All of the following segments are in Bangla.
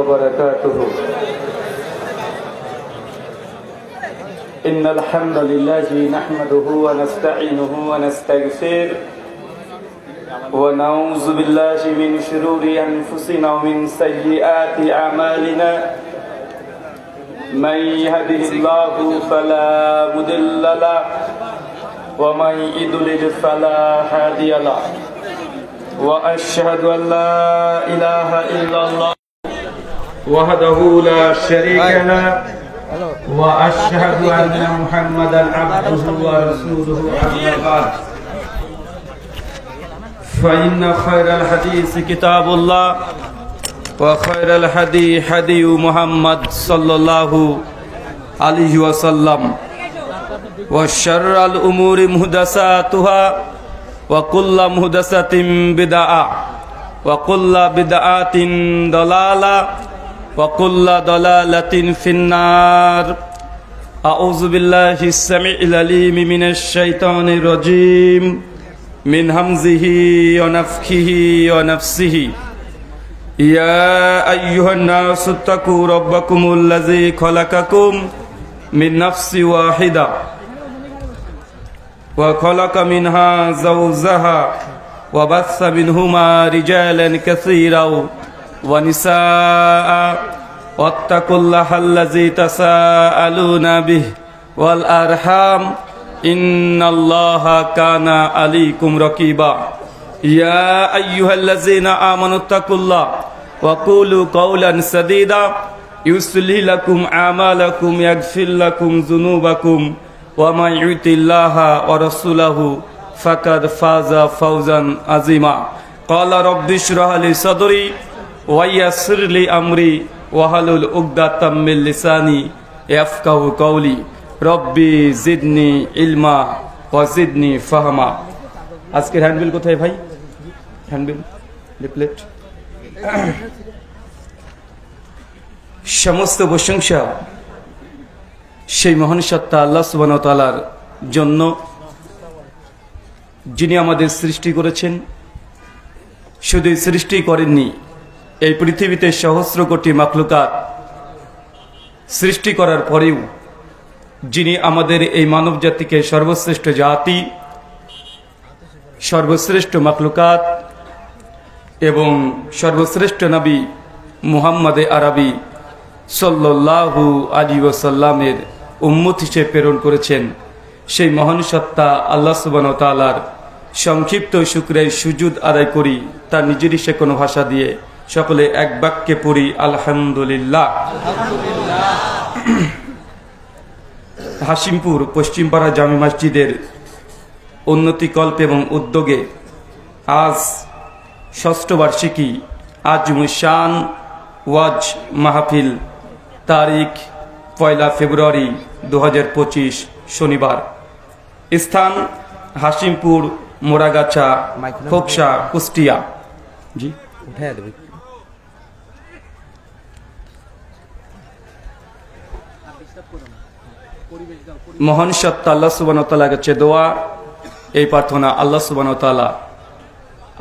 وبركاته. إن الحمد لله نحمده ونستعينه ونستغفره ونعوذ بالله من شرور أنفسنا ومن سيئات أعمالنا. من يهده الله فلا مضل له ومن يضلل فلا هادي له. وأشهد أن لا إله إلا الله وحده لا شريك له وأشهد أن محمدا عبده ورسوله. أما بعد فإن خير الحديث كتاب الله وخير الهدي هدي محمد صلى الله عليه وسلم وشر الأمور محدثاتها وكل محدثة بدعة وكل بدعة ضلالة وكل ضلالة في النار. أعوذ بالله السميع العليم من الشيطان الرجيم من همزه ونفخه ونفسه. يا أيها الناس اتقوا ربكم الذي خلقكم من نفس واحدة وخلق منها زوجها وبث منهما رجالا كثيرا ونساء واتقوا الله الذي تساءلون به والأرحام إن الله كان عليكم رقيبا. يا أيها الذين آمنوا اتقوا الله وقولوا قولا سديدا يصلح لكم أعمالكم يغفر لكم ذنوبكم ومن يطع الله ورسوله فقد فاز فوزا عظيما. قال رب اشرح لي صدري ويسر لي أمري واحلل عقدة من لساني يفقهوا قولي. রব্বি জিদনি ইলমা ওয়া জিদনি ফাহমা। আজকের হ্যান্ডবিল কোথায় ভাই? Handbill leaflet. সমস্ত প্রশংসা সেই মহান সত্তা আল্লাহ সুবহানাহু ওয়া তাআলার জন্য, যিনি আমাদের সৃষ্টি করেছেন। শুধু সৃষ্টি করেননি, এই পৃথিবীতে সহস্র কোটি মাখলুকাত সৃষ্টি করার পরেও যিনি আমাদের এই মানব জাতিকে সর্বশ্রেষ্ঠ জাতি, সর্বশ্রেষ্ঠ মাখলুকাত এবং সর্বশ্রেষ্ঠ নবী মুহাম্মদে আরবি সাল্লাল্লাহু আলাইহি ওয়াসাল্লামের উম্মত হিসেবে প্রেরণ করেছেন, সেই মহান সত্তা আল্লাহ সুবহানাহু ওয়া তাআলার সংক্ষিপ্ত শুকরিয়া সুজুদ আদায় করি। তার নিজেরই সে কোনো ভাষা দিয়ে সকলে এক বাক্যে পড়ি আলহামদুলিল্লাহ। হাসিমপুর পশ্চিমপাড়া জামে মসজিদের উন্নতিকল্প এবং উদ্যোগে আজ ষষ্ঠ বার্ষিকী আজমুশান ওয়াজ মাহফিল, তারিখ 1 ফেব্রুয়ারি 2025 শনিবার। স্থান হাসিমপুর মোরাগাছা, খোকসা, কুষ্টিয়া। জি উঠায় দেবে। মহান সত্তা আল্লাহ সুবহানাহু ওয়া তাআলার কাছে দোয়া, এই প্রার্থনা, আল্লাহ সুবহানাহু ওয়া তাআলা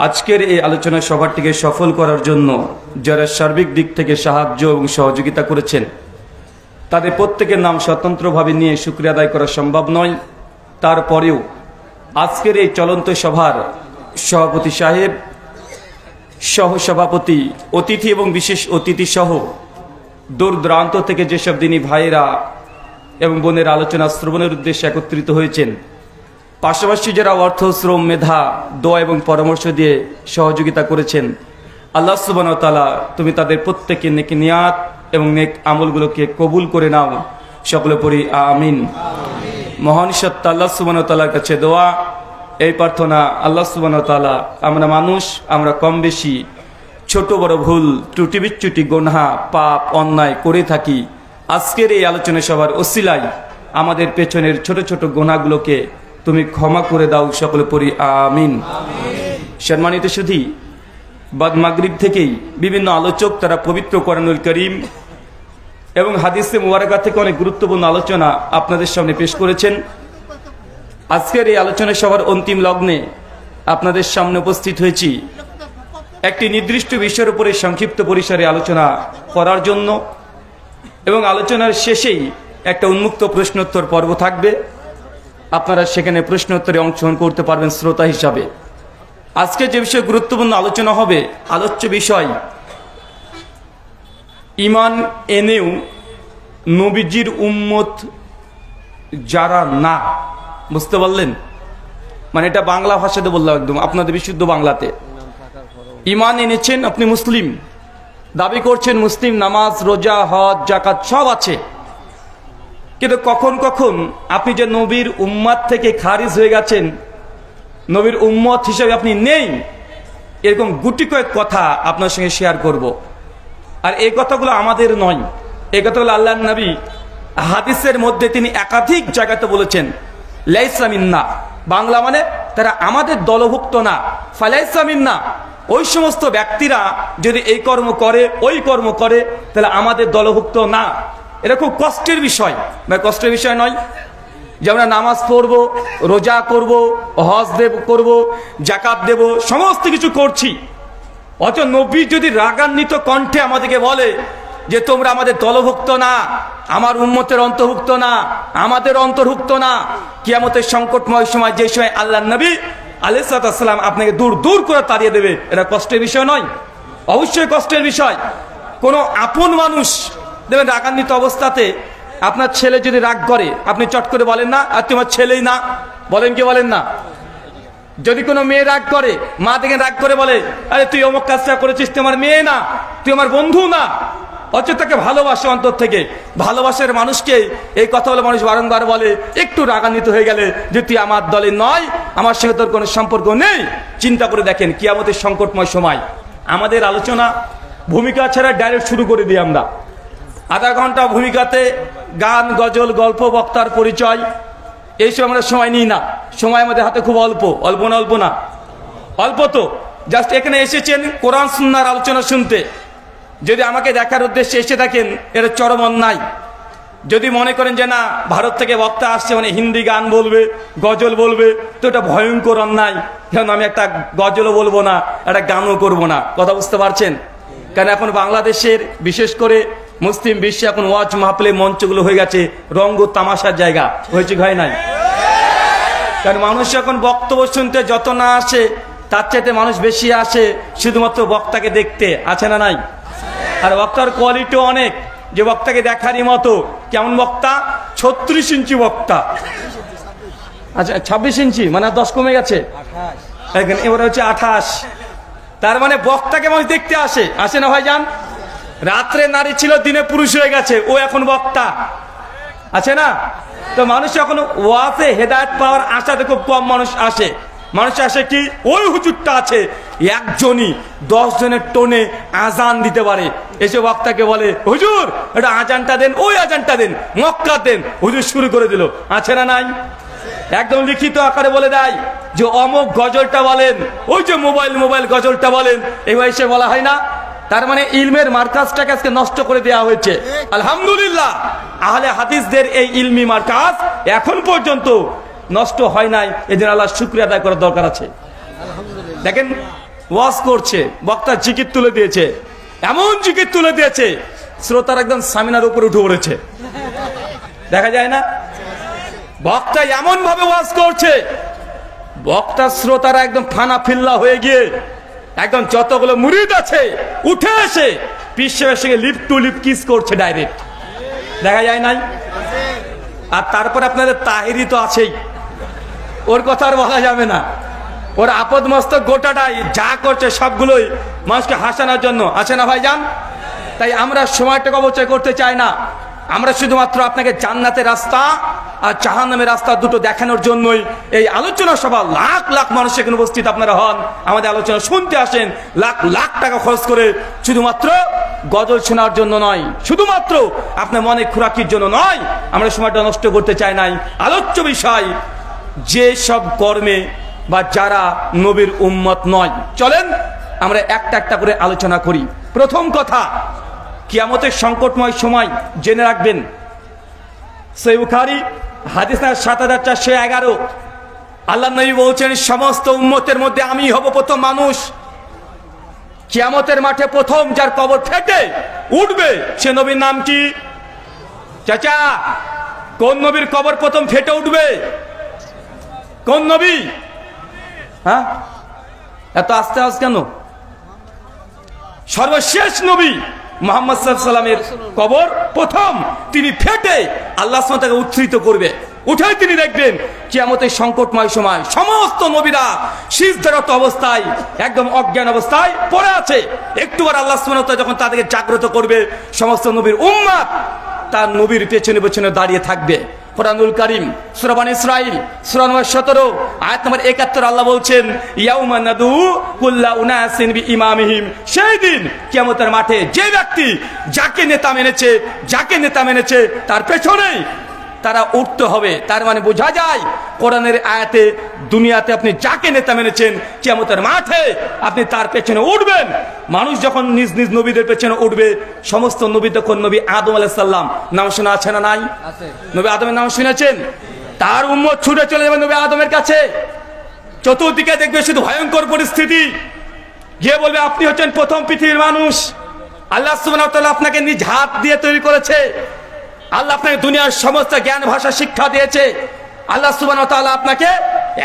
আজকের এই আলোচনা সভাটিকে সফল করার জন্য যারা সার্বিক দিক থেকে সাহায্য এবং সহযোগিতা করেছেন, তাদের প্রত্যেকের নাম স্বতন্ত্রভাবে নিয়ে শুকরিয়া আদায় করা সম্ভব নয়। তারপরেও আজকের এই চলন্ত সভার সভাপতি সাহেব, সহসভাপতি, অতিথি এবং বিশেষ অতিথি সহ দূর দূরান্ত থেকে যেসব দিনী ভাইয়েরা এবং বোনের আলোচনা শ্রবণের উদ্দেশ্যে একত্রিত হয়েছেন, পাশাপাশি যারা অর্থ, শ্রম, মেধা, দোয়া এবং পরামর্শ দিয়ে সহযোগিতা করেছেন, আল্লাহ সুবহানাহু ওয়া তাআলা তুমি তাদের প্রত্যেকের নেক নিয়াত এবং নেক আমলগুলোকে কবুল করে নাও। সকলে পড়ি আমিন। মহান সত্তা আল্লাহ সুবহানাহু ওয়া তাআলার কাছে দোয়া, এই প্রার্থনা, আল্লাহ সুবহানাহু ওয়া তাআলা আমরা মানুষ, আমরা কম বেশি ছোট বড় ভুল, ত্রুটি বিচ্যুতি, গুনাহ, পাপ, অন্যায় করে থাকি। আজকের এই আলোচনা সভার ওসিলায় আমাদের পেছনের ছোট ছোট গুনাহগুলোকে তুমি ক্ষমা করে দাও। সকলে পড়ি আমিন। সম্মানিত সুধী, বাদ মাগরিব থেকেই বিভিন্ন আলোচক তারা পবিত্র কোরআনুল কারীম এবং হাদিসে মুবারাকা থেকে অনেক গুরুত্বপূর্ণ আলোচনা আপনাদের সামনে পেশ করেছেন। আজকের এই আলোচনা সভার অন্তিম লগ্নে আপনাদের সামনে উপস্থিত হয়েছি একটি নির্দিষ্ট বিষয়ের উপরে সংক্ষিপ্ত পরিসরে আলোচনা করার জন্য, এবং আলোচনার শেষেই একটা উন্মুক্ত প্রশ্নোত্তর পর্ব থাকবে। আপনারা সেখানে প্রশ্নোত্তরে অংশগ্রহণ করতে পারবেন শ্রোতা হিসাবে। আজকে যে বিষয়ে গুরুত্বপূর্ণ আলোচনা হবে, আলোচ্য বিষয় ঈমান এনেও নবীজির উম্মত যারা না। বুঝতে পারলেন? মানে এটা বাংলা ভাষাতে বললাম, একদম আপনাদের বিশুদ্ধ বাংলাতে। ঈমান এনেছেন, আপনি মুসলিম, দাবি করছেন মুসলিম, নামাজ রোজা হজ যাকাত সব আছে, কিন্তু কখন কখন আপনি যে নবীর উম্মত থেকে খারিজ হয়ে গেছেন, নবীর উম্মত হিসেবে আপনি নেই, এরকম গুটি কয়েক কথা আপনার সঙ্গে শেয়ার করব। আর এই কথাগুলো আমাদের নয়, এই কথাগুলো আল্লাহর নবী হাদিসের মধ্যে তিনি একাধিক জায়গাতে বলেছেন। লাইসা মিন্না, বাংলা মানে তারা আমাদের দলভুক্ত না। ফালাইসা মিন্না, ওই সমস্ত ব্যক্তিরা যদি এই কর্ম করে ওই কর্ম করে তাহলে আমাদের দলভুক্ত না। এটা খুব কষ্টের বিষয়, কষ্টের বিষয় নয় যে আমরা নামাজ পড়ব, রোজা করব, হজ করব, যাকাত দেব, সমস্ত কিছু করছি, অথচ নবী যদি রাগান্বিত কণ্ঠে আমাদেরকে বলে যে তোমরা আমাদের দলভুক্ত না, আমার উম্মতের অন্তর্ভুক্ত না, আমাদের অন্তর্ভুক্ত না, কিয়ামতের সংকটময় সময় যে সময় আল্লাহর নবী আলাইহিস সালাম আপনাকে দূর দূর করে তাড়িয়ে দেবে, এটা কষ্টের বিষয় নয়? অবশ্যই কষ্টের বিষয়। কোনো আপন মানুষ দেখবেন রাগান্বিত অবস্থাতে, আপনার ছেলে যদি রাগ করে আপনি চট করে বলেন না আর তোমার ছেলেই না, বলেন কি বলেন না? যদি কোনো মেয়ে রাগ করে, মা দেখে রাগ করে বলে আরে তুই অমুক কাজটা করেছিস, তুই আমার মেয়ে না, তুই আমার বন্ধু না, অথচ তাকে ভালোবাসে অন্তর থেকে। ভালোবাসার মানুষকে এই কথা বলে মানুষ বারংবার বলে, একটু রাগান্বিত হয়ে গেলে যে তুই আমার দলে নয়, আমার সঙ্গে তোর কোনো সম্পর্ক নেই। চিন্তা করে দেখেন কিয়ামতের সংকটময় সময় আমাদের আলোচনা ভূমিকা ছাড়া ডাইরেক্ট শুরু করে দিই আমরা। আধা ঘন্টা ভূমিকাতে গান, গজল, গল্প, বক্তার পরিচয়, এইসব আমরা সময় নিই না। সময় আমাদের হাতে খুব অল্প, অল্প না অল্প না অল্প তো। জাস্ট এখানে এসেছেন কোরআন সুন্নাহর আলোচনা শুনতে। যদি আমাকে দেখার উদ্দেশ্যে এসে থাকেন, এটা চরম অন্যায়। যদি মনে করেন যে না ভারত থেকে বক্তা আসছে মানে হিন্দি গান বলবে, গজল বলবে, তো এটা ভয়ঙ্কর অন্যায়। কারণ আমি একটা গজলও বলবো না, একটা গানও করবো না। কথা বুঝতে পারছেন? কারণ এখন বাংলাদেশের বিশেষ করে মুসলিম বিশ্বে এখন ওয়াজ মাহফিলের মঞ্চগুলো হয়ে গেছে রঙ্গ তামাশার জায়গা। হয়েছে হয় নাই? কারণ মানুষ এখন বক্তব্য শুনতে যত না আসে, তার চাইতে মানুষ বেশি আসে শুধুমাত্র বক্তাকে দেখতে, আছে না নাই? আর বক্তার কোয়ালিটি অনেক, যে বক্তাকে দেখারই মতো। কেমন বক্তা? 36 ইঞ্চি বক্তা। আচ্ছা 26 ইঞ্চি মানে 10 কমে গেছে, এবার হচ্ছে 28। তার মানে বক্তাকে মানুষ দেখতে আসে, আসে না ভাইজান? রাত্রে নারী ছিল, দিনে পুরুষ হয়ে গেছে, ও এখন বক্তা, আছে না? তো মানুষ এখন ওয়াজে হেদায়েত পাওয়ার আশাতে খুব কম মানুষ আসে। মানুষ আসে কি, ওই হুজুরটা আছে একজনই 10 জনের টোনে আজান দিতে পারে, এসে বক্তাকে বলে হুজুর এটা আজানটা দেন, ওই আজানটা দেন, মক্কা দেন। হুজুর শুরু করে দিল, আছে না নাই? একদম লিখিত আকারে বলে দেয় যে অমুক গজলটা বলেন, ওই যে মোবাইল গজলটা বলেন, এবার এসে বলা হয় না? তার মানে ইলমের মার্কাজটাকে আজকে নষ্ট করে দেওয়া হয়েছে। আলহামদুলিল্লাহ, আহলে হাদিসদের এই ইলমি মার্কাজ এখন পর্যন্ত নষ্ট হয় নাই, এজন্য আল্লাহ শুকরিয়া আদায় করার দরকার আছে। দেখেন ওয়াজ করছে, বক্তা জিকির তুলে দিয়েছে, এমন জিকির তুলে দিয়েছে শ্রোতার একদম সামিনার উপরে উঠে পড়েছে, দেখা যায় না? বক্তা এমন ভাবে ওয়াজ করছে, বক্তা শ্রোতারা একদম ফানা ফিল্লা হয়ে গিয়ে একদম যতগুলো মুরিদ আছে উঠে এসে পীর সাহেবের সঙ্গে লিপ টু লিপ কিস করছে ডাইরেক্ট, দেখা যায় নাই? আর তারপর আপনাদের তাহিরি তো আছেই, ওর কথা আর বলা যাবে না। ওর আপদ মস্তক গোটাটাই যা করছে সবগুলোই মানুষকে হাসানোর জন্য, আছে না ভাইজান? তাই আমরা সময়টাকে অবচয় করতে চাই না। আমরা শুধুমাত্র আপনাকে জান্নাতের রাস্তা আর জাহান্নামের রাস্তা দুটো দেখানোর জন্যই এই আলোচনা সভা। লাখ লাখ মানুষ এখানে উপস্থিত আপনারা হন, আমাদের আলোচনা শুনতে আসেন, লাখ লাখ টাকা খরচ করে, শুধুমাত্র গজল শোনার জন্য নয়, শুধুমাত্র আপনার মনে খোরাকির জন্য নয়। আমরা সময়টা নষ্ট করতে চাই নাই। আলোচ্য বিষয় যে সব কর্মে বা যারা নবীর উম্মত নয়। চলেন আমরা একটা একটা করে আলোচনা করি। প্রথম কথা, কিয়ামতের সংকটময় সময় জেনে রাখবেন, সহিহ বুখারী হাদিস ৭৪১১, আল্লাহ নবী বলছেন সমস্ত উম্মতের মধ্যে আমি হব প্রথম মানুষ। কিয়ামতের মাঠে প্রথম যার কবর ফেটে উঠবে সে নবীর নাম কি? চাচা, কোন নবীর কবর প্রথম ফেটে উঠবে? কোন নবী? হ্যাঁ, এত আস্তে আস্তে কেন? সর্বশেষ নবী মুহাম্মদ সাল্লাল্লাহু আলাইহি সাল্লামের কবর প্রথম তিনি ফেটে আল্লাহ সুবহানাহু ওয়া তাআলা উত্থিত করবে। উঠে তিনি দেখবেন কিয়ামতের সংকটময় সময় সমস্ত নবীরা সিজদারত অবস্থায় একদম অজ্ঞান অবস্থায় পড়ে আছে। একটুবার আল্লাহ সুবহানাহু ওয়া তাআলা যখন তাদেরকে জাগ্রত করবে, সমস্ত নবীর উম্মত তার নবীর পেছনে পেছনে দাঁড়িয়ে থাকবে। কোরআনুল কারীম সূরা বনী ইসরাঈল সূরা নম্বর 17 আয়াত নম্বর 71 আল্লাহ বলছেন, ইয়াউমা নাদু কুল্লা উনাসিন বিইমামিহিম। সেই দিন কিয়ামতের মাঠে যে ব্যক্তি যাকে নেতা মেনেছে তার পেছনেই তারা উঠতে হবে। তার মানে বোঝা যায় কোরআনের আয়াতে দুনিয়াতে আপনি যাকে নেতা মেনেছেন কিয়ামতের মাঠে আপনি তার পেছনে উঠবেন। মানুষ যখন নিজ নিজ নবীদের পেছনে উঠবে, সমস্ত নবী তখন নবী আদম আলাইহিস সালাম নাম শোনা আছে না নাই? নবী আদমের নাম শুনেছেন? তার উম্মত ছুটে চলে যাবে নবী আদমের কাছে। চতুর্দিকে দেখবে শুধু ভয়ঙ্কর পরিস্থিতি, গিয়ে বলবে আপনি হচ্ছেন প্রথম পৃথিবীর মানুষ। আল্লাহ সুবহানাহু ওয়া তাআলা আপনাকে নিজ হাত দিয়ে তৈরি করেছে। আল্লাহ আপনাকে দুনিয়ার সমস্ত জ্ঞান ভাষা শিক্ষা দিয়েছে। আল্লাহ সুবহানাহু ওয়া তাআলা আপনাকে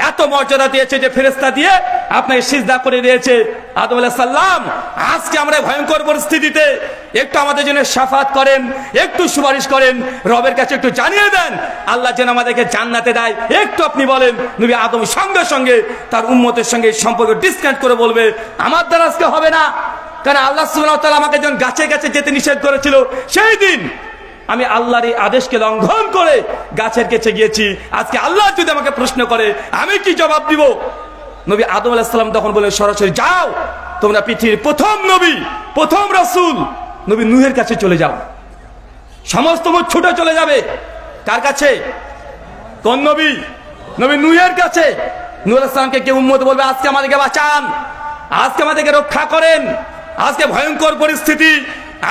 এত মর্যাদা দিয়েছে যে ফেরেশতা দিয়ে আপনাকে সিজদা করে দিয়েছে। আদম আলাইহিস সালাম, আজকে আমরা ভয়ঙ্কর পরিস্থিতিতে একটু আমাদের জন্য শাফাত করেন, একটু সুপারিশ করেন, রবের কাছে একটু জানিয়ে দেন আল্লাহ যেন আমাদেরকে জান্নাতে দেয়। একটু আপনি বলেন। নবী আদম সঙ্গে সঙ্গে তার উম্মতের সঙ্গে সম্পর্ক ডিসকানেক্ট করে বলবে আমার দ্বারা আজকে হবে না। কারণ আল্লাহ সুবহানাহু ওয়া তাআলা আমাকে যখন গাছে গাছে যেতে নিষেধ করেছিল, সেই দিন আমি আল্লাহর এই আদেশকে লঙ্ঘন করে গাছের কাছে গিয়েছি। আজকে আল্লাহ যদি আমাকে প্রশ্ন করে আমি কি জবাব দিব? নবী আদম আলাইহিস সালাম তখন বলে সরাসরি যাও, তোমরা পৃথিবীর প্রথম নবী, প্রথম রাসূল নবী নূহের কাছে চলে যাও। সমস্ত মুখ ছুটে চলে যাবে কার কাছে? কোন নবী? নবী নূহের কাছে। নূহ আলাইহিস সালামকে কেউ উম্মত বলবে আজকে আমাদেরকে বাঁচান, আজকে আমাদেরকে রক্ষা করেন, আজকে ভয়ঙ্কর পরিস্থিতি।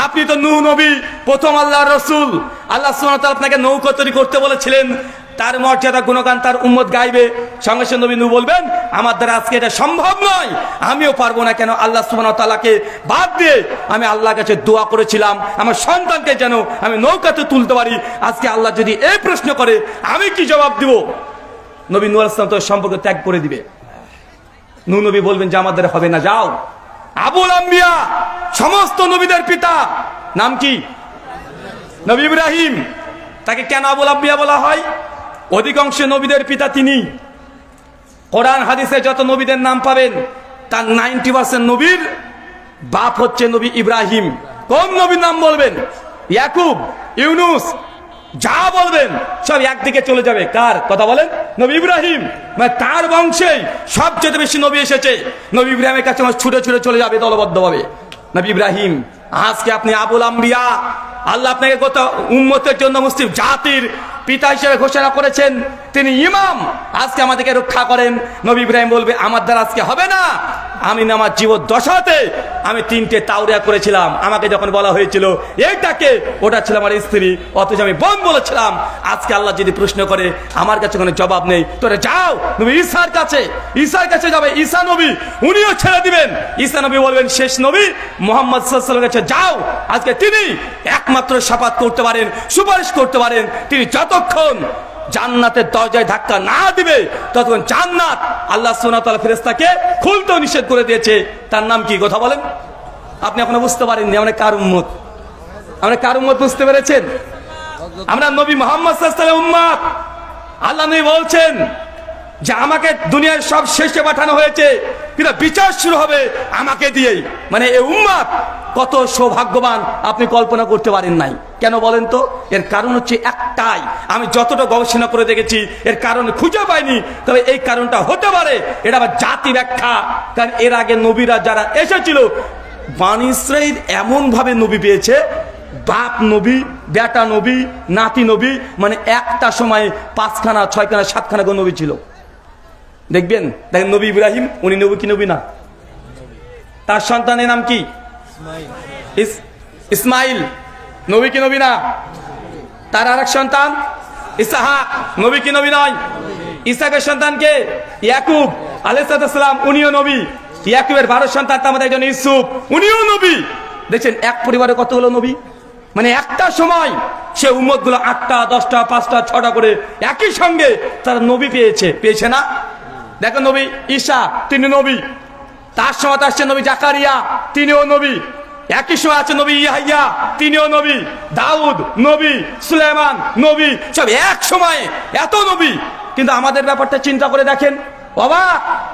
আপনি তো নূহ নবী, প্রথম আল্লাহর রাসূল। আল্লাহ সুবহানাহু ওয়া তাআলা আপনাকে নৌকা তৈরি করতে বলেছিলেন। তার মর্যাদা গুণগান তার উম্মত গাইবে। সঙ্গে সঙ্গে নবী নূহ বলবেন আমার দ্বারা আজকে এটা সম্ভব নয়, আমিও পারবো না। কেন? আল্লাহ সুবহানাহু ওয়া তাআলাকে বাদ দিয়ে আমি আল্লাহর কাছে দোয়া করেছিলাম আমার সন্তানকে যেন আমি নৌকাতে তুলতে পারি। আজকে আল্লাহ যদি এই প্রশ্ন করে আমি কি জবাব দিব? নবী নূহ আলাইহিস সালাম তো সম্পর্ক ত্যাগ করে দিবে। নূহ নবী বলবেন যে আমার দ্বারা হবে না, যাও। আবুল আম্বিয়া, সমস্ত নবীদের পিতা, নাম কি? নবী ইব্রাহিম। তাকে কেন আবুল আম্বিয়া বলা হয়? অধিকাংশ নবীদের পিতা তিনি। কোরআন হাদিসে যত নবীদের নাম পাবেন তার 90% নবীর বাপ হচ্ছে নবী ইব্রাহিম। কোন নবীর নাম বলবেন? ইয়াকুব, ইউনুস, যা বলবেন সব একদিকে চলে যাবে। কার কথা বলেন? নবী ইব্রাহিম। মানে তার বংশেই সবচেয়ে বেশি নবী এসেছে। নবী ইব্রাহিমের কাছে ছুটে ছুটে চলে যাবে দলবদ্ধভাবে। নবী ইব্রাহিম, আজকে আপনি আবুল আম্বিয়া, আল্লাহ আপনাকে কত উম্মতের জন্য মুসলিম জাতির পিতা হিসেবে ঘোষণা করেছেন, তিনি ইমাম, আজকে আমাদেরকে রক্ষা করেন। নবী ইব্রাহিম বলবে আমার দ্বারা আজকে হবে না। আমি আমার জীবদ্দশাতে আমি 3টে তাওরিয়া করেছিলাম। আমাকে যখন বলা হয়েছিল এইটাকে, ওটা ছিল আমার স্ত্রী, অথচ আমি বোন বলেছিলাম। আজকে আল্লাহ যদি প্রশ্ন করে আমার কাছে কোনো জবাব নেই, তোরে যাও নবী ঈসার কাছে যাবে। ঈসা নবী, উনিও ছেড়ে দিবেন। ঈসা নবী বলবেন শেষ নবী মুহাম্মদ সাল্লাল্লাহু আলাইহি ওয়াসাল্লামের কাছে যাও। আজকে তিনি একমাত্র শাফাত করতে পারেন, সুপারিশ করতে পারেন। তিনি যতক্ষণ জান্নাতের দরজায় ধাক্কা না দিবে ততক্ষণ জান্নাত আল্লাহ সুবহানাহু ওয়া তাআলা ফেরেশতাকে খুলতেও নিষেধ করে দিয়েছে। তার নাম কি? কথা বলেন। আপনি এখনো বুঝতে পারেননি আমরা কার উম্মত? আমরা কার উম্মত বুঝতে পেরেছেন? আমরা নবী মুহাম্মদ সাল্লাল্লাহু আলাইহি ওয়াসাল্লামের উম্মত। আল্লাহ নবী বলছেন যে আমাকে দুনিয়ার সব শেষে পাঠানো হয়েছে, কিন্তু বিচার শুরু হবে আমাকে দিয়েই। মানে এই উম্মত কত সৌভাগ্যবান আপনি কল্পনা করতে পারেন নাই। কেন বলেন তো? এর কারণ হচ্ছে একটাই, আমি যতটা গবেষণা করে দেখেছি এর কারণ খুঁজে পাইনি। তবে এই কারণটা হতে পারে এটা আবার জাতি ব্যাখ্যা। কারণ এর আগে নবীরা যারা এসেছিল, বনী ইসরাঈল এমন ভাবে নবী পেয়েছে, বাপ নবী, বেটা নবী, নাতি নবী, মানে একটা সময় 5খানা 6খানা 7খানা নবী ছিল। দেখবেন নবী ইব্রাহিম, উনি নবী কি নবী না? তার সন্তানের নাম কি? ইসমাইল, নবী কি নবী না? তার আরেক সন্তান ইসহাক, নবী কি নবী নয়? ইসহাকের সন্তান কে? ইয়াকুব আলাইহিস সালাম, উনিও নবী। ইয়াকুবের 12 সন্তান, তার মধ্যে একজন ইউসুফ, উনিও নবী। দেখছেন এক পরিবারে কতগুলো নবী, মানে একটা সময় সে উম্মত গুলো 8টা 10টা 5টা 6টা করে একই সঙ্গে তারা নবী পেয়েছে না? দেখো নবী ঈসা, তিনি নবী। তার সময় আসছে নবী জাকারিয়া, তিনিও নবী। একই সময় আছে নবী ইয়াহইয়া, তিনিও নবী। দাউদ নবী, সুলাইমান নবী, সব এক সময়ে এত নবী। কিন্তু আমাদের ব্যাপারটা চিন্তা করে দেখেন, বাবা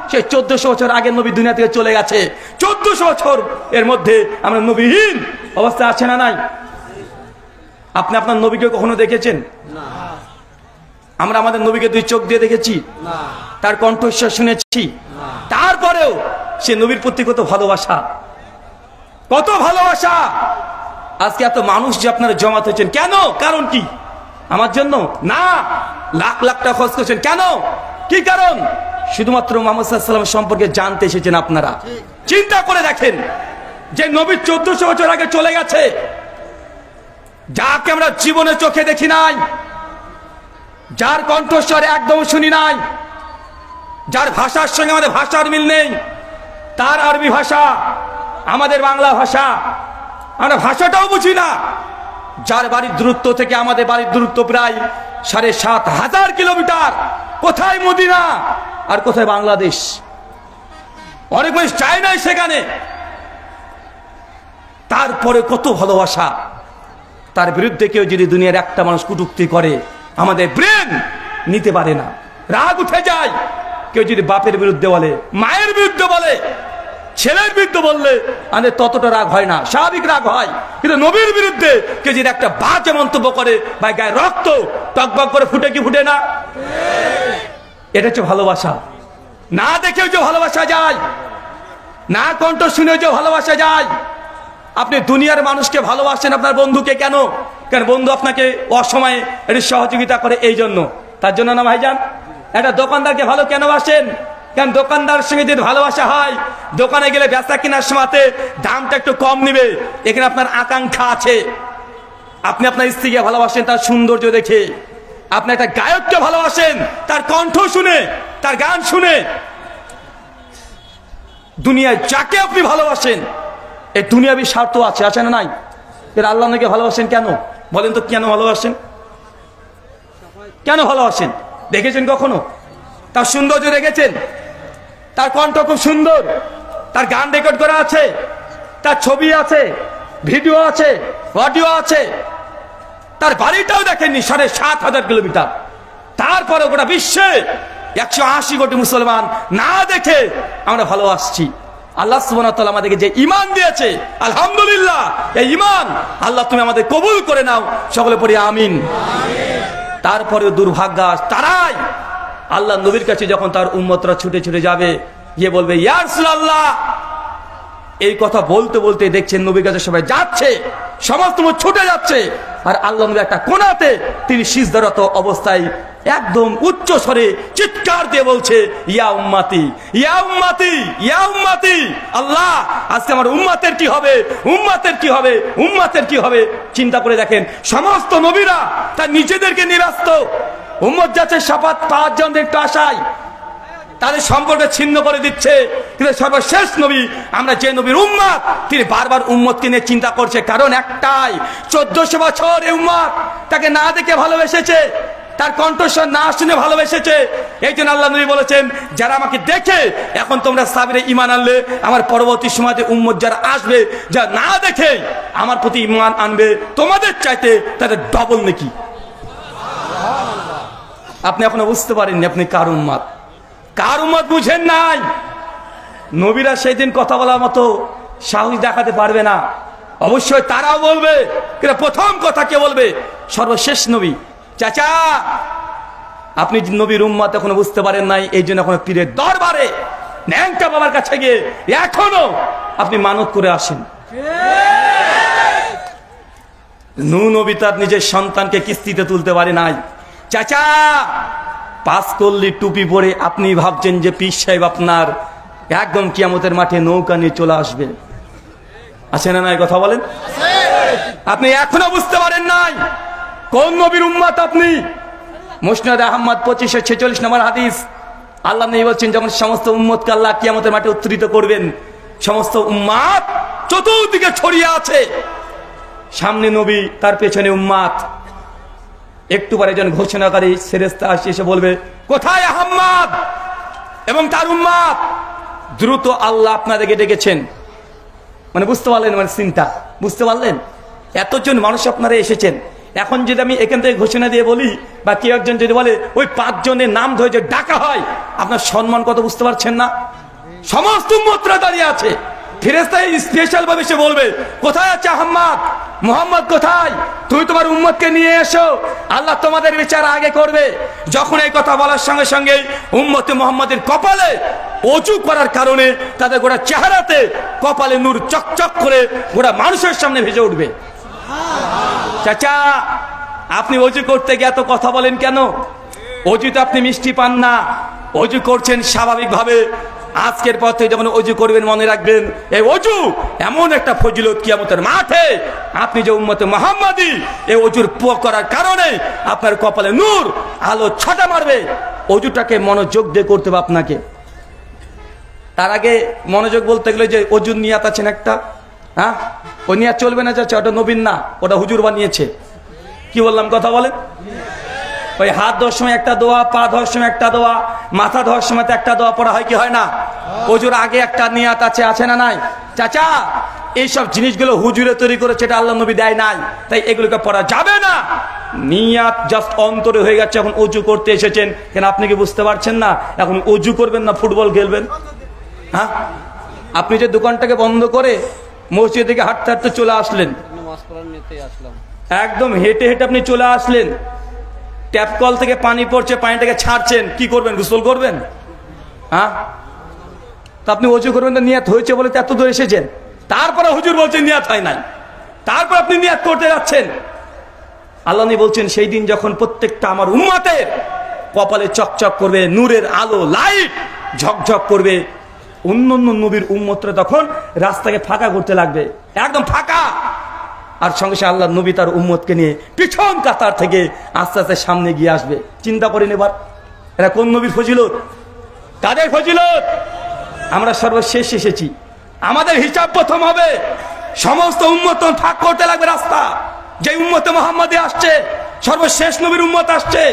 সে 1400 বছর আগে নবী দুনিয়া থেকে চলে গেছে। 1400 বছর এর মধ্যে আমরা নবীহীন অবস্থা আছে না নাই? আপনি আপনার নবীকে কখনো দেখেছেন? আমরা আমাদের নবীকে 2 চোখ দিয়ে দেখেছি, তার কণ্ঠস্বর শুনেছি। তারপরেও সে নবীর প্রতি কত ভালোবাসা, কত ভালোবাসা। আজকে এত মানুষ যে আপনারা জমাত হয়েছেন কেন? কারণ কি? আমার জন্য না, লাখ লাখ টাকা খরচ করছেন কেন? কি কারণ? শুধুমাত্র মুহাম্মদ সাল্লাল্লাহু আলাইহি ওয়াসাল্লাম সম্পর্কে জানতে এসেছেন আপনারা। চিন্তা করে দেখেন, যে নবী 1400 বছর আগে চলে গেছে, যাকে আমরা জীবনে চোখে দেখি নাই, যার কণ্ঠস্বর একদম শুনি নাই, যার ভাষার সঙ্গে আমাদের ভাষার মিল নেই, তার আরবি ভাষা, আমাদের বাংলা ভাষা, আমরা ভাষাটাও বুঝি না, যার বাড়ির দূরত্ব থেকে আমাদের বাড়ির দূরত্ব প্রায় 7,500 কিলোমিটার। কোথায় মদিনা আর কোথায় বাংলাদেশ? অনেক মানুষ চায় নাই সেখানে। তারপরে কত ভালোবাসা। তার বিরুদ্ধে কেউ যদি দুনিয়ার একটা মানুষ কটূক্তি করে, আমাদের ব্রেন নিতে পারে না, রাগ উঠে যায়। কেউ যদি বাপের বিরুদ্ধে বলে, মায়ের বিরুদ্ধে বলে, ছেলের বিরুদ্ধে বললে আমাদের ততটা রাগ হয় না, স্বাভাবিক রাগ হয়। কিন্তু নবীর বিরুদ্ধে কেউ যদি একটা বাজে মন্তব্য করে, ভাই গায়ে রক্ত টকবক করে ফুটে কি ফুটে না? এটা হচ্ছে ভালোবাসা। না দেখেও যে ভালোবাসা যায়, না কণ্ঠ শুনেও যে ভালোবাসা যায়। আপনি দুনিয়ার মানুষকে ভালোবাসেন, আপনার বন্ধুকে কেন? কারণ বন্ধু আপনাকে অসময়ে একটু সহযোগিতা করে, এই জন্য। তার জন্য না ভাইজান? একটা দোকানদারকে ভালো কেন বাসেন? কারণ দোকানদার সঙ্গে যদি ভালোবাসা হয়, দোকানে গেলে বেচা কেনার সময়তে দামটা একটু কম নিবে, এখানে আপনার আকাঙ্ক্ষা আছে। আপনি আপনার স্ত্রীকে ভালোবাসেন তার সৌন্দর্য দেখে, আপনি একটা গায়ককে ভালোবাসেন তার কণ্ঠ শুনে, তার গান শুনে। দুনিয়ায় যাকে আপনি ভালোবাসেন, এই দুনিয়াবি স্বার্থ আছে, আছে না নাই? এর আল্লাহ নবীকে ভালোবাসেন কেন? বলেন তো কেন ভালোবাসেন? কেন ভালোবাসেন? দেখেছেন কখনো তার সৌন্দর্য? দেখেছেন তার কণ্ঠ খুব সুন্দর, তার গান রেকর্ড করা আছে, তার ছবি আছে, ভিডিও আছে, অডিও আছে। তার বাড়িটাও দেখেননি, 7,500 কিলোমিটার। তারপরে গোটা বিশ্বে 180 কোটি মুসলমান না দেখে আমরা ভালোবাসছি। আল্লাহ সুবহানাহু ওয়া তাআলা আমাদেরকে যে ঈমান দিয়েছে, আলহামদুলিল্লাহ, এই ঈমান আল্লাহ তুমি আমাদের কবুল করে নাও, সকলে পড়ি আমিন। তারপরে দুর্ভাগ্য তারাই আল্লাহ নবীর কাছে যখন তার উম্মতরা ছুটে ছুটে যাবে, গিয়ে বলবে ইয়া রাসূলুল্লাহ, এই কথা বলতে বলতে দেখছেন নবীর কাছে সবাই যাচ্ছে, সমস্ত ছুটে যাচ্ছে, আর আল্লাহ নবী একটা কোণাতে তিনি সিজদারত অবস্থায় একদম উচ্চ স্বরে চিৎকার দিয়ে বলছে ইয়া উম্মতি, ইয়া উম্মতি, ইয়া উম্মতি। আল্লাহ আজকে আমার উম্মতের কি হবে, উম্মতের কি হবে, উম্মতের কি হবে? চিন্তা করে দেখেন, সমস্ত নবীরা তার নিজেদেরকে নিয়ে ব্যস্ত। উম্মত যাচ্ছে সাফাত 5 জন একটু আশায়, তাদের সম্পর্ক ছিন্ন করে দিচ্ছে। কিন্তু সর্বশেষ নবী, আমরা যে নবীর উম্মত, তিনি বারবার উম্মতকে নিয়ে চিন্তা করছে। কারণ একটাই, 1400 বছর এই উম্মত তাকে না দেখে ভালোবেসেছে, তার কণ্ঠস্বর না শুনে ভালোবেসেছে। এই জন্য আল্লাহ নবী বলেছেন, যারা আমাকে দেখে এখন তোমরা সাবিরে ঈমান আনলে, আমার পরবর্তী সময়তে উম্মত যারা আসবে, যা না দেখে আমার প্রতি ঈমান আনবে, তোমাদের চাইতে তাদের ডবল নেকি। আপনি এখনো বুঝতে পারেননি আপনি কার উম্মত, কার উম্মত বুঝেন নাই। নবীরা সেই দিন কথা বলার মতো সাহস দেখাতে পারবে না। অবশ্যই তারাও বলবে, কিন্তু প্রথম কথা কে বলবে? সর্বশেষ নবী। চাচা, আপনি নবীর উম্মত এখনো বুঝতে পারেন নাই, এই জন্য এখনো পীরের দরবারে ন্যাংটা বাবার কাছে গিয়ে এখনো আপনি মানত করে আসেন। নূহ নবী তার নিজের সন্তানকে কিস্তিতে তুলতে পারে নাই। চাচা, 5 কল্লি টুপি পরে আপনি ভাবছেন যে পীর সাহেব আপনার একদম কিয়ামতের মাঠে নৌকা নিয়ে চলে আসবে। আছে না নাই? কথা বলেন। আপনি এখনো বুঝতে পারেন নাই কোন নবীর উম্মত আপনি। মুসনাদ আহমদ 2546 নম্বর হাদিস, আল্লাহ নবী বলছেন যখন সমস্ত উম্মতকে আল্লাহ কিয়ামতের মাঠে উত্তরিত করবেন, সমস্ত উম্মাত চতুর্দিকে ছড়িয়ে আছে, সামনে নবী, তার পেছনে উম্মাত। একটু পরে একজন ঘোষণাকারী ফেরেশতা এসে বলবে, কোথায় আহমদ এবং তার উম্মাত? দ্রুত আল্লাহ আপনাদেরকে ডেকেছেন। মানে বুঝতে পারলেন, মানে চিন্তা বুঝতে পারলেন? এতজন মানুষ আপনারা এসেছেন। এখন যদি আমি এখান থেকে ঘোষণা দিয়ে বলি, বা কেউ একজন যদি বলে ওই 5 জনের নাম ধরে যে ডাকা হয়, আপনার সম্মান কত বুঝতে পারছেন না? সমস্ত উম্মতরা দাঁড়িয়ে আছে, ফেরেশতা স্পেশাল ভাবে সে বলবে, কোথায় আছে আহমদ? মুহাম্মদ কোথায়? তুই তোমার উম্মতকে নিয়ে এসো, আল্লাহ তোমাদের বিচার আগে করবে। যখন এই কথা বলার সঙ্গে সঙ্গে উম্মতে মুহাম্মাদের কপালে ওযু করার কারণে তাদের গোটা চেহারাতে কপালে নূর চকচক করে গোটা মানুষের সামনে ভেসে উঠবে। চাচা, আপনি ওযু করতে গিয়ে এত কথা বলেন কেন? ওযুতে আপনি মিষ্টি পান না, ওযু করছেন স্বাভাবিকভাবে। আজকের পর থেকে যখন ওযু করবেন মনে রাখবেন, এই ওযু এমন একটা ফজিলত কিয়ামতের মাঠে আপনি যে উম্মতে মুহাম্মাদি, এই ওযুর করার কারণে আপনার কপালে নূর আলো ছটা মারবে। ওযুটাকে মনোযোগ দিয়ে করতে হবে আপনাকে। তার আগে মনোযোগ বলতে গেলে যে ওযুর নিয়াত আছেন একটা, হ্যাঁ, ওই নিয়াত চলবে না চাচা, ওটা নবীন না, ওটা হুজুর বানিয়েছে। কি বললাম কথা বলেন? ওই হাত ধোয়ার সময় একটা দোয়া, পা ধোয়ার সময় একটা দোয়া, মাথা ধোয়ার সময় তো একটা দোয়া পড়া হয় কি হয় না? ওযুর আগে একটা নিয়াত আছে, আছে না নাই? চাচা, এইসব জিনিসগুলো হুজুরে তৈরি করেছে, এটা আল্লাহ নবী দেয় নাই, তাই এগুলোকে পড়া যাবে না। নিয়াত জাস্ট অন্তরে হয়ে গেছে, এখন ওযু করতে এসেছেন। কেন আপনি কি বুঝতে পারছেন না এখন ওযু করবেন না ফুটবল খেলবেন? হ্যাঁ, আপনি যে দোকানটাকে বন্ধ করে মসজিদ থেকে হাঁটতে হাঁটতে চলে আসলেন, একদম হেঁটে হেঁটে আপনি চলে আসলেন, ট্যাপ কল থেকে পানি পড়ছে, পানিটাকে ছাড়ছেন, কি করবেন? গোসল করবেন? হ্যাঁ, তা আপনি ওযু করবেন না, নিয়াত হয়েছে বলে এত দূর এসেছেন। তারপরে হুজুর বলছেন নিয়াত হয় নাই, তারপর আপনি নিয়াত করতে যাচ্ছেন। আল্লাহ নবী বলছেন সেই দিন যখন প্রত্যেকটা আমার উম্মতের কপালে চকচক করবে, নূরের আলো লাইট ঝকঝক করবে, অন্য অন্য নবীর উম্মতরা তখন রাস্তাকে ফাঁকা করতে লাগবে, একদম ফাঁকা। আর সঙ্গে সঙ্গে আল্লাহ নবী তার উম্মতকে নিয়ে পিছন কাতার থেকে আস্তে আস্তে সামনে গিয়ে আসবে। চিন্তা করেন এবার, এরা কোন নবীর ফজিলত? কাদের ফজিলত? আমরা সর্বশেষ এসেছি, আমাদের হিসাব প্রথম হবে। সমস্ত উম্মত ফাঁক করতে লাগবে রাস্তা। যে উম্মতে মুহাম্মাদে আসছে, সর্বশেষ নবীর উম্মত আসছে,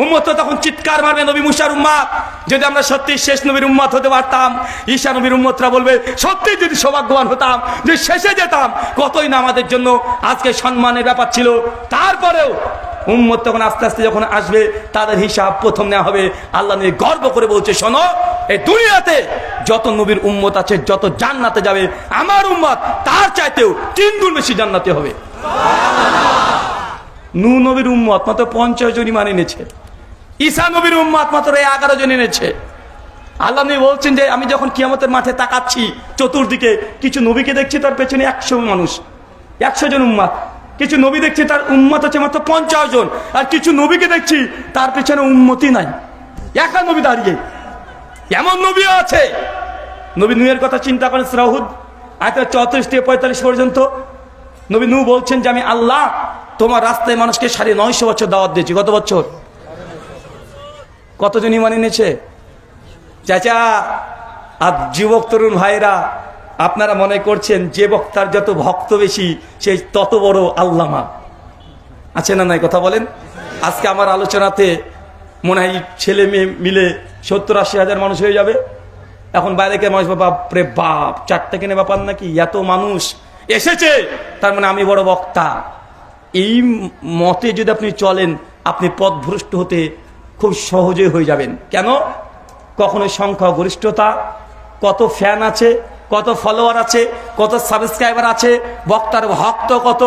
উম্মত তখন চিৎকার মারবে, নবী মুসার উম্মত। যদি আমরা সত্যি শেষ নবীর উম্মত হতে পারতাম, ঈসা নবীর উম্মতরা বলবে সত্যি যদি সৌভাগ্যবান হতাম যে শেষে যেতাম, কতই না আমাদের জন্য আজকে সম্মানের ব্যাপার ছিল। তারপরেও উম্মত তখন আস্তে আস্তে যখন আসবে, তাদের হিসাব প্রথম নেওয়া হবে। আল্লাহ নবী গর্ব করে বলছে, শোনো, এই দুনিয়াতে যত নবীর উম্মত আছে, যত জান্নাতে যাবে, আমার উম্মত তার চাইতেও 3 গুণ বেশি জান্নাতে হবে। নূহ নবীর উম্মত মাত্র 50 জন ঈমান এনেছে, ঈসা নবীর উম্মত মাত্র 11 জন এনেছে। আল্লাহ নবী বলছেন যে আমি যখন কিয়ামতের মাঠে তাকাচ্ছি, চতুর্দিকে কিছু নবীকে দেখছি, তার পেছনে 100 মানুষ, 100 জন উম্মত। কিছু নবী দেখছি তার উম্মত আছে মাত্র 50 জন, আর কিছু নবীকে দেখছি তার পেছনে উম্মতই নাই, একা নবী দাঁড়িয়ে। এমন নবীও আছে। নবী নূহের কথা চিন্তা করেন, সূরা হুদ আয়াত 34 থেকে 45 পর্যন্ত নবী নূহ বলছেন যে আমি আল্লাহ তোমার রাস্তায় মানুষকে 950 বছর দাওয়াত দিয়েছি। কত বছর? কতজন ঈমান এনেছে? চাচা আর যুবক তরুণ ভাইরা, আপনারা মনে করছেন যে বক্তার যত ভক্ত বেশি সেই তত বড় আল্লামা আছে না নাই? কথা বলেন। আজকে আমার আলোচনাতে মনে হয় ছেলে মেয়ে মিলে 70-80 হাজার মানুষ হয়ে যাবে। এখন বাইরে কে মানুষ, বাপরে বাপ, 4টা কিনে ব্যাপার নাকি, এত মানুষ এসেছে, তার মানে আমি বড় বক্তা। এই মতে যদি আপনি চলেন, আপনি পথভ্রষ্ট হতে খুব সহজে হয়ে যাবেন। কেন? কখনো সংখ্যা গরিষ্ঠতা, কত ফ্যান আছে, কত ফলোয়ার আছে, কত সাবস্ক্রাইবার আছে, বক্তার ভক্ত কত,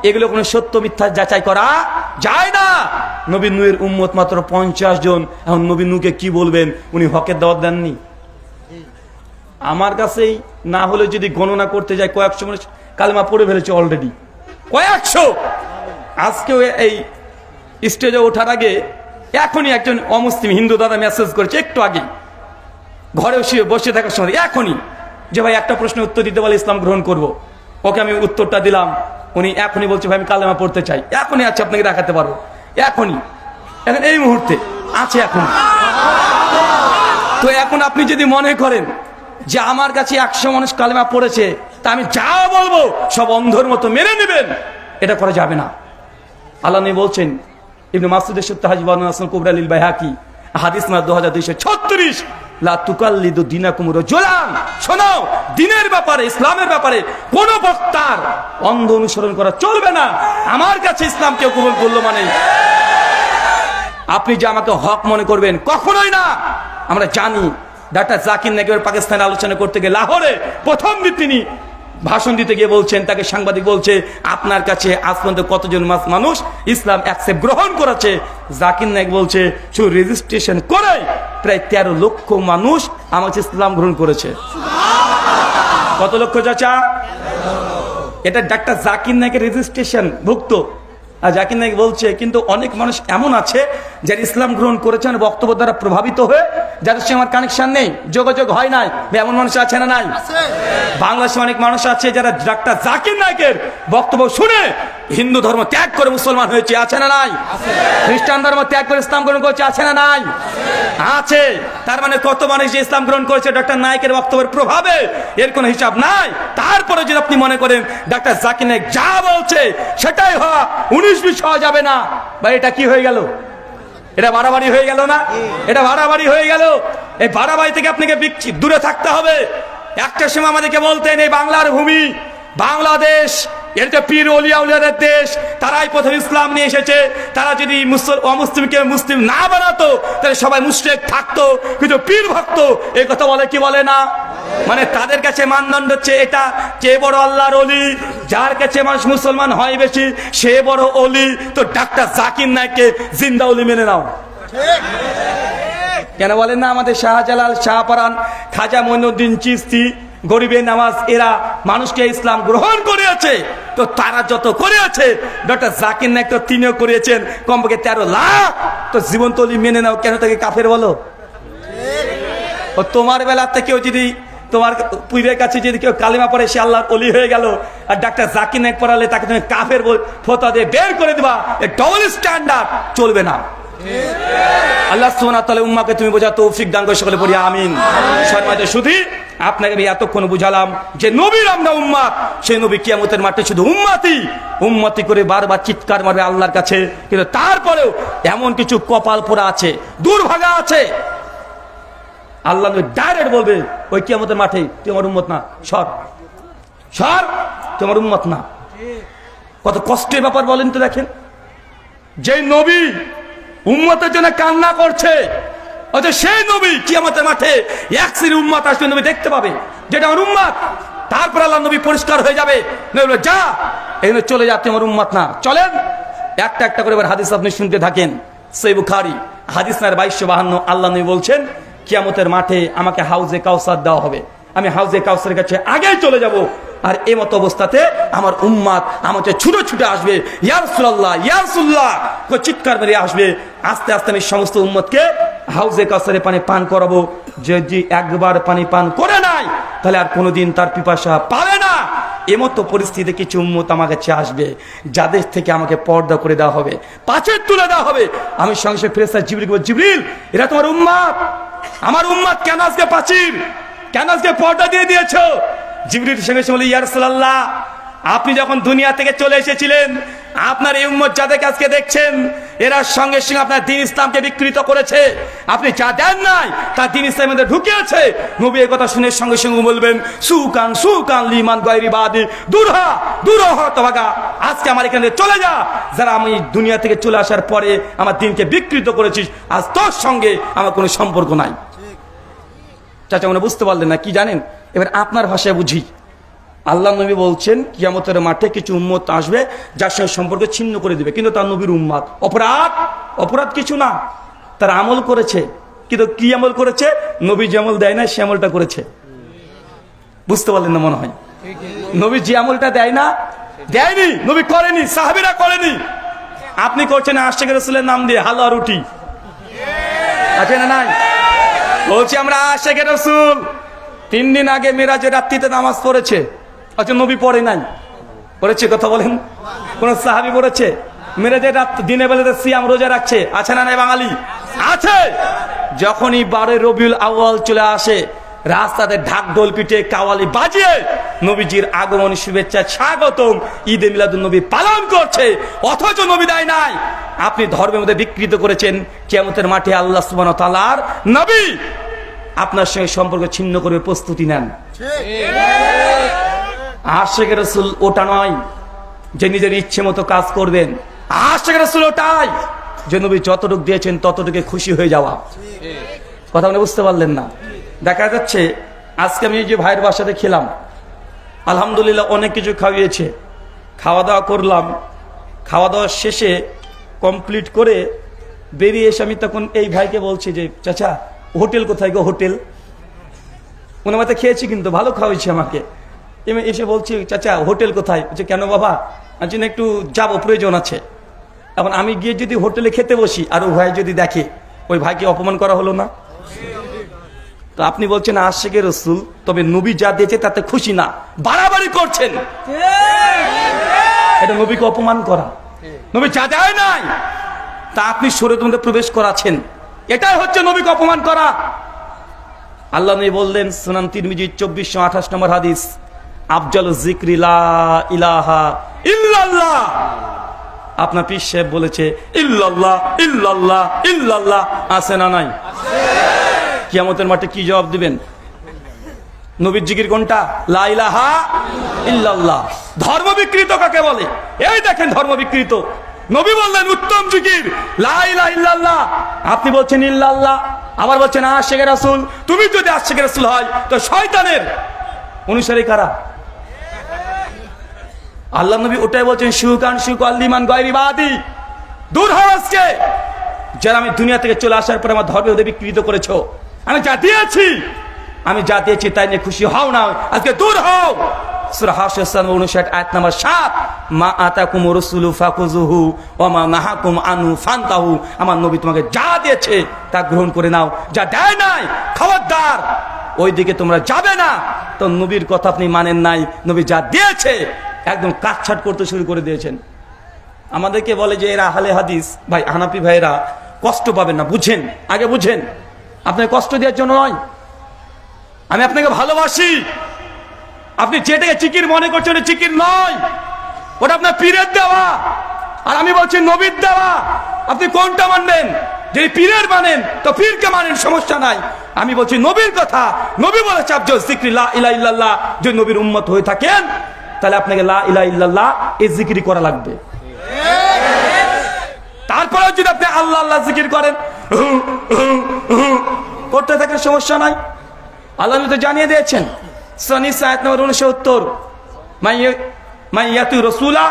এগুলো কোনো সত্য মিথ্যা যাচাই করা যায় না। নবী নূহের উম্মত মাত্র 50 জন। এখন নবী নূহকে কি বলবেন? উনি হকের দাওয়াত দেননি। আমার কাছেই না হলে যদি গণনা করতে যায়, কয়েকশো মানুষ কালেমা পড়ে ফেলেছে অলরেডি, কয়েকশো। আজকেও এই স্টেজে ওঠার আগে এখনই একজন অমুসলিম হিন্দু দাদা মেসেজ করেছে, একটু আগে ঘরে বসে থাকার সময় এখনই, যে ভাই একটা প্রশ্নের উত্তর দিতে পারলে ইসলাম গ্রহণ করব। ওকে আমি উত্তরটা দিলাম, উনি এখনই বলছে ভাই আমি কালেমা পড়তে চাই। এখনই আছে, আপনাকে দেখাতে পারবো, এখনই, এখন এই মুহূর্তে আছে। এখন তো এখন আপনি যদি মনে করেন যে আমার কাছে 100 মানুষ কালেমা পড়েছে, তা আমি যা বলবো সব অন্ধর মতো মেনে নেবেন, এটা করা যাবে না। আল্লাহ নবী বলছেন, ইবনে মাসউদের সূত্রে হাদিস আসল কুবরা লিল বাইহাকি হাদিস নাম্বার 2236, লা তুকাল্লিদু দীনাকুম রাজুলান। শোনো, দ্বীনের ব্যাপারে, ইসলামের ব্যাপারে কোন বক্তার অন্ধ অনুসরণ করা চলবে না। আমার কাছে ইসলাম কেউ কবুল করলো মানে আপনি যে আমাকে হক মনে করবেন, কখনোই না। আমরা জানি ডাক্তার জাকির নায়েক পাকিস্তানে আলোচনা করতে গিয়ে লাহোরে প্রথম দিন তিনি ভাষণ দিতে গিয়ে বলছেন, তাকে সাংবাদিক বলছে, আপনার কাছে আজ পর্যন্ত কতজন মানুষ ইসলাম অ্যাকসেপ্ট গ্রহণ করেছে? জাকির নায়েক বলছে, শুধু রেজিস্ট্রেশন করে প্রায় 13 লক্ষ মানুষ আমার কাছে ইসলাম গ্রহণ করেছে। কত লক্ষ চাচা? এটা ডাক্তার জাকির নায়েকের রেজিস্ট্রেশন ভুক্ত। আর জাকির নায়েক বলছে, কিন্তু অনেক মানুষ এমন আছে যারা ইসলাম গ্রহণ করেছেন বক্তব্য দ্বারা প্রভাবিত হয়ে, যাদের সঙ্গে আমার কানেকশন নেই, যোগাযোগ হয় নাই। এমন মানুষ আছে না নাই? বাংলাদেশে অনেক মানুষ আছে যারা ডাক্তার জাকির নায়েকের বক্তব্য শুনে হিন্দু ধর্ম ত্যাগ করে মুসলমান হয়েছে, আছে না নাই? খ্রিস্টান ধর্ম ত্যাগ করে ইসলাম গ্রহণ করেছে, আছে না নাই? আছে। তার মানে কত মানুষ যে ইসলাম গ্রহণ করেছে ডাক্তার নায়েকের বক্তব্যের প্রভাবে, এর কোনো হিসাব নাই। তারপরে যদি আপনি মনে করেন ডাক্তার জাকির নায়েক যা বলছে সেটাই হওয়া, 19-20 হওয়া যাবে না, বা এটা কি হয়ে গেল? এটা বাড়াবাড়ি হয়ে গেল না? এটা বাড়াবাড়ি হয়ে গেল। এই বাড়াবাড়ি থেকে আপনাকে দূরে থাকতে হবে। একটা সময় আমাদেরকে বলতেন, এই বাংলার ভূমি, বাংলাদেশ, এটা পীর ওলিয়া উলিয়াদের দেশ, তারাই প্রথম ইসলাম নিয়ে এসেছে। তারা যদি অমুসলিমকে মুসলিম না বানাতো তাহলে সবাই মুশরিক থাকতো, কিন্তু পীর ভক্ত। এই কথা বলে কি বলে না? মানে তাদের কাছে মানদণ্ড হচ্ছে এটা, কে বড় আল্লাহর ওলি, যার কাছে মানুষ মুসলমান হয় বেশি সে বড় ওলি। তো ডাক্তার জাকির নায়েককে জিন্দা ওলি মেনে নাও। কেন বলেন না? আমাদের শাহজালাল, শাহপরান, খাজা মঈনুদ্দিন চিশতি, গরিবের নামাজ, এরা মানুষকে ইসলাম গ্রহণ করেছে। তো তারা যত করেছে ডক্টর জাকির নায়েক তো তিনিও করেছেন, কমপক্ষে 13 লাখ। তো জীবন তলি মেনে নাও, কেন তাকে কাফের বলো? ও তোমার বেলাতে কেউ যদি, তোমার পীরের কাছে যদি কেউ কালিমা পড়ে সে আল্লাহর ওলি হয়ে গেল, আর ডাক্তার জাকির নায়েক পড়ালে তাকে তুমি কাফের ফতোয়া দিয়ে বের করে দিবা, ডবল স্ট্যান্ডার্ড চলবে না। আল্লাহ সুবহানাহু ওয়া তাআলা উম্মাহকে তুমি বোঝা তৌফিক দান করে, সকলে পড়ি আমিন। সম্মানিত সুধী, আপনাকে আমি এতক্ষণ বুঝালাম যে নবীর আমরা উম্মত, সেই নবী কিয়ামতের মাঠে শুধু উম্মতি করে বারবার চিৎকার মারবে আল্লাহর কাছে। কিন্তু তারপরেও এমন কিছু কপাল পোড়া আছে, দুর্ভাগা আছে, আল্লাহ নবী ডাইরেক্ট বলবে ওই কিয়ামতের মাঠে, তুই আমার উম্মত না, সর, তুই আমার উম্মত না। কত কষ্টের ব্যাপার বলেন তো। দেখেন, যে নবী উম্মতের জন্য কান্না করছে, অথচ সেই নবী কিয়ামতের মাঠে এক শ্রেণীর উম্মত আসবে, নবী দেখতে পাবে যেটা আমার উম্মত। তারপর আল্লাহ নবী পরিষ্কার হয়ে যাবে, যা এখানে চলে যা, তুই আমার উম্মত না। চলেন একটা একটা করে এবার হাদিস আপনি শুনতে থাকেন। সহিহ বুখারী হাদিস নাম্বার 2252, আল্লাহ নবী বলছেন, কিয়ামতের মাঠে আমাকে হাউজে কাউসার দেওয়া হবে, আমি হাউজে কাউসারের কাছে আগেই চলে যাব। আর এই মত অবস্থাতে আমার উম্মত আমাকে ছুটে ছুটে আসবে, ইয়া রাসূলুল্লাহ, ইয়া রাসূলুল্লাহ চিৎকার মেরে আসবে। আস্তে আস্তে আমি সমস্ত উম্মতকে হাউজে কাউসারে পানি পান করাবো। যদি একবার পানি পান করে নাই তাহলে আর কোনোদিন তার পিপাসা পাবে না। এমতো পরিস্থিতিতে কিছু উম্মত আমার কাছে আসবে, যাদের থেকে আমাকে পর্দা করে দেওয়া হবে, পাঁচের তুলে দেওয়া হবে। আমি সঙ্গে সঙ্গে ফেরেশতা জিবরিল বলবো, জিবরিল এরা তোমার উম্মত, আমার উম্মত, কেন আজকে পাঁচির, কেন আজকে পর্দা দিয়ে দিয়েছো? জিবরিল সঙ্গে সঙ্গে বলে, ইয়া রাসূলুল্লাহ, আপনি যখন দুনিয়া থেকে চলে এসেছিলেন, আপনার এই উম্মত যাদেরকে আজকে দেখছেন, এরা সঙ্গে সঙ্গে আপনার দ্বীন ইসলামকে বিকৃত করেছে। আপনি যা দেন নাই তা দ্বীন ইসলামের মধ্যে ঢুকিয়েছে। নবী এই কথা শুনে সঙ্গে সঙ্গে বলবেন, সুকান সুকান লিমান গায়রি বাদি, দূর হ তবাগা, আজকে আমার এখান থেকে চলে যা। যারা আমি দুনিয়া থেকে চলে আসার পরে আমার দ্বীনকে বিকৃত করেছিস, আজ তোর সঙ্গে আমার কোনো সম্পর্ক নাই। চাচা মনে বুঝতে পারলেন না? কি জানেন, এবার আপনার ভাষায় বুঝি। আল্লাহ নবী বলছেন কিয়ামতের মাঠে কিছু উম্মত আসবে যার সঙ্গে সম্পর্ক ছিন্ন করে দিবে, কিন্তু তার নবীর উম্মত। অপরাধ কিছু না, তার আমল করেছে, কিন্তু কি আমল করেছে? নবী যে আমল দেয় না সে আমলটা করেছে। বুঝতে পারলেন না মনে হয়? নবী যে আমলটা দেয় না, দেয়নি, নবী করেনি, সাহাবীরা করেনি। আপনি করছেন আশিক রাসূলের নাম দিয়ে হালুয়া রুটি, আছে না নাই? বলছি আমরা আশিক রাসূল 3 দিন আগে মিরাজের রাত্রিতে নামাজ পড়েছে, আচ্ছা নবী পড়ে নাই, পড়েছে? কথা বলেন, কোন সাহাবী পড়েছে? মিরাজের রাত দিনে বেলাতে সিয়াম রোজা রাখছে, আছে না নাই? বাঙালি আছে। যখনই 12 রবিউল আউয়াল চলে আসে, রাস্তাতে ঢাক ঢোল পিটে কাওয়ালি বাজিয়ে নবীজির আগমন শুভেচ্ছা স্বাগতম ঈদে মিলাদুন নবী পালন করছে, অথচ নবী দেয় নাই। আপনি ধর্মের মধ্যে বিকৃত করেছেন। কিয়ামতের মাঠে আল্লাহ সুবহানাহু ওয়া তাআলার নবী আপনার সঙ্গে সম্পর্ক ছিন্ন করবে, প্রস্তুতি নেন। আশিক রাসূল ওটা নয় যে নিজের ইচ্ছে মতো কাজ করবেন। আশিক রাসূল ওটাই যে নবী যতটুকু দিয়েছেন ততটুকু খুশি হয়ে যাওয়া। কথা আপনি বুঝতে পারলেন না? দেখা যাচ্ছে আজকে আমি এই যে ভাইয়ের বাসাতে খেলাম, আলহামদুলিল্লাহ অনেক কিছু খাওয়িয়েছে, খাওয়া দাওয়া করলাম। খাওয়া দাওয়া শেষে কমপ্লিট করে বেরিয়ে এসে আমি তখন এই ভাইকে বলছি যে চাচা হোটেল কোথায় গো, হোটেল? ওনার মাথায় খেয়েছি কিন্তু ভালো খাওয়াইছে আমাকে। এসে বলছি চাচা হোটেল কোথায়? বলছে কেন বাবা? আজ একটু যাবো, প্রয়োজন আছে। এখন আমি গিয়ে যদি হোটেলে খেতে বসি আর ওই ভাই যদি দেখে, ওই ভাইকে অপমান করা হলো না? তো আপনি বলছেন আশিকে রাসূল, তবে নবী যা দিয়েছে তাতে খুশি না, বাড়াবাড়ি করছেন। এটা নবীকে অপমান করা। নবী যা দেয় নাই তা আপনি শরীয়তের মধ্যে প্রবেশ করাচ্ছেন, এটাই হচ্ছে নবীকে অপমান করা। আল্লাহ নবী বললেন সুনান তিরমিজি 2428 নম্বর হাদিস, আফজালুজ যিকরি লা ইলাহা ইল্লাল্লাহ। আপনার পীর সাহেব বলেছে ইল্লাল্লাহ ইল্লাল্লাহ ইল্লাল্লাহ, আছে না নাই? কিয়ামতের মাঠে কি জবাব দিবেন? নবীর জিকির কোনটা? লা ইলাহা ইল্লাল্লাহ। ধর্ম বিকৃত কাকে বলে? এই দেখেন ধর্ম বিকৃত। নবী বললেন উত্তম জিকির লা ইলাহা ইল্লাল্লাহ, আপনি বলছেন ইল্লাল্লাহ, আবার বলছেন আশিকে রাসূল। তুমি যদি আশিকে রাসূল হয় তো শয়তানের অনুসারী কারা? আল্লাহ নবী ওটাই বলছেন শুকান শুকাল লিমান গায়রি বাদি, দূর হও আজকে যারা আমি দুনিয়া থেকে চলে আসার পর আমার ধর্মের মধ্যে বিকৃত করেছো। আমি যা দিয়েছি তাই নিয়ে খুশি হও না, আজকে দূর হও। সূরা হাশর 59 আয়াত নাম্বার 7, মা আতাকুমুর রাসূলু ফাকুযুহু ওয়া মা নাহাকুম আনহু ফান্তাহু। আমার নবী তোমাকে যা দিয়েছে তা গ্রহণ করে নাও, যা দেয় নাই খবরদার ওই দিকে তোমরা যাবে না। তো নবীর কথা আপনি মানেন নাই, নবী যা দিয়েছে একদম কাটছাট করতে শুরু করে দিয়েছেন। আমাদেরকে বলে যে এরা আহলে হাদিস। ভাই হানাফি ভাইরা কষ্ট পাবেন না, বুঝেন, আগে বুঝেন। আপনাকে কষ্ট দেওয়ার জন্য নয়, আমি আপনাকে ভালোবাসি। আপনি যেটাকে চিকির মনে করছেন ওটা চিকির নয়, ওটা আপনার পীরের দেওয়া, আর আমি বলছি নবীর দেওয়া। আপনি কোনটা মানবেন? যদি পীরের মানেন তো পীরকে মানেন, সমস্যা নাই। আমি বলছি নবীর কথা। নবী বলেছে আফজালুজ যিকরি লা ইলাহা ইল্লাল্লাহ। যদি নবীর উম্মত হয়ে থাকেন তাহলে আপনাকে লা ইলাহা ইল্লাল্লাহ এই জিকির করা লাগবে। তারপরে যদি আপনি আল্লাহ আল্লাহ জিকির করেন, করতে থাকে সমস্যা নাই। আল্লাহ তো জানিয়ে দিয়েছেন সূরা নিসা আয়াত নম্বর 69, মাইয়াতু রাসূলা,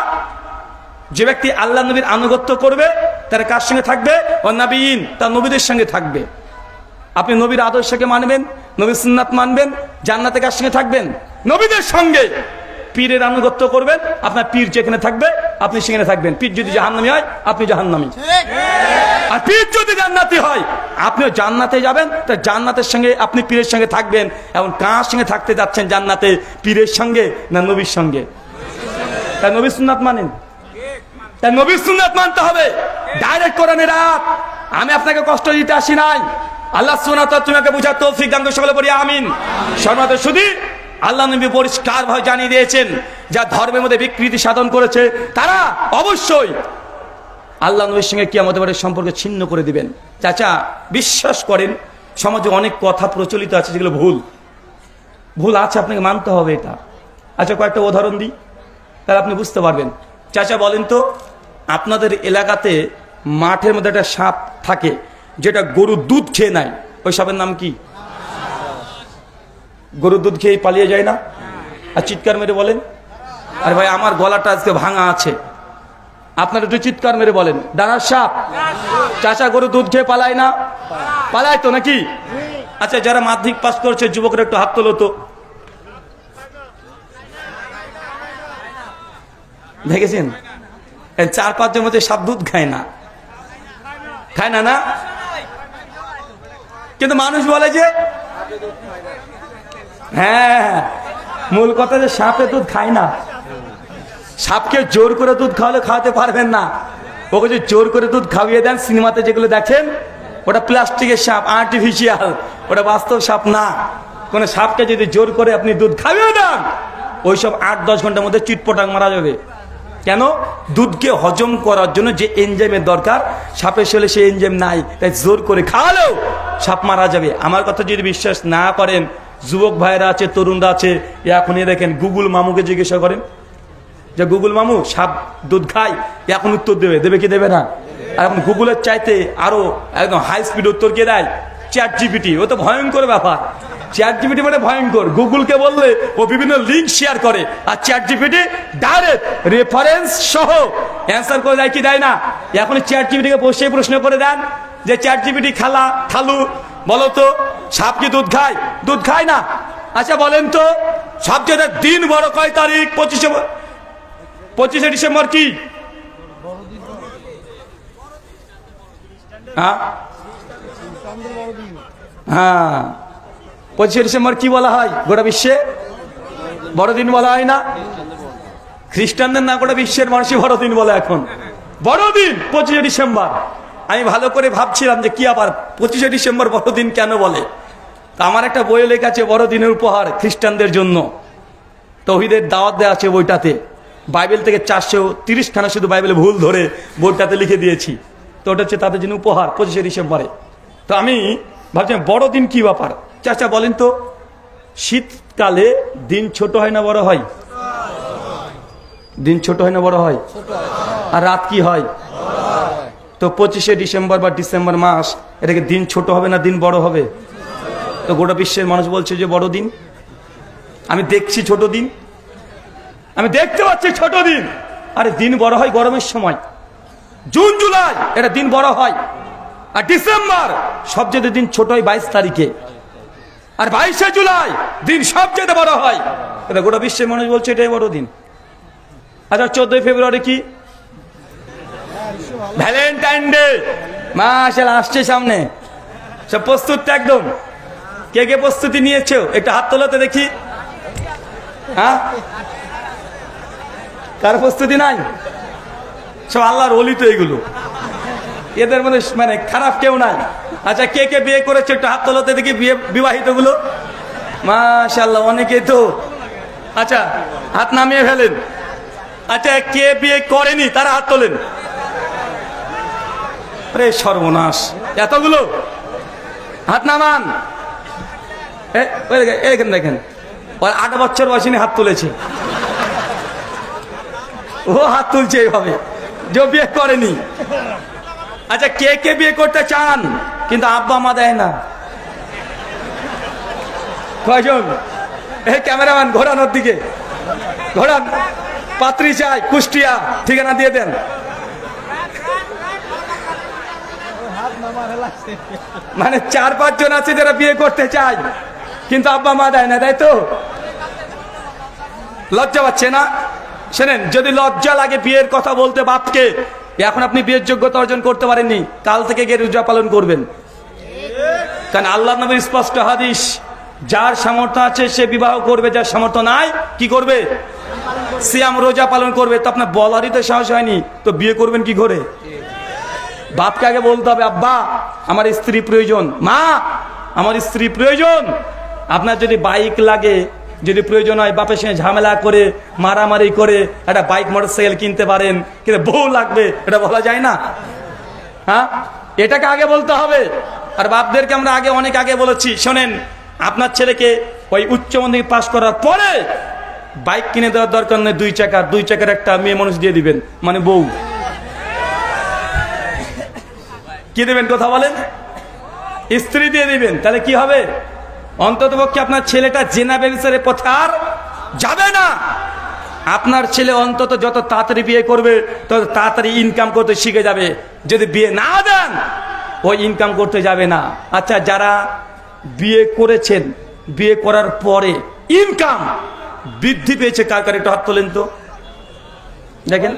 যে ব্যক্তি আল্লাহ নবীর আনুগত্য করবে তারা কার সঙ্গে থাকবে? ওয়ান নাবিয়িন, তার নবীদের সঙ্গে থাকবে। আপনি নবীর আদর্শকে মানবেন, নবীর সুন্নাত মানবেন, জান্নাতে কার সঙ্গে থাকবেন? নবীদের সঙ্গে। পীরের আনুগত্য করবেন, আপনার পীর যেখানে থাকবে আপনি সেখানে থাকবেন। পীর যদি জাহান্নামী হয় আপনি জাহান্নামী, আর পীর যদি জান্নাতি হয় আপনিও জান্নাতে যাবেন। তা জান্নাতের সঙ্গে আপনি পীরের সঙ্গে থাকবেন। এখন কার সঙ্গে থাকতে যাচ্ছেন জান্নাতে? পীরের সঙ্গে না নবীর সঙ্গে? তাই নবীর সুন্নাত মানেন, তাই নবীর সুন্নাত মানতে হবে। ডাইরেক্ট কোরআনের আয়াত। আমি আপনাকে কষ্ট দিতে আসি নাই। আল্লাহ সুবহানাহু ওয়া তাআলা তোমাকে বুঝার তৌফিক দান করুন, সকলে বলি আমিন। শর্মাতে শুধু আল্লাহ নবী পরিষ্কার ভাবে জানিয়ে দিয়েছেন যা ধর্মের মধ্যে বিকৃতি সাধন করেছে তারা অবশ্যই আল্লাহ নবীর সঙ্গে কিয়ামতের মাঠে সম্পর্ক ছিন্ন করে দিবেন। চাচা বিশ্বাস করেন সমাজে অনেক কথা প্রচলিত আছে যেগুলো ভুল আছে, আপনাকে মানতে হবে এটা। আচ্ছা কয়েকটা উদাহরণ দিই, তাহলে আপনি বুঝতে পারবেন। চাচা বলেন তো, আপনাদের এলাকাতে মাঠের মধ্যে একটা সাপ থাকে যেটা গরুর দুধ খেয়ে নেয়, ওই সাপের নাম কি? গরুর দুধ খেয়ে পালিয়ে যায় না? আর চিৎকার মেরে বলেন, আরে ভাই আমার গলাটা আজকে ভাঙা আছে, আপনার একটু চিৎকার মেরে বলেন ডানার সাপ। চাচা গরুর দুধ খেয়ে পালায় না? পালায় তো নাকি? আচ্ছা যারা মাধ্যমিক পাস করছে যুবকরা একটু হাত তোলো তো। দেখেছেন 4-5 জন মধ্যে সাপ দুধ খায় না, খায় না? না, কিন্তু মানুষ বলে যে হ্যাঁ, মূল কথা যে সাপে দুধ খায় না। সাপকে জোর করে দুধ খাওয়ালে খাওয়াতে পারবেন না, ওকে যে জোর করে দুধ খাওয়িয়ে দেন, সিনেমাতে যেগুলো দেখেন ওটা প্লাস্টিকের সাপ, আর্টিফিশিয়াল, ওটা বাস্তব সাপ না। কোন সাপকে যদি জোর করে আপনি দুধ খাইয়ে দেন, ওইসব 8-10 ঘন্টার মধ্যে চিটপটাং মারা যাবে। কেন? দুধকে হজম করার জন্য যে এনজাইমের দরকার সাপের শরীরে সেই এনজাইম নাই, তাই জোর করে খাওয়ালেও সাপ মারা যাবে। আমার কথা যদি বিশ্বাস না করেন, যুবক ভাইরা আছে, তরুণরা আছে, এখনই দেখেন গুগল মামুকে জিজ্ঞাসা করেন যে গুগল মামু সাপ দুধ খায়, এখন উত্তর দেবে কি দেবে না? আর এখন গুগলের চাইতে আরো একদম হাই স্পিড উত্তর কে দেয়? Chat GPT. ও তো ভয়ঙ্কর ব্যাপার। চ্যাট জিপিটি মানে ভয়ঙ্কর। গুগলকে বললে ও বিভিন্ন লিঙ্ক শেয়ার করে, আর চ্যাট জিপিটি ডাইরেক্ট রেফারেন্স সহ অ্যান্সার করে দেয় কি দেয় না? এখন চ্যাট জিপিটিকে বসে প্রশ্ন করে দেন যে চ্যাট জিপিটি খালু বলো তো সাপ কি দুধ খায়? দুধ খায় না। আচ্ছা বলেন তো সবচেয়ে দিন বড় কয় তারিখ? 25শে ডিসেম্বর কি? হ্যাঁ 25শে ডিসেম্বর কি বলা হয়? গোটা বিশ্বে বড়দিন বলা হয় না? খ্রিস্টানদের না, গোটা বিশ্বের মানুষই বড়দিন বলে এখন। বড়দিন 25শে ডিসেম্বর। আমি ভালো করে ভাবছিলাম যে কি আবার 25শে ডিসেম্বর বড়দিন কেন বলে। তা আমার একটা বই লেখা আছে বড়দিনের উপহার খ্রিস্টানদের জন্য, তৌহিদের দাওয়াত দেওয়া আছে বইটাতে। বাইবেল থেকে 430 খানা শুধু বাইবেলে ভুল ধরে বইটাতে লিখে দিয়েছি। তো ওটা হচ্ছে তাদের জন্য উপহার 25শে ডিসেম্বরে। তো আমি ভাবছিলাম বড়দিন কি ব্যাপার। চাচা বলেন তো শীতকালে দিন ছোট হয় না বড় হয়? দিন ছোট হয় না বড় হয়? আর রাত কি হয়? তো 25শে ডিসেম্বর বা ডিসেম্বর মাস, এটাকে দিন ছোট হবে না দিন বড় হবে? তো গোটা বিশ্বের মানুষ বলছে যে বড় দিন। আমি দেখছি ছোট দিন, আমি দেখতে পাচ্ছি ছোট দিন। আরে দিন বড় হয় গরমের সময়, জুন জুলাই এটা দিন বড় হয়। আর ডিসেম্বর সবচেয়ে দিন ছোট হয় 22 তারিখে। আর 22শে জুলাই দিন সবচেয়ে বড় হয়। এটা গোটা বিশ্বের মানুষ বলছে এটাই বড় দিন। আচ্ছা 14 ফেব্রুয়ারি কি? Valentine day. মাশাআল্লাহ আসছে সামনে, সব প্রস্তুত একদম। কে কে প্রস্তুতি নিয়েছো একটু হাত তোলাতে দেখি। হ্যাঁ কার প্রস্তুতি নাই? সব আল্লাহর ওলি তো এগুলো, এদের মধ্যে মানে খারাপ কেউ নাই। আচ্ছা কে কে বিয়ে করেছে একটু হাত তোলাতে দেখি, বিবাহিত গুলো। মাশাআল্লাহ অনেকেই তো। আচ্ছা হাত নামিয়ে ফেলেন। আচ্ছা কে বিয়ে করেনি তারা হাত তোলেন। আরে সর্বনাশ, এতগুলো হাত নামান। দেখেন দেখেন 8 বছর বয়সী হাত তুলেছে, ও হাত তুলছে এইভাবে যে বিয়ে করেনি। আচ্ছা কে কে বিয়ে করতে চান কিন্তু আব্বা মা দেয় না? কয়জন? এই ক্যামেরাম্যান ঘোরানোর দিকে ঘোরান। পাত্রী চাই কুষ্টিয়া, ঠিকানা দিয়ে দেন। মানে 4-5 জন আছে যারা বিয়ে করতে চায় কিন্তু আব্বা মা দেয় না, তাই তো? লজ্জা পাচ্ছে না? শোনেন, যদি লজ্জা লাগে বিয়ের কথা বলতে বাপকে, এখন আপনি বিয়ের যোগ্যতা অর্জন করতে পারেননি, কাল থেকে গিয়ে রোজা পালন করবেন। কারণ আল্লাহ নবীর স্পষ্ট হাদিস, যার সামর্থ্য আছে সে বিবাহ করবে, যার সামর্থ্য নাই কি করবে? সিয়াম রোজা পালন করবে। তো আপনার বলারই তো সাহস হয়নি, তো বিয়ে করবেন কি করে? বাপকে আগে বলতে হবে আব্বা আমার স্ত্রী প্রয়োজন, মা আমার স্ত্রী প্রয়োজন। আপনার যদি বাইক লাগে, যদি প্রয়োজন হয় বাপের সঙ্গে ঝামেলা করে মারামারি করে একটা বাইক মোটরসাইকেল কিনতে পারেন, কিন্তু বউ লাগবে এটা বলা যায় না। হ্যাঁ এটাকে আগে বলতে হবে। আর বাপদেরকে আমরা অনেক আগে বলেছি, শোনেন আপনার ছেলেকে ওই উচ্চ মাধ্যমিক পাস করার পরে বাইক কিনে দেওয়ার দরকার নেই, 2 চাকার একটা মেয়ে মানুষ দিয়ে দিবেন, মানে বউ। কি দেবেন কথা বলেন? স্ত্রী দিয়ে দিবেন। তাহলে কি হবে? অন্তত পক্ষে আপনার ছেলেটা জেনা ব্যভিচারের পথে আর যাবে না। আপনার ছেলে অন্তত যত তাড়াতাড়ি বিয়ে করবে তত তাড়াতাড়ি ইনকাম করতে শিখে যাবে। যদি বিয়ে না দেন ওই ইনকাম করতে যাবে না। আচ্ছা যারা বিয়ে করেছেন, বিয়ে করার পরে ইনকাম বৃদ্ধি পেয়েছে কার কার একটু হাত তোলেন তো দেখেন।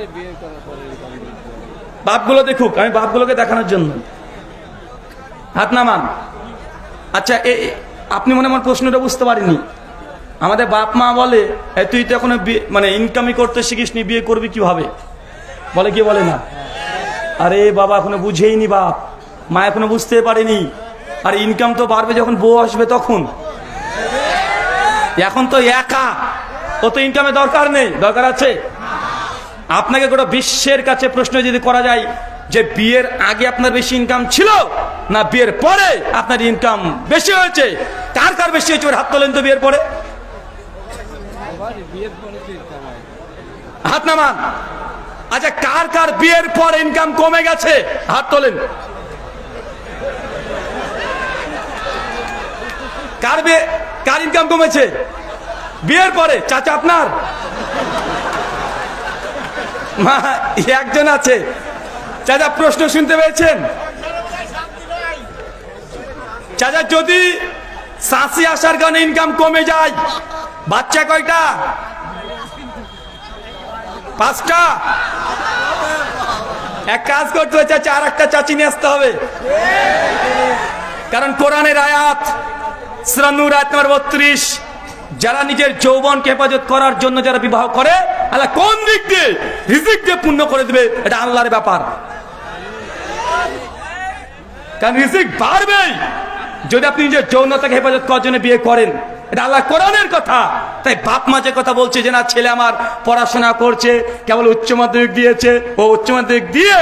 বাপগুলো দেখুক, আমি বাপগুলোকে দেখানোর জন্য হাত নামান। আচ্ছা আপনি মনে আমার প্রশ্নটা বুঝতে পারিনি। আমাদের বাপ মা বলে তুই তো এখনো মানে ইনকামই করতে শিখিসনি, বিয়ে করবি কিভাবে? বলে কি বলে না? আরে বাবা এখনো বুঝেইনি বাপ, মা এখনো বুঝতে পারেনি। আর ইনকাম তো বাড়বে যখন বউ আসবে তখন। এখন তো একা, ও তো ইনকামের দরকার নেই। দরকার আছে? আপনাকে গোটা বিশ্বের কাছে প্রশ্ন যদি করা যায় যে বিয়ের আগে আপনার বেশি ইনকাম ছিল না বিয়ের পরে আপনার ইনকাম বেশি হয়েছে, কার কার বেশি হয়েছে হাত তোলেন তো। বিয়ের পরে হাত নামান। আচ্ছা, কার কার বিয়ের পর ইনকাম কমে গেছে হাত তোলেন। কার ইনকাম কমেছে বিয়ের পরে? চাচা আপনার? মা একজন আছে। চাচা প্রশ্ন শুনতে পেয়েছেন? চাচা যদি শাঁসি আসার কারণে ইনকাম কমে যায়, বাচ্চা কয়টা? 5টা। এক কাজ করতে হবে চাচা, আর একটা চাচি নিয়ে আসতে হবে। কারণ কোরআনের আয়াত সূরা নূর আয়াত নম্বর 32, যারা নিজের যৌবনকে হেফাজত করার জন্য যারা বিবাহ করে, আল্লাহ কোন দিক দিয়ে রিজিক দিয়ে পূর্ণ করে দেবে, এটা আল্লাহর ব্যাপার। কারণ রিজিক বাড়বেই যদি আপনি নিজের যৌনতাকে হেফাজত করার জন্য বিয়ে করেন। এটা আল্লাহ কোরআনের কথা। তাই বাপ মা যে কথা বলছে যে না ছেলে আমার পড়াশোনা করছে, কেবল উচ্চ মাধ্যমিক দিয়েছে, ও উচ্চ মাধ্যমিক দিয়ে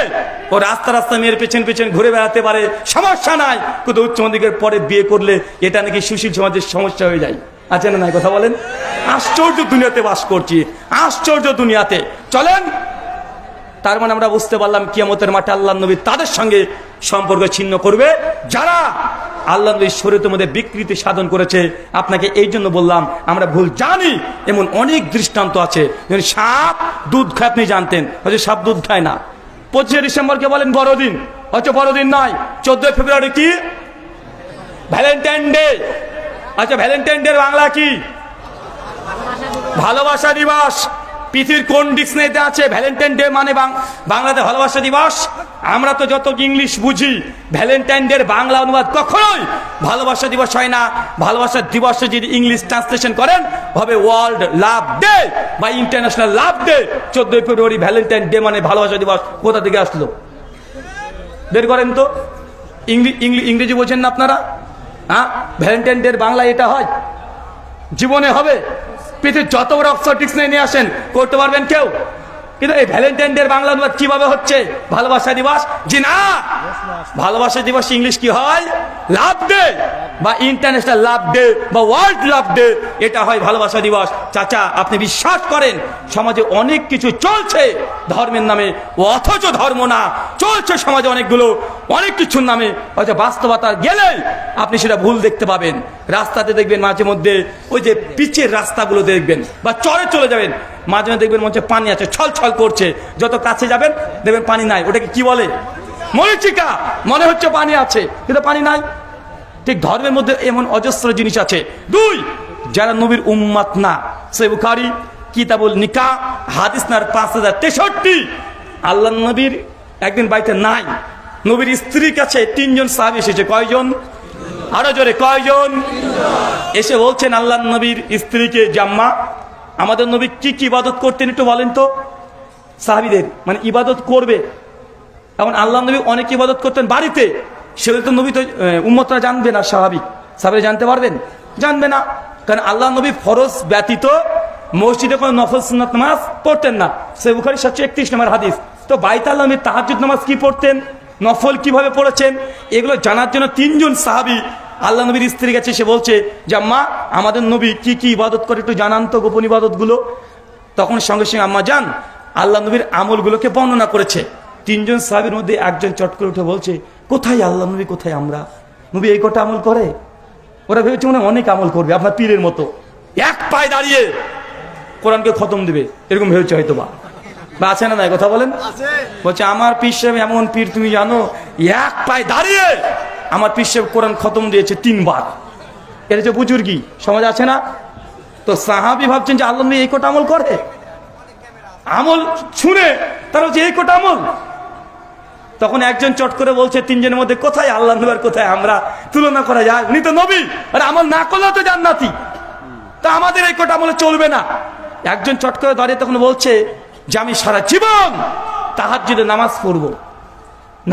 ও রাস্তা রাস্তা মেয়ের পেছন পেছন ঘুরে বেড়াতে পারে, সমস্যা নাই, কিন্তু উচ্চ মাধ্যমিকের পরে বিয়ে করলে এটা নাকি সুশীল সমাজের সমস্যা হয়ে যায়। আছে না নাই কথা বলেন? আশ্চর্য দুনিয়াতে বাস করছি, আশ্চর্য দুনিয়াতে। চলেন, তার মানে আমরা বুঝতে পারলাম কিয়ামতের মাঠে আল্লাহ নবী তাদের সঙ্গে সম্পর্ক ছিন্ন করবে যারা আল্লাহ নবীর শরীয়তের মধ্যে বিকৃতি সাধন করেছে। আপনাকে এই জন্য বললাম, আমরা ভুল জানি এমন অনেক দৃষ্টান্ত আছে। সাপ দুধ খায় আপনি জানতেন, হয়তো সাপ দুধ খায় না। 25শে ডিসেম্বরকে বলেন বড়দিন, হয়তো বড়দিন নয়। 14 ফেব্রুয়ারি কি? Valentine day. আচ্ছা, ভ্যালেন্টাইন ডে বাংলা কি? ভালোবাসা দিবস। পৃথিবীর কোন ডিকশনারিতে আছে ভ্যালেন্টাইন ডে মানে বাংলাতে ভালোবাসা দিবস? আমরা তো যত ইংলিশ বুঝি, ভ্যালেন্টাইন ডে বাংলা অনুবাদ কখনোই ভালোবাসা দিবস হয় না। ভালোবাসা দিবসে যদি ইংলিশ ট্রান্সলেশন করেন হবে ওয়ার্ল্ড লাভ ডে বা ইন্টারন্যাশনাল লাভ ডে। 14 ফেব্রুয়ারি ভ্যালেন্টাইন ডে মানে ভালোবাসা দিবস কোথা থেকে আসলো? বের করেন তো। ইংরেজি বোঝেন না আপনারা? হ্যাঁ, ভ্যালেন্টাইন ডে বাংলা এটা হয়? জীবনে হবে? পৃথিবীর যত বড় অক্সফোর্ড ডিকশনারি নিয়ে আসেন, করতে পারবেন কেউ? কিন্তু এই ভ্যালেন্টাইন ডে বাংলা অনুবাদ কিভাবে হচ্ছে? ভালোবাসা দিবস? জি না, ভালোবাসা দিবস ইংলিশ কি হয়? লাভ ডে বা ইন্টারন্যাশনাল লাভ ডে বা ওয়ার্ল্ড লাভ ডে, এটা হয় ভালোবাসা দিবস। চাচা, আপনি বিশ্বাস করেন সমাজে অনেক কিছু চলছে ধর্মের নামে, অথচ ধর্ম না, চলছে সমাজে অনেকগুলো অনেক কিছুর নামে, হয়তো বাস্তবতা গেলে আপনি সেটা ভুল দেখতে পাবেন। রাস্তাতে দেখবেন মাঝে মধ্যে ওই যে পিচের রাস্তাগুলো দেখবেন, বা চরে চলে যাবেন, মাঝে মাঝে দেখবেন মধ্যে পানি আছে, ছল ছল করছে। যত কাছে যাবেন দেখবেন পানি নাই। ওটাকে কি বলে? মরিচিকা। মনে হচ্ছে পানি আছে কিন্তু পানি নাই। ঠিক ধর্মের মধ্যে এমন অজস্র জিনিস আছে। 2, যারা নবীর উম্মত না, সহিহ বুখারী কিতাবুল নিকাহ হাদিস নাম্বার 5063, আল্লাহ নবীর একদিন বাড়িতে নাই, নবীর স্ত্রীর কাছে 3 জন সাহাবী এসেছে। কয়জন? আরো জোরে, কয়জন? এসে বলছেন আল্লাহ নবীর স্ত্রীকে, জাম্মা আমাদের নবী কি কি ইবাদত করতেন একটু বলেন তো। সাহাবীদের মানে ইবাদত করবে। এখন আল্লাহ নবী অনেক ইবাদত করতেন বাড়িতে, সেগুলো তো নবী তো উম্মতরা জানবে না, স্বাভাবিক। সাহাবীরা জানতে পারবেন? জানবে না, কারণ আল্লাহ নবী ফরজ ব্যতীত মসজিদে কোনো নফল সুন্নাত নামাজ পড়তেন না। সহিহ বুখারী 731 নম্বর হাদিস। তো বাইতে আল্লাহ নবী তাহাজ্জুদ নামাজ কি পড়তেন, নফল কিভাবে পড়েছেন, এগুলো জানার জন্য 3 জন সাহাবী আল্লাহ নবীর স্ত্রীর কাছে এসে বলছে যে আম্মা আমাদের নবী কি কি ইবাদত করে একটু জানান তো, গোপন ইবাদতগুলো। তখন সঙ্গে সঙ্গে আম্মা জান আল্লাহ নবীর আমলগুলোকে বর্ণনা করেছে। 3 জন সাহাবীর মধ্যে একজন চট করে উঠে বলছে, কোথায় আল্লাহ নবী, কোথায় আমরা? নবী এই কটা আমল করে? ওরা ভেবেছে মনে অনেক আমল করবে, আপনার পীরের মতো এক পায়ে দাঁড়িয়ে কোরআনকে খতম দিবে, এরকম ভেবেছে হয়তো বা আছে না নাই কথা বলেন? বলছে আমার পীর সাহেব এমন পীর তুমি জানো, এক পায়ে দাঁড়িয়ে আমার পীর সাহেব কোরআন খতম দিয়েছে 3 বার। এটা হচ্ছে বুজুর্গি সমাজ, আছে না? তো সাহাবী ভাবছেন যে আল্লাহ নবী এই কটা আমল করে, আমল শুনে তারা হচ্ছে এই কটা আমল। তখন একজন চট করে বলছে 3 জনের মধ্যে, কোথায় আল্লাহ নবী আর কোথায় আমরা, তুলনা করা যায়? উনি তো নবী, আর আমল না করলে তো জান্নাতি, তা আমাদের এই কটা আমলে চলবে না। একজন চট করে দাঁড়িয়ে তখন বলছে যে আমি সারা জীবন তাহাজ্জুদে নামাজ পড়বো,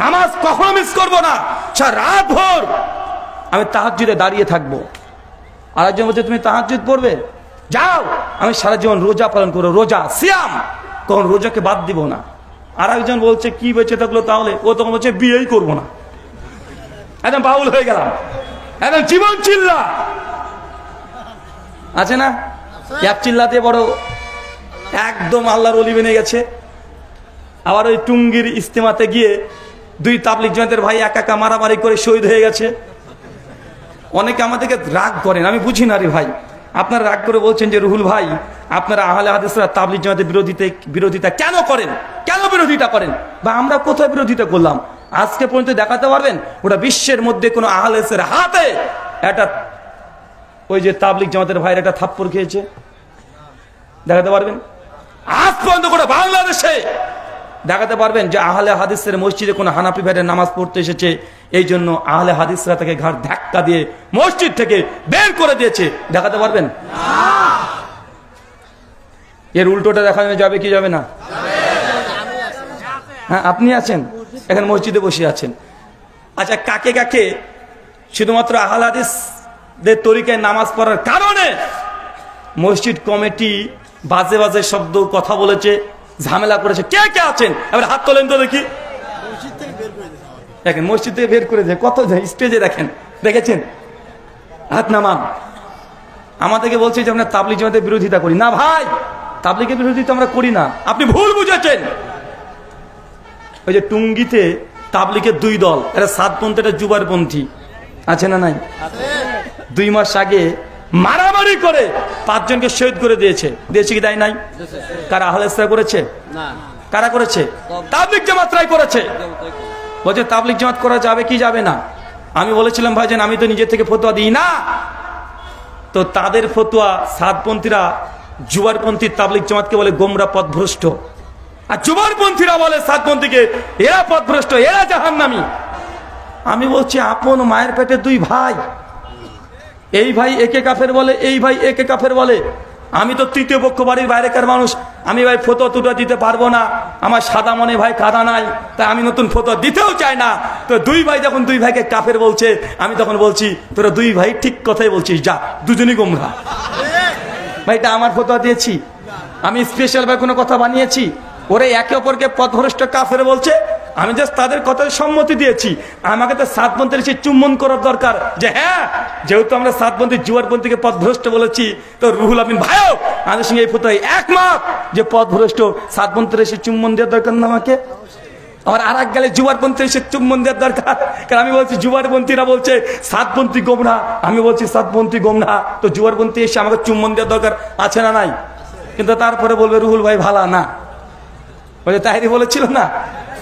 নামাজ কখনো মিস করবো না, সারা রাত ভোর আমি তাহাজ্জুদে দাঁড়িয়ে থাকবো। আর একজন বলছে তুমি তাহাজ্জুদ পড়বে, যাও আমি সারা জীবন রোজা পালন করবো, রোজা সিয়াম, তখন রোজাকে বাদ দিব না। আর একজন বলছে কি বেঁচে থাকলো তাহলে, ও তখন বলছে বিয়েই করবো না। একদম বাউল হয়ে গেলাম, একদম জীবন চিল্লা আছে না, এক চিল্লাতে বড় একদম আল্লাহর ওলি বেনে গেছে। আবার ওই টুঙ্গির ইস্তেমাতে গিয়ে 2 তাবলিগ জামাতের ভাই একা মারামারি করে শহীদ হয়ে গেছে। অনেকে আমাদেরকে রাগ করেন, আমি বুঝি না রে ভাই, আপনারা রাগ করে বলছেন যে রুহুল ভাই আপনারা আহলে হাদিসরা তাবলিগ জামাতের বিরোধিতা কেন করেন, কেন বিরোধিতা করেন, বা আমরা কোথায় বিরোধিতা করলাম আজকে পর্যন্ত দেখাতে পারবেন? ওটা বিশ্বের মধ্যে কোনো আহলে হাদিসের হাতে একটা ওই যে তাবলিগ জামাতের ভাইয়ের একটা থাপ্পড় খেয়েছে দেখাতে পারবেন? আজ পর্যন্ত কোনো বাংলাদেশে দেখাতে পারবেন যে আহলে হাদিসের মসজিদে কোনো হানাফি ভাইয়ের নামাজ পড়তে এসেছে, এই জন্য আহলে হাদিসরা তাকে ঘাড় ধাক্কা দিয়ে মসজিদ থেকে বের করে দিয়েছে? দেখাতে পারবেন? এর উল্টোটা দেখানো যাবে কি যাবে না? হ্যাঁ, আপনি আছেন এখানে মসজিদে বসে আছেন। আচ্ছা, কাকে কাকে শুধুমাত্র আহলে হাদিসদের তরিকায় নামাজ পড়ার কারণে মসজিদ কমিটি বাজে বাজে শব্দ কথা বলেছে, ঝামেলা করেছে, কে কে আছেন এবার হাত তোলেন তো দেখি। দেখেন মসজিদ থেকে বের করে দেয়, কত স্টেজে দেখেন, দেখেছেন? হাত নামান। আমাদেরকে বলছে যে আমরা তাবলিগ জামাতের বিরোধিতা করি না। ভাই, তাবলিগের বিরোধিতা আমরা করি না, আপনি ভুল বুঝেছেন। ওই যে টুঙ্গিতে তাবলিগের 2 দল, এটা সাতপন্থী, এটা জুবারপন্থী, আছে না নাই? 2 মাস আগে মারামারি করে 5 জনকে শহীদ করে দিয়েছে কি তাই নাই? কারা? আহলে হাদিসরা করেছে? কারা করেছে? তাবলিগ জামাতরাই করেছে। বলছে তাবলিগ জামাত করা যাবে কি যাবে না? আমি বলেছিলাম ভাইজান আমি তো নিজে থেকে ফতোয়া দিই না, তো তাদের ফতোয়া সাতপন্থীরা জুবারপন্থী তাবলিগ জামাতকে বলে গোমরা পথভ্রষ্ট, আর জুবারপন্থীরা বলে সাতপন্থীকে এরা পথভ্রষ্ট, এরা জাহান্নামী। আমি বলছি আপন মায়ের পেটে 2 ভাই, এই ভাই একে কাফের বলে, এই ভাই একে কাফের বলে। আমি তো তৃতীয় পক্ষ, বাড়ির বাইরেকার মানুষ, আমি ভাই ফতোয়া তুটা দিতে পারবো না, আমার সাদা মনে ভাই কাদা নাই, তাই আমি নতুন ফতোয়া দিতেও চাই না। তো 2 ভাই যখন 2 ভাইকে কাফের বলছে, আমি তখন বলছি তোরা 2 ভাই ঠিক কথাই বলছিস, যা দুজনই গোমরা। ভাই এটা আমার ফতোয়া দিয়েছি, আমি স্পেশাল ভাই কোনো কথা বানিয়েছি? ওরে একে অপরকে পথভ্রষ্ট কাফের বলছে, আমি জাস্ট তাদের কথায় সম্মতি দিয়েছি। আমাকে তো সাতপন্থীর এসে চুম্বন করার দরকার, যে হ্যাঁ যেহেতু আমরা সাতপন্থী জুয়ারপন্থীকে পথভ্রষ্ট বলেছি, তো রুহুল আমিন ভাইও আমাদের সঙ্গে এই ফতোয়ায় একমত যে পথভ্রষ্ট, সাতপন্থীর এসে চুম্বন দেওয়ার দরকার না আমাকে। আবার আর এক গেলে জুয়ারপন্থী এসে চুম্বন দেওয়ার দরকার, কারণ আমি বলছি জুয়ারপন্থীরা বলছে সাতপন্থী গোমরা, আমি বলছি সাতপন্থী গোমরা, তো জুয়ারপন্থী এসে আমাকে চুম্বন দেওয়ার দরকার আছে না নাই? কিন্তু তারপরে বলবে রুহুল ভাই ভালো না, বলে তাহিরি বলেছিল না,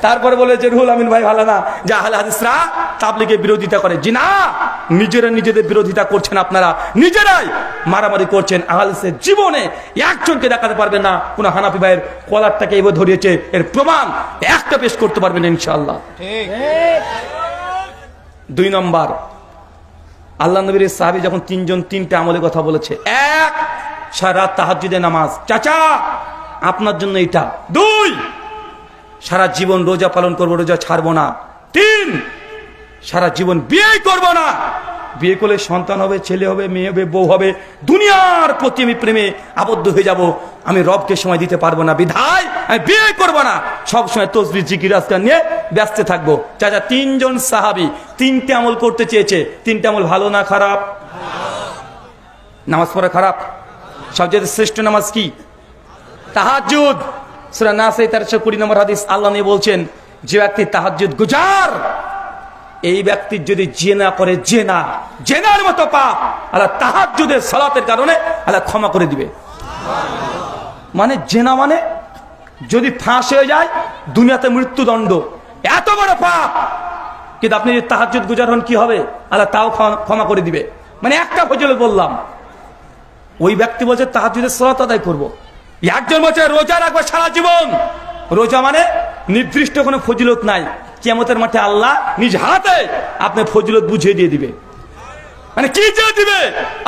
তারপরে বলে যে রুহুল আমিন ভাই ভালো না, যে আহলে হাদিসরা তাবলিগের বিরোধিতা করে। জি না, নিজেরা নিজেদের বিরোধিতা করছেন, আপনারা নিজেরাই মারামারি করছেন। আহলে হাদিসের জীবনে একজনকে দেখাতে পারবেন না কোন হানাফি ভাইয়ের কলারটাকে এবার ধরিয়েছে, এর প্রমাণ একটা পেশ করতে পারবেন ইনশাআল্লাহ। 2 নম্বর, আল্লাহ নবীর সাহাবী যখন 3 জন 3টে আমলের কথা বলেছে, 1 সারা রাত তাহাজ্জুদের নামাজ, চাচা আপনার জন্য এটা। 2 সারা জীবন রোজা পালন করবো, রোজা ছাড়বো না। 3 সারা জীবন বিয়ে করবো না, বিয়ে করলে সন্তান হবে, ছেলে হবে, মেয়ে হবে, বউ হবে, দুনিয়ার প্রতি আমি প্রেমে আবদ্ধ হয়ে যাব, আমি রবকে সময় দিতে পারবো না, বিধায় আমি বিয়ে করবো না, সবসময় তসবিহ জিকির আজকার নিয়ে ব্যস্ত থাকবো। চাচা 3 জন সাহাবী 3টে আমল করতে চেয়েছে, 3টে আমল ভালো না খারাপ? নামাজ পড়া খারাপ? সবচেয়ে শ্রেষ্ঠ নামাজ কি? তাহাজ্জুদ। সূরা নাস 1320 নম্বর হাদিস আল্লাহ নিয়ে বলছেন, যে ব্যক্তি তাহাজ্জুদ গুজার, এই ব্যক্তির যদি জেনা করে, জেনার মতো পাপ আল্লাহ তাহাজ্জুদের সালাতের কারণে আল্লাহ ক্ষমা করে দিবে। মানে জেনা মানে যদি ফাঁস হয়ে যায় দুনিয়াতে মৃত্যুদণ্ড, এত বড় পাপ, কিন্তু আপনি যদি তাহাজ্জুদ গুজার হন কি হবে? আল্লাহ তাও ক্ষমা করে দিবে। মানে একটা ফজিলত বললাম, ওই ব্যক্তি বলছে তাহাজ্জুদের সালাত আদায় করবো, একজন বলছে রোজা রাখবো সারা জীবন। রোজা মানে নির্দিষ্ট কোনো ফজিলত নাই, কিয়ামতের মাঠে আল্লাহ নিজ হাতে আপনার ফজিলত বুঝিয়ে দিয়ে দিবে। মানে কি যে দিবে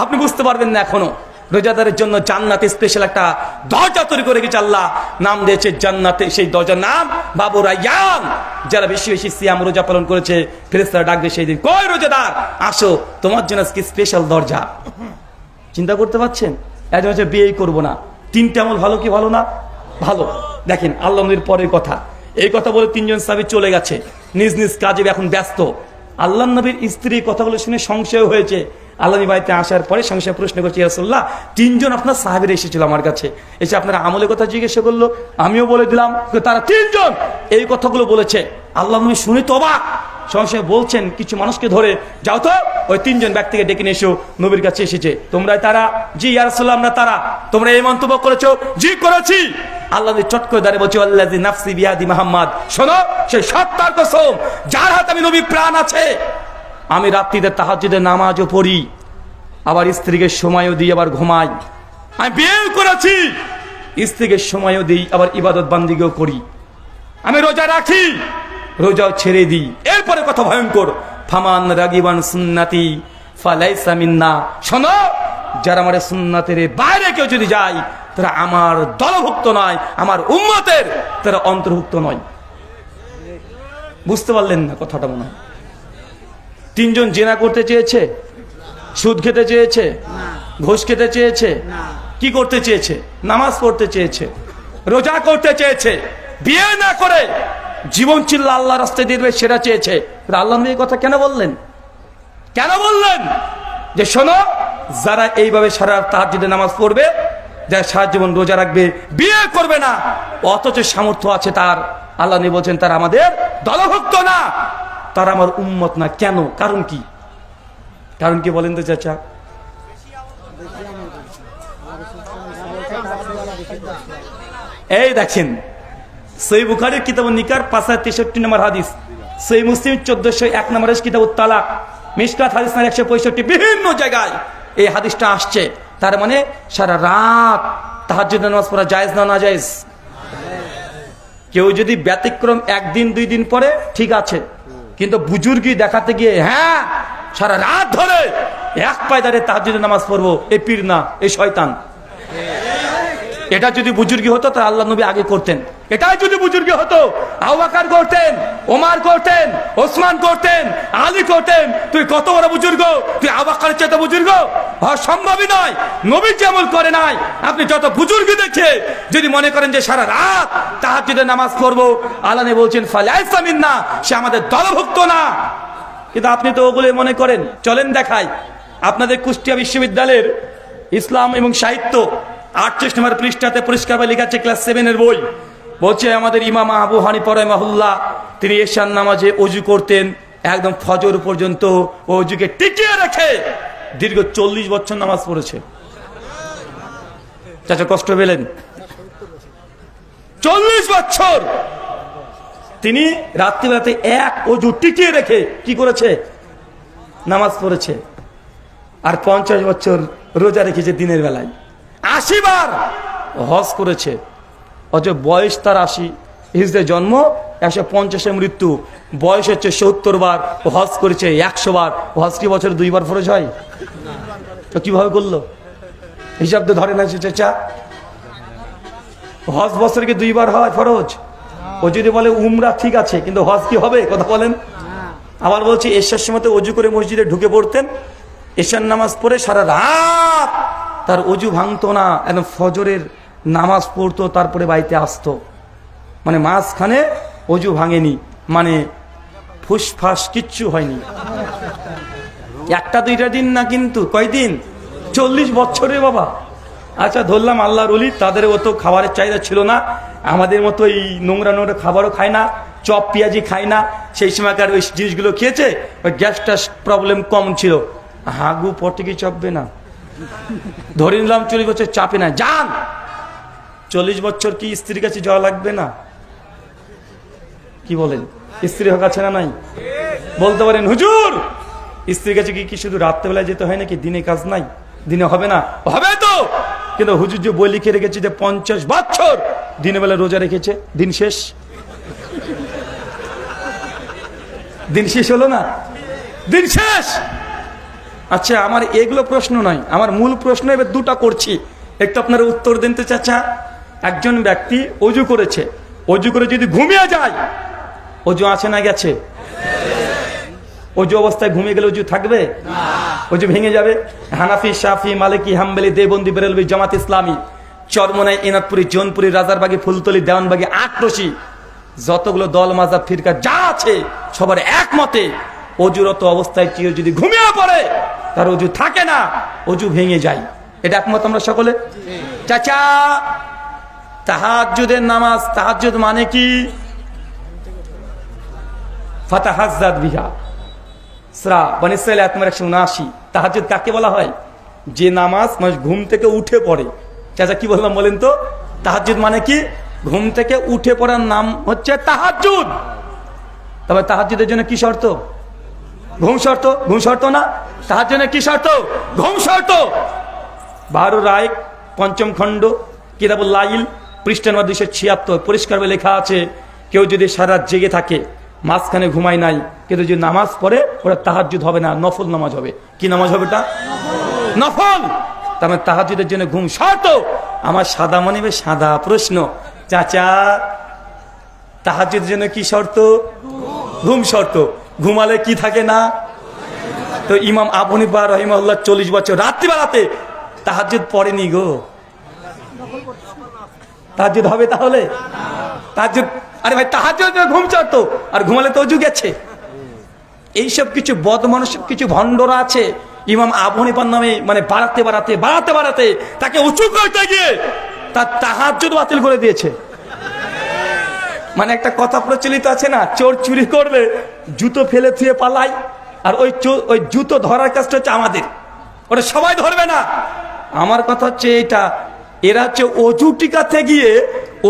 আপনি বুঝতে পারবেন না এখনো। রোজাদারের জন্য জান্নাতে স্পেশাল একটা দরজা তৈরি করে গেছে আল্লাহ, নাম দিয়েছে জান্নাতে। সেই দরজার নাম বাবু রায়্যান। যারা বেশি বেশি সিয়াম রোজা পালন করেছে ফেরেশতারা ডাকবে সেই দিন, কই রোজাদার আসো, তোমার জন্য আজকে স্পেশাল দরজা। চিন্তা করতে পারছেন? একজন হচ্ছে বিয়ে করবো না, তিনটে আমল ভালো কি ভালো না? ভালো। দেখেন আল্লাহ নবীর পরের কথা, এই কথা বলে তিনজন সাহাবী চলে গেছে, নিজ নিজ কাজে এখন ব্যস্ত। আল্লাহ নবীর স্ত্রী কথাগুলো শুনে সংশয় হয়েছে। আল্লাহ নবী বাড়িতে আসার পরে সংশয় প্রশ্ন করছে, ইয়া রাসূলুল্লাহ, তিনজন আপনার সাহাবীরা এসেছিল আমার কাছে, এসে আপনার আমলের কথা জিজ্ঞাসা করলো, আমিও বলে দিলাম তারা তিনজন এই কথাগুলো বলেছে। আল্লাহ নবী শুনে তো অবাক, সংশয় বলছেন কিছু মানুষকে ধরে, যাও তো ওই তিনজন ব্যক্তিকে ডেকে নিয়ে এসো, নবীর কাছে এসেছে। তোমরা তারা? জি ইয়া রাসূলুল্লাহ আমরা তারা। তোমরা এই মন্তব্য করেছো? জি করেছি। আল্লাহ চট করে দাঁড়িয়ে বলছে, আল্লাযী নাফসি বিয়াদি মুহাম্মদ, শোনো সেই সত্তার কসম যার হাতে আমি নবী প্রাণ আছে, আমি রাত্রিতে তাহাজ্জুদের নামাজও পড়ি, আবার স্ত্রীকে সময়ও দিই, আবার ঘুমাই। আমি বিয়ে করেছি, স্ত্রীকে সময়ও দিই, আবার ইবাদত বান্দিগিও করি। আমি রোজা রাখি, রোজাও ছেড়ে দিই। এরপরে কথা ভয়ঙ্কর, ফামান রাগিবান সুন্নতি ফালাইসা মিন্না, শোনো যারা আমার সুন্নাতের বাইরে কেউ যদি যায় তারা আমার দলভুক্ত নয়, আমার উম্মতের তারা অন্তর্ভুক্ত নয়। বুঝতে পারলেন না কথাটা? মনে হয় তিনজন জেনা করতে চেয়েছে, সুদ খেতে চেয়েছে, ঘুষ খেতে চেয়েছে, কি করতে চেয়েছে? নামাজ পড়তে চেয়েছে, রোজা করতে চেয়েছে, বিয়ে না করে জীবন চিল্লা আল্লাহ রাস্তায় দিয়ে সেটা চেয়েছে। আল্লাহ এই কথা কেন বললেন? কেন বললেন যে শোনো যারা এইভাবে সারা তাহাজ্জুদের নামাজ পড়বে, যারা সারা জীবন রোজা রাখবে, বিয়ে করবে না, অথচ সামর্থ্য আছে তার, আল্লাহ নবী বলছেন তারা আমাদের দলভুক্ত না, তারা আমার উম্মত না। কেন? কারণ কি? কারণ কি বলেন তো চাচা? এই দেখেন সহিহ বুখারীর কিতাবুন নিকার ৫৬৩ নম্বর হাদিস, সহিহ মুসলিম ১৪০১ নম্বর কিতাবুত তালাক, মিশকাত হাদিস ১৬৫, বিভিন্ন জায়গায় এই হাদিসটা আসছে। তার মানে সারা রাত তাহাজ্জুদের নামাজ পড়া জায়েজ না নাজায়েজ? কেউ যদি ব্যতিক্রম একদিন দুই দিন পরে ঠিক আছে, কিন্তু বুজুর্গি দেখাতে গিয়ে হ্যাঁ সারা রাত ধরে এক পায়ে দাঁড়িয়ে তাহাজ্জুদের নামাজ পড়বো, এই পীর না, এই শয়তান। এটা যদি বুজুর্গি হতো তাহলে আল্লাহ নবী আগে করতেন। এটাই যদি বুজুর্গি হতো আবু বকর করতেন, ওমর করতেন, ওসমান করতেন, আলী করতেন। তুই কত বড় বুজুর্গ, তুই আবু বকরের চেয়ে বুজুর্গ হওয়া সম্ভবই নয়। নবী যেমন করে নাই, আপনি যত বুজুর্গ দেখে যদি মনে করেন যে সারা রাত তাহাজ্জুদের নামাজ পড়বো, আল্লাহ নবী বলছেন ফালাইসা মিন্না, সে আমাদের দলভুক্ত না। কিন্তু আপনি তো ওগুলো মনে করেন। চলেন দেখাই আপনাদের কুষ্টিয়া বিশ্ববিদ্যালয়ের ইসলাম এবং সাহিত্য 38 নম্বর পৃষ্ঠাতে পরিষ্কারভাবে লেখা আছে, ক্লাস 7 বই, বলছে আমাদের ইমাম আবু হানিফা রাহিমাহুল্লাহ তিনি এশার নামাজে ওযু করতেন একদম ফজর পর্যন্ত, ওযুকে টিকিয়ে রেখে দীর্ঘ 40 বছর নামাজ পড়েছে। চাচা কষ্ট পেলেন? 40 বছর তিনি রাত্রিবেলাতে এক ওযু টিকিয়ে রেখে কি করেছে? নামাজ পড়েছে। আর 50 বছর রোজা রেখেছে দিনের বেলায়। 80 বার হজ করেছে, অথচ বয়স তার 80, হিজড়ে জন্ম 150-এ মৃত্যু, বয়স হচ্ছে 70 বার, হজ করেছে 100 বার। হজ কি বছরে 2 বার ফরজ হয়? তো কিভাবে করলো? হিসাব তো ধরে না চাচা। হজ বছরে কি 2 বার হয় ফরজ? ও যদি বলে উমরা ঠিক আছে, কিন্তু হজ কি হবে? কথা বলেন। আবার বলছি এশার সময় ওযু করে মসজিদে ঢুকে পড়তেন, এশার নামাজ পড়ে সারা রাত তার ওযু ভাঙতো না, একদম ফজরের নামাজ পড়তো, তারপরে বাড়িতে আসতো। মানে মাঝখানে ওযু ভাঙেনি, মানে ফুসফাস কিচ্ছু হয়নি। একটা দুইটা দিন না, কিন্তু কয়দিন? 40 বছরে বাবা। আচ্ছা ধরলাম আল্লাহর ওলি, তাদের অত খাবারের চাহিদা ছিল না, আমাদের মতো এই নোংরা নোংরা খাবারও খায় না, চপ পেঁয়াজি খায় না, সেই সময়কার ওই জিনিসগুলো খেয়েছে, ওই গ্যাসটা প্রবলেম কম ছিল। হাগু পটে কি চাপবে না? ধরে নিলাম 40 বছর চাপে না, যান 40 বছর কি স্ত্রীর কাছে যাওয়া লাগবে না? কি বলেন? স্ত্রী হোক আছে না নাই? বলতে পারেন হুজুর স্ত্রীর কাছে কি শুধু রাত্রেবেলায় যেতে হয় নাকি? দিনে কাজ নাই? দিনে হবে না? হবে তো, কিন্তু হুজুর যে বই লিখে রেখেছে যে 50 বছর দিনের বেলা রোজা রেখেছে, দিন শেষ। দিন শেষ হলো না? দিন শেষ। আচ্ছা, আমার এগুলো প্রশ্ন নয়, আমার মূল প্রশ্ন এবার দুটা করছি, একটু আপনারা উত্তর দিন তো চাচা। একজন ব্যক্তি অজু করেছে, অজু করে যদি ঘুমিয়ে যায়, অজু আছে না গেছে? অজু অবস্থায় ঘুমিয়ে গেলে অজু থাকবে? অজু ভেঙে যাবে। হানাফি, শাফি, মালিকি, হাম্বলি, দেওবন্দি, বেরেলভি, জামাত ইসলামী, চরমনাই, এনাদপুরি, জৌনপুরি, রাজারবাগী, ফুলতলি, দেওয়ানবাগী, আটরশি, যতগুলো দল মাযহাব ফিরকা যা আছে সবার একমতে অজুরত অবস্থায় কেউ যদি ঘুমিয়ে পড়ে তার অজু থাকে না, অজু ভেঙে যায়। এটা একমত আমরা সকলে। চাচা, তাহাজ্জুদের নামাজ, তাহাজ্জুদ মানে কি? ফাতাহাজ্জাদ বিহা, সূরা বনী ইসরাঈল আয়াত নম্বর 179। তাহাজ্জুদ কাকে বলা হয়? যে নামাজ মানুষ ঘুম থেকে উঠে পড়ে। চাচা কি বললাম বলেন তো? তাহাজ্জুদ মানে কি? ঘুম থেকে উঠে পড়ার নাম হচ্ছে তাহাজ্জুদ। তবে তাহাজ্জুদের জন্য কি শর্ত? ঘুম শর্ত। ঘুম শর্ত না? তাহাজ্জুদের কি শর্ত? ঘুম শর্ত। বারো রায় 5ম খণ্ড কিতাবুল লাইল পৃষ্ঠা নম্বর 276 পরিষ্কার লেখা আছে, কেউ যদি সারা রাত জেগে থাকে, মাঝখানে ঘুমায় নাই, কিন্তু যদি নামাজ পড়ে ওরা তাহাজ্জুদ হবে না, নফল নামাজ হবে। কি নামাজ হবে? এটা নফল। তার মানে তাহাজ্জুদের জন্য ঘুম শর্ত। আমার সাদা মনিবে সাদা প্রশ্ন, চাচা তাহাজ্জুদের জন্য কি শর্ত? ঘুম শর্ত। ঘুমালে কি থাকে না? তো ইমাম আবু হানিফা রাহিমাহুল্লাহ 40 বছর রাত্রিবেলাতে তাহাজ্জুদ পড়েনি গো। তাহাজ্জুদ হবে তাহলে? তাহাজ্জুদ, আরে ভাই তাহাজ্জুদ ঘুম শর্ত, আর ঘুমালে তো অজু গেছে। এইসব কিছু বদমানুষ, কিছু ভণ্ডরা আছে, ইমাম আবু হানিফার নামে মানে বাড়াতে বাড়াতে বাড়াতে বাড়াতে তাকে উঁচু করতে গিয়ে তার তাহাজ্জুদ বাতিল করে দিয়েছে। মানে একটা কথা প্রচলিত আছে না, চোর চুরি করলে জুতো ফেলে থুয়ে পালাই, আর ওই জুতো ধরার কাজটা হচ্ছে আমাদের, ওটা সবাই ধরবে না। আমার কথা হচ্ছে এইটা, এরা হচ্ছে অজু টিকাতে গিয়ে,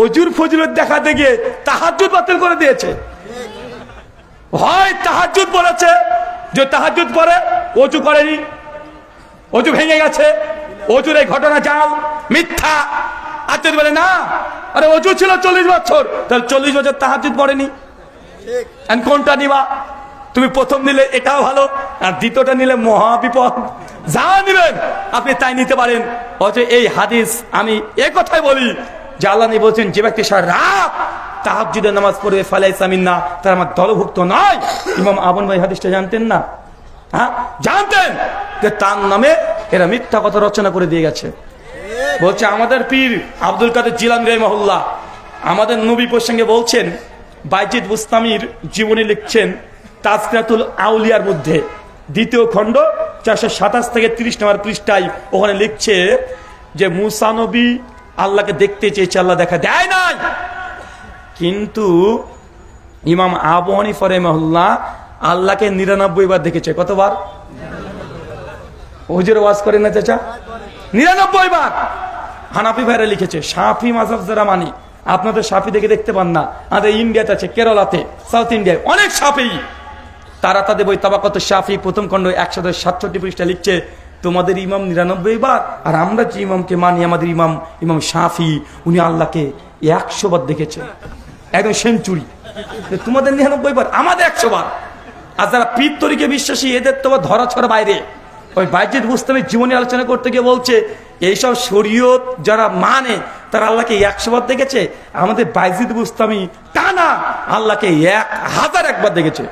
অজুর ফজিলত দেখাতে গিয়ে তাহাজ্জুদ বাতিল করে দিয়েছে। হয় তাহাজ্জুদ বলেছে যে তাহাজ্জুদ পরে অজু করেনি, অজু ভেঙে গেছে, অজুর এই ঘটনা জাল, মিথ্যা। আর যদি বলে না, আরে অজু ছিল 40 বছর, তাহলে 40 বছর তাহাজ্জুদ পড়েনি। কোনটা নিবা তুমি? প্রথম নিলে এটাও ভালো, আর দ্বিতীয়টা নিলে মহা বিপদ। যা নিবেন আপনি তাই নিতে পারেন। অথচ এই হাদিস আমি এ কথাই বলি যে আল্লাহ নবী বলছেন, যে ব্যক্তি সারা রাত তাহাজ্জুদের নামাজ পড়বে ফালাইসা মিন্না, তার আমার দলভুক্ত নয়। ইমাম আবু হানিফা হাদিসটা জানতেন না? হ্যাঁ জানতেন, যে তার নামে এরা মিথ্যা কথা রচনা করে দিয়ে গেছে। বলছে আমাদের পীর আব্দুল কাদের জিলানী রাহিমাহুল্লাহ আমাদের নবী প্রসঙ্গে বলছেন, বাইজিদ বুস্তামির জীবনী লিখছেন তাজকিরাতুল আউলিয়ার মধ্যে 2য় খণ্ড 427 থেকে 30 নম্বর পৃষ্ঠায়, ওখানে লিখছে যে মুসা নবী আল্লাহকে দেখতে চেয়েছে, আল্লাহ দেখা দেয় নাই। কিন্তু ইমাম আবু হানিফা রাহিমাহুল্লাহ আল্লাহকে 99 বার দেখেছে। কতবার? হুজুর ওয়াজ করেন না চাচা? 99 বার। হানাফি ভাইরা লিখেছে, শাফি মাযহাব যারা মানি, আপনাদের শাফি দেখতে পান না, আমাদের ইন্ডিয়াতে আছে, কেরালাতে, সাউথ ইন্ডিয়ায় অনেক শাফি, তারা তাদের বই তাবাকাত শাফি 1ম খণ্ড 167 পৃষ্ঠা লিখছে, তোমাদের ইমাম 99 বার, আর আমরা যে ইমামকে মানি, আমাদের ইমাম শাফি, উনি আল্লাহকে 100 বার দেখেছে, একদম সেঞ্চুরি। তোমাদের 99 বার, আমাদের 100 বার। আর যারা পীর তরিকে বিশ্বাসী, এদের তো ধরা ছড়া বাইরে। ওই বাইজিদ বুস্তামির জীবনী আলোচনা করতে গিয়ে বলছে, এইসব শরীয়ত যারা মানে তারা আল্লাহকে 100 বার দেখেছে, আমাদের বাইজিদ বুস্তামি টানা আল্লাহকে 1001 বার দেখেছে।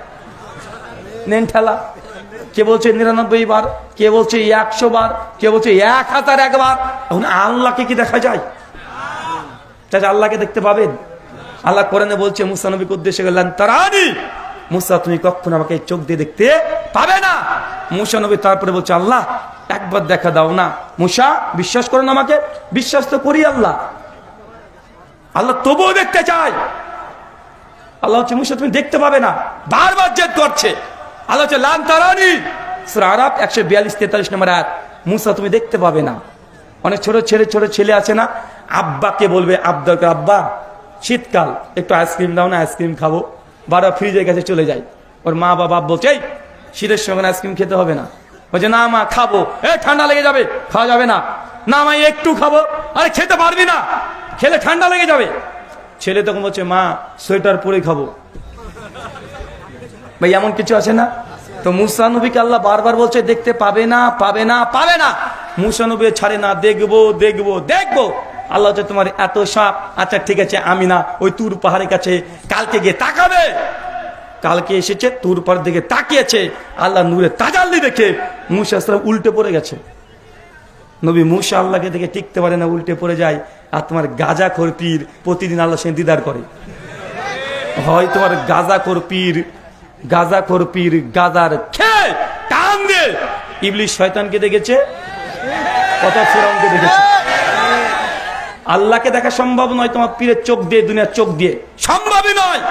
নেন ঠেলা। কে বলছে 99 বার, কে বলছে 100 বার, কে বলছে 1001 বার। এখন আল্লাহকে কি দেখা যায়? চাচা আল্লাহকে দেখতে পাবেন? আল্লাহ কোরআনে বলছে মুসা নবীকে উদ্দেশ্যে গেলেন, তারানি মুসা তুমি কখনো আমাকে চোখ দিয়ে দেখতে পাবে না। মুসা নবী তারপরে বলছে, আল্লাহ একবার দেখা দাও না। মুসা বিশ্বাস করো না আমাকে? বিশ্বাস তো করি আল্লাহ, আল্লাহ তবুও দেখতে চাই। আল্লাহ হচ্ছে মুসা তুমি দেখতে পাবে না, বারবার জেদ করছে। আল্লাহ হচ্ছে লান তারানি, সূরা আরাফ 142-43 নম্বর আয়াত, মুসা তুমি দেখতে পাবে না। অনেক ছোট ছেলে আছে না, আব্বাকে বলবে, আব্বা শীতকাল একটু আইসক্রিম দাও না, আইসক্রিম খাবো। বারবার ফ্রিজের কাছে চলে যায়, ওর মা বাবা বলছে এই শীতের সময় আইসক্রিম খেতে হবে না। বলছে না মা খাবো, ঠান্ডা লেগে যাবে, খাওয়া যাবে না। না মা একটু খাবো, আরে খেতে পারবি না, খেলে ঠান্ডা লেগে যাবে। ছেলে তখন বলছে মা সোয়েটার পরে খাবো। ভাই এমন কিছু আছে না? তো মুসা নবীকে আল্লাহ বারবার বলছে দেখতে পাবে না, পাবে না, পাবে না। মুসা নবী ছাড়ে না, দেখবো দেখবো দেখবো। আল্লাহ হচ্ছে তোমার এত শখ, আচ্ছা ঠিক আছে আমি না ওই তুর পাহাড়ের কাছে কালকে গিয়ে তাকাবে। কালকে এসেছে, তুর পাহাড় দিকে তাকিয়েছে, আল্লাহ নূরে তাজাল্লি দেখে মুসা আসলাম উল্টে পড়ে গেছে। নবী মুসা আল্লাহকে দেখে টিকতে পারে না, উল্টে পড়ে যায়। আর তোমার গাঁজাখোর পীর প্রতিদিন আল্লাহ সে দিদার করে। হয় তোমার গাঁজাখোর পীর গাঁজার খেয়ে টান দিয়ে ইবলিশ শয়তানকে দেখেছে, কত ফেরাউনকে দেখেছে। আল্লাহকে দেখা সম্ভব নয় তোমার পীরের চোখ দিয়ে, দুনিয়ার চোখ দিয়ে সম্ভবই নয়।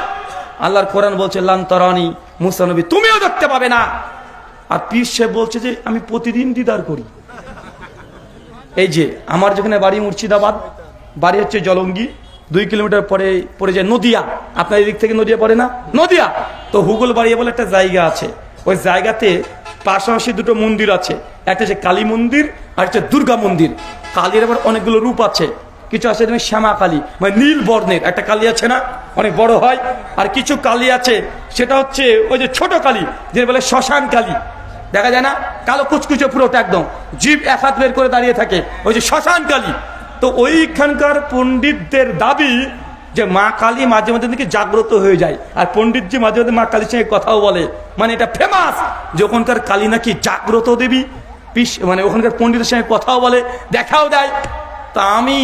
আল্লাহর কোরআন বলছে লান তারানি, মুসা নবী তুমিও দেখতে পাবে না। আর পীর সাহেব বলছে যে আমি প্রতিদিন দিদার করি। এই যে আমার যেখানে বাড়ি মুর্শিদাবাদ, বাড়ি হচ্ছে জলঙ্গি, 2 কিলোমিটার পরে পড়ে যায় নদিয়া। আপনার এদিক থেকে নদিয়া পড়ে না? নদিয়া তো হুগল বাড়িয়া বলে একটা জায়গা আছে। ওই জায়গাতে পাশাপাশি 2টো মন্দির আছে, একটা হচ্ছে কালী মন্দির আর হচ্ছে দুর্গা মন্দির। কালীর আবার অনেকগুলো রূপ আছে, কিছু আছে তুমি শ্যামা কালী, মানে নীল বর্ণের একটা কালী আছে না, অনেক বড় হয়। আর কিছু কালী আছে সেটা হচ্ছে ওই যে ছোট কালী, যে বলে শ্মশান কালী, দেখা যায় না, কালো কুচকুচে পুরোটা একদম, জীব এক হাত বের করে দাঁড়িয়ে থাকে, ওই যে শ্মশান কালী। তো ওইখানকার পণ্ডিতদের দাবি যে মা কালী মাঝে মাঝে নাকি জাগ্রত হয়ে যায়, আর পণ্ডিতজি মাঝে মাঝে মা কালীর সঙ্গে কথাও বলে, মানে এটা ফেমাস যে ওখানকার কালী নাকি জাগ্রত দেবী, মানে ওখানকার পণ্ডিতের সঙ্গে কথাও বলে, দেখাও দেয়। তা আমি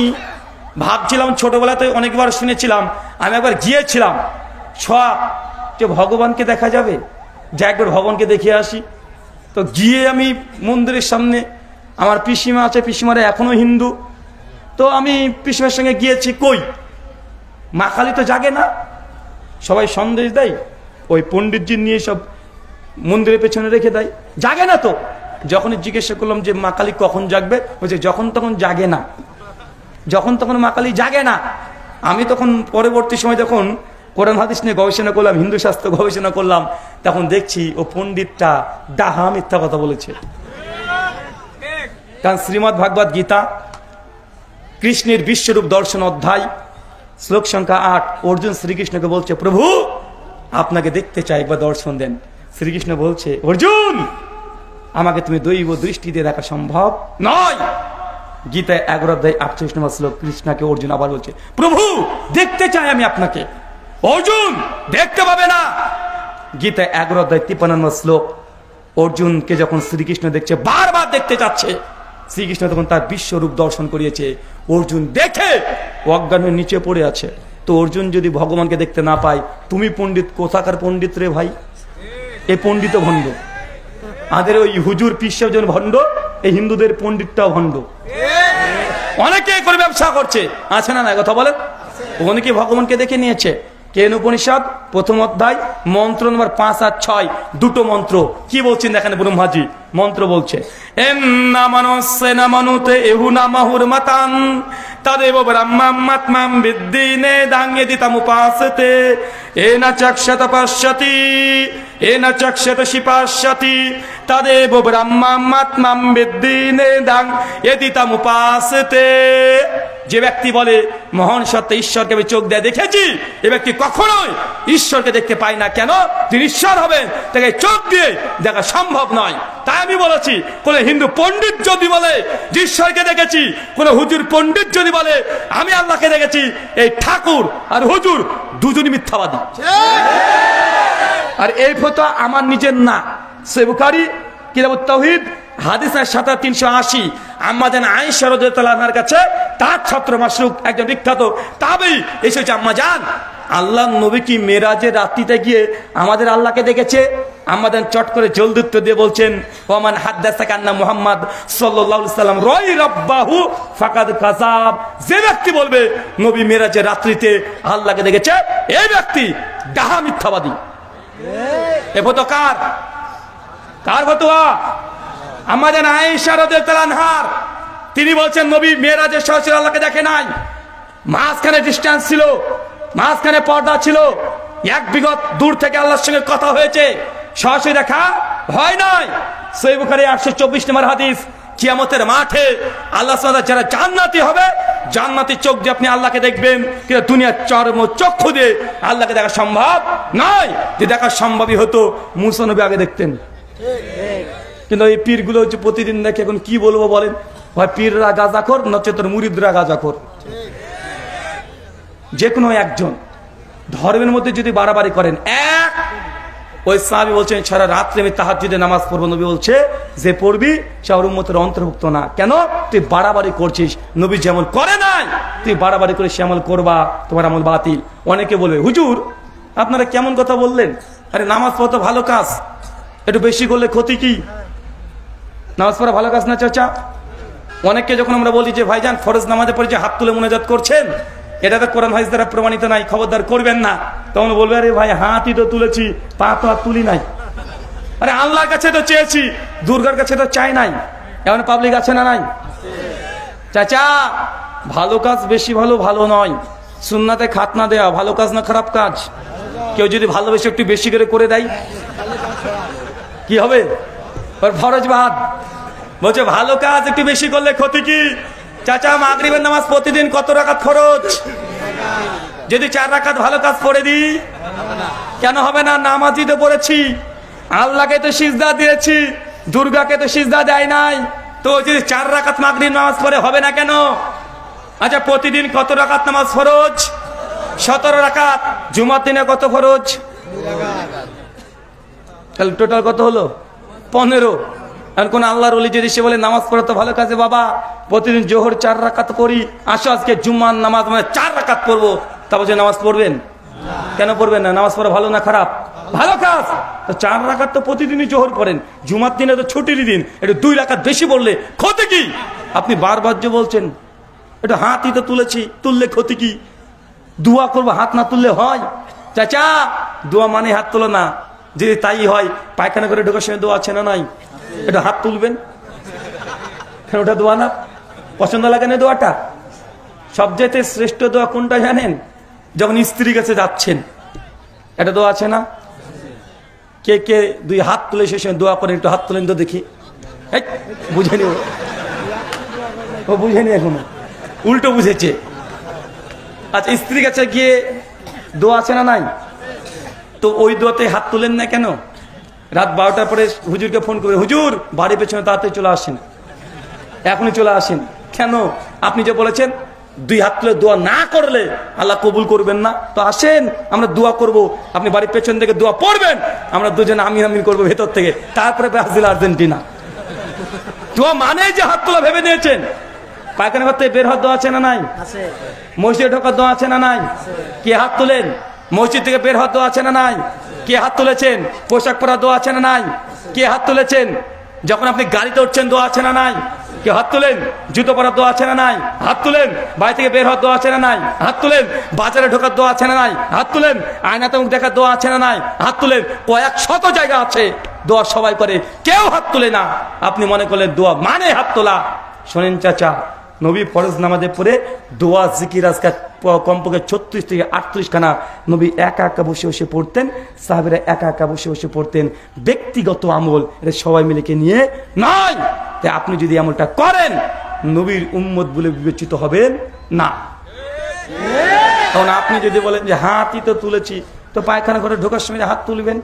ভাবছিলাম, ছোটবেলাতে অনেকবার শুনেছিলাম, আমি একবার গিয়েছিলাম সব যে ভগবানকে দেখা যাবে, যে একবার ভগবানকে দেখে আসি। তো গিয়ে আমি মন্দিরের সামনে, আমার পিসিমা আছে, পিসিমারা এখনো হিন্দু, তো আমি পিসিমার সঙ্গে গিয়েছি, কই মা কালী তো জাগে না। সবাই সন্দেশ দেয়, ওই পণ্ডিতজি নিয়ে সব মন্দিরের পেছনে রেখে দেয়, জাগে না। তো যখনই জিজ্ঞাসা করলাম যে মা কালী কখন জাগবে, বলছে যখন তখন জাগে না, যখন তখন মা কালী জাগে না। আমি তখন পরবর্তী সময় যখন কোরআন হাদিস নিয়ে গবেষণা করলাম, হিন্দু শাস্ত্র গবেষণা করলাম, তখন দেখছি ও পণ্ডিতটা ডাহা মিথ্যা কথা বলেছে। কারণ শ্রীমদ্ ভাগবত গীতা কৃষ্ণের বিশ্বরূপ দর্শন অধ্যায় শ্লোক সংখ্যা 8, অর্জুন শ্রীকৃষ্ণকে বলছে প্রভু আপনাকে দেখতে চাই, একবার দর্শন দেন। শ্রীকৃষ্ণ বলছে অর্জুন আমাকে তুমি দৈব দৃষ্টি দিয়ে দেখা সম্ভব নয়। গীতায় 11 অধ্যায় 48 নম্বর শ্লোক, কৃষ্ণকে অর্জুন আবার বলছে প্রভু দেখতে চাই আমি আপনাকে। অর্জুন দেখতে পাবে না। গীতায় 11 অধ্যায় 53 নম্বর শ্লোক, অর্জুনকে যখন শ্রীকৃষ্ণ দেখছে, বারবার দেখতে চাচ্ছে, শ্রীকৃষ্ণ তখন তার বিশ্বরূপ দর্শন করিয়েছে। অর্জুন দেখে অজ্ঞান হয়ে নিচে পড়ে আছে। তো অর্জুন যদি ভগবানকে দেখতে না পায়, তুমি পণ্ডিত কোথাকার পণ্ডিত রে ভাই? এ পণ্ডিত ভণ্ড। আমাদের ওই হুজুর পিসাব যেন ভণ্ড, এই হিন্দুদের পণ্ডিতটাও ভণ্ড। অনেকে করে ব্যবসা করছে, আছে না? না কথা বলেন। অনেকে ভগবানকে দেখে নিয়েছে। কেন উপনিষদ 1ম অধ্যায় মন্ত্র নম্বর 5 আর 6, 2টো মন্ত্র কি বলছেন দেখেন। ব্রহ্মাজি মন্ত্র বলছে এম নামানসে নামানুতে এহু নামাহুর মাতান তদেব ব্রহ্মাত্মাম বিদ্দিনে দাঙ্গে দিতামুপাসতে এনা চক্ষত পশ্যতি এনা চক্ষত শিপাস্যতি তদেব ব্রহ্মাত্মাম বিদ্দিনে দাঙ্গে দিতামুপাসতে। যে ব্যক্তি বলে মহান সত্য ঈশ্বরকে আমি চোখ দিয়ে দেখেছি, এ ব্যক্তি কখনোই ঈশ্বরকে দেখতে পায় না। কেন? তিনি ঈশ্বর হবেন, তাকে চোখ দিয়ে দেখা সম্ভব নয়। তাই আমি বলেছি, কোন হিন্দু পণ্ডিত যদি বলে যে ঈশ্বরকে দেখেছি, কোন হুজুর পণ্ডিত যদি বলে আমি আল্লাহকে দেখেছি, এই ঠাকুর আর হুজুর দুজনই মিথ্যাবাদী। আর এই ফতোয়া আমার নিজের না, সহিহ বুখারী কিতাবুত তাওহীদ হাদিস 7380, আম্মাজান আয়েশা রাদিয়াল্লাহু আনহার কাছে তার ছাত্র মাশরুক একজন বিখ্যাত তাবেঈ এসেছে, আম্মাজান আল্লাহর নবী কি মেরাজের রাত্রিতে গিয়ে আমাদের আল্লাহকে দেখেছে? আম্মাজান চট করে জলদি উত্তর দিয়ে বলছেন ওমান হাদাসাকা আন্না মুহাম্মদ সাল্লাল্লাহু আলাইহি সাল্লাম রাই রাব্বাহু ফাকাদ কাযাব। যে ব্যক্তি বলবে নবী মেরাজের রাত্রিতে আল্লাহকে দেখেছে, এই ব্যক্তি ডাহা মিথ্যাবাদী। এ ফতোয়া কার? কার ফতোয়া? আমাদের আয়েশা রাদিয়াল্লাহু আনহার। তিনি বলছেন নবী মেরাজে সরাসরি আল্লাহকে দেখে নাই, মাঝখানে ডিসটেন্স ছিল, মাঝখানে পর্দা ছিল, 1 বিগত দূর থেকে আল্লাহর সঙ্গে কথা হয়েছে, সরাসরি দেখা হয় নাই। সহিহ বুখারী 824 নম্বর হাদিস, কিয়ামতের মাঠে আল্লাহ সুবহানাহু যারা জান্নাতি হবে, জান্নাতি চোখ দিয়ে আপনি আল্লাহকে দেখবেন, কিন্তু দুনিয়ার চর্ম চক্ষু দিয়ে আল্লাহকে দেখা সম্ভব নয়। যে দেখা সম্ভবই হতো মুসা নবী আগে দেখতেন। কিন্তু এই পীরগুলো হচ্ছে প্রতিদিন দেখে, এখন কি বলবো বলেন, হয় পীররা গাঁজাখোর নচেত মুরিদরা গাঁজাখোর, যে কোনো একজন। ধর্মের মধ্যে যদি বাড়াবাড়ি করেন, এক ওই সাহাবী বলছেন সারা রাত্রে আমি তাহাজ্জুদে নামাজ পড়বো, নবী বলছে যে পড়বি সে আমার উম্মতের অন্তর্ভুক্ত না। কেন? তুই বাড়াবাড়ি করছিস, নবী যেমন করে নাই তুই বাড়াবাড়ি করে সে আমল করবা, তোমার আমল বাতিল। অনেকে বলবে হুজুর আপনারা কেমন কথা বললেন, আরে নামাজ পড়া তো ভালো কাজ, একটু বেশি করলে ক্ষতি কি? নামাজ পড়া ভালো কাজ না চাচা? অনেককে যখন আমরা বলি যে ভাইজান ফরজ নামাজে পড়ে যে হাত তুলে মুনাজাত করছেন, এটা তো কোরআন হাদিস দ্বারা প্রমাণিত নাই, খবরদার করবেন না, তখন বলবে আরে ভাই হাতই তো তুলেছি, পা তো আর তুলি নাই। আরে আল্লাহর কাছে তো চেয়েছি, দুর্গার কাছে তো চাই নাই। এমন পাবলিক আছে না নাই? চাচা ভালো কাজ বেশি ভালো ভালো নয়, সুন্নাতে খাতনা দেওয়া ভালো কাজ না খারাপ কাজ? কেউ যদি ভালোবেসে একটু বেশি করে দেয় কি হবে? ফরজ বাদ বলছে ভালো কাজ একটু বেশি করলে ক্ষতি কি? চাচা মাগরিবের নামাজ প্রতিদিন কত রাকাত ফরজ? যদি 4 রাকাত ভালো কাজ পড়ে দিই কেন হবে না? নামাজই তো পড়েছি, আল্লাহকে তো সিজদা দিয়েছি, দুর্গাকে তো সিজদা দেয় নাই, তো যদি 4 রাকাত মাগরিব নামাজ পড়ে হবে না কেন? আচ্ছা প্রতিদিন কত রাকাত নামাজ ফরজ? 17 রাকাত। জুমার দিনে কত ফরজ? তাহলে টোটাল কত হলো? 15। আর কোন আল্লাহর ওলি যদি সে বলে নামাজ পড়া তো ভালো কাজে, বাবা প্রতিদিন জোহর 4 রাকাত পড়ি, আসো আজকে জুম্মার নামাজ মানে 4 রাকাত পড়বো, তারপর যে নামাজ পড়বেন? কেন পড়বেন না? নামাজ পড়া ভালো না খারাপ? ভালো কাজ। তো 4 রাকাত তো প্রতিদিনই জোহর করেন, জুমার দিনে তো ছুটির দিন, একটু 2 রাকাত বেশি পড়লে ক্ষতি কি? আপনি বারবার যে বলছেন একটু হাতই তো তুলেছি, তুললে ক্ষতি কি? দোয়া করবো হাত না তুললে হয়? চাচা দোয়া মানে হাত তোলো না, যদি তাই হয় পায়খানা করে ঢোকার সময় দোয়া আছে না নাই? এটা হাত তুলবেন, ওটা দোয়া না? পছন্দ লাগে না দোয়াটা? সবচেয়ে শ্রেষ্ঠ দোয়া কোনটা জানেন? যখন স্ত্রীর কাছে যাচ্ছেন, এটা দোয়া আছে না? কে কে 2 হাত তুলে সে সময় দোয়া করেন? একটু হাত তুলেন তো দেখি। বুঝেনি ও, বুঝেনি এখনো, উল্টো বুঝেছে। আচ্ছা স্ত্রীর কাছে গিয়ে দোয়া আছে না নাই? তো ওই দোয়াতে হাত তুলেন না কেন? রাত 12টার পরে হুজুরকে ফোন করে, হুজুর বাড়ির পেছনে তাড়াতাড়ি চলে আসেন, এখনই চলে আসেন। কেন? আপনি যে বলেছেন 2 হাত তুলে দোয়া না করলে আল্লাহ কবুল করবেন না, তো আসেন আমরা দোয়া করব, আপনি বাড়ির পেছন থেকে দোয়া পড়বেন, আমরা দুজনে আমিন আমিন করবো ভেতর থেকে, তারপরে ব্রাজিল আর্জেন্টিনা। দোয়া মানে যে হাত তোলা ভেবে নিয়েছেন। পায়খানা করতে বের হওয়ার দোয়া আছে না নাই? মসজিদে ঢোকার দোয়া আছে না নাই? কে হাত তোলেন? মসজিদ থেকে বের হওয়ার দোয়া আছে না নাই? কে হাত তুলেছেন? পোশাক পরার দোয়া আছে না নাই? কে হাত তুলেছেন? যখন আপনি গাড়িতে উঠছেন দোয়া আছে না নাই? কে হাত তুলেন? জুতো পরার দোয়া আছে না নাই? হাত তুলেন। বাড়ি থেকে বের হওয়ার দোয়া আছে না নাই? হাত তুলেন। বাজারে ঢোকার দোয়া আছে না নাই? হাত তুলেন। আয়নাতে মুখ দেখার দোয়া আছে না নাই? হাত তুলেন। কয়েক শত জায়গা আছে দোয়া সবাই করে, কেউ হাত তুলে না। আপনি মনে করলেন দোয়া মানে হাত তোলা। শোনেন চাচা, নবী ফরজ নামাজে পড়ে দোয়া জিকির আজকাল কমপক্ষে 36 থেকে 38 খানা নবী একা একা বসে বসে পড়তেন, সাহাবীরা একা একা বসে বসে পড়তেন। ব্যক্তিগত আমল, এটা সবাই মিলেকে নিয়ে নয়। তাই আপনি যদি আমলটা করেন নবীর উম্মত বলে বিবেচিত হবেন না। কারণ আপনি যদি বলেন যে হাতই তো তুলেছি, তো পায়খানা করে ঢোকার সময় হাত তুলবেন।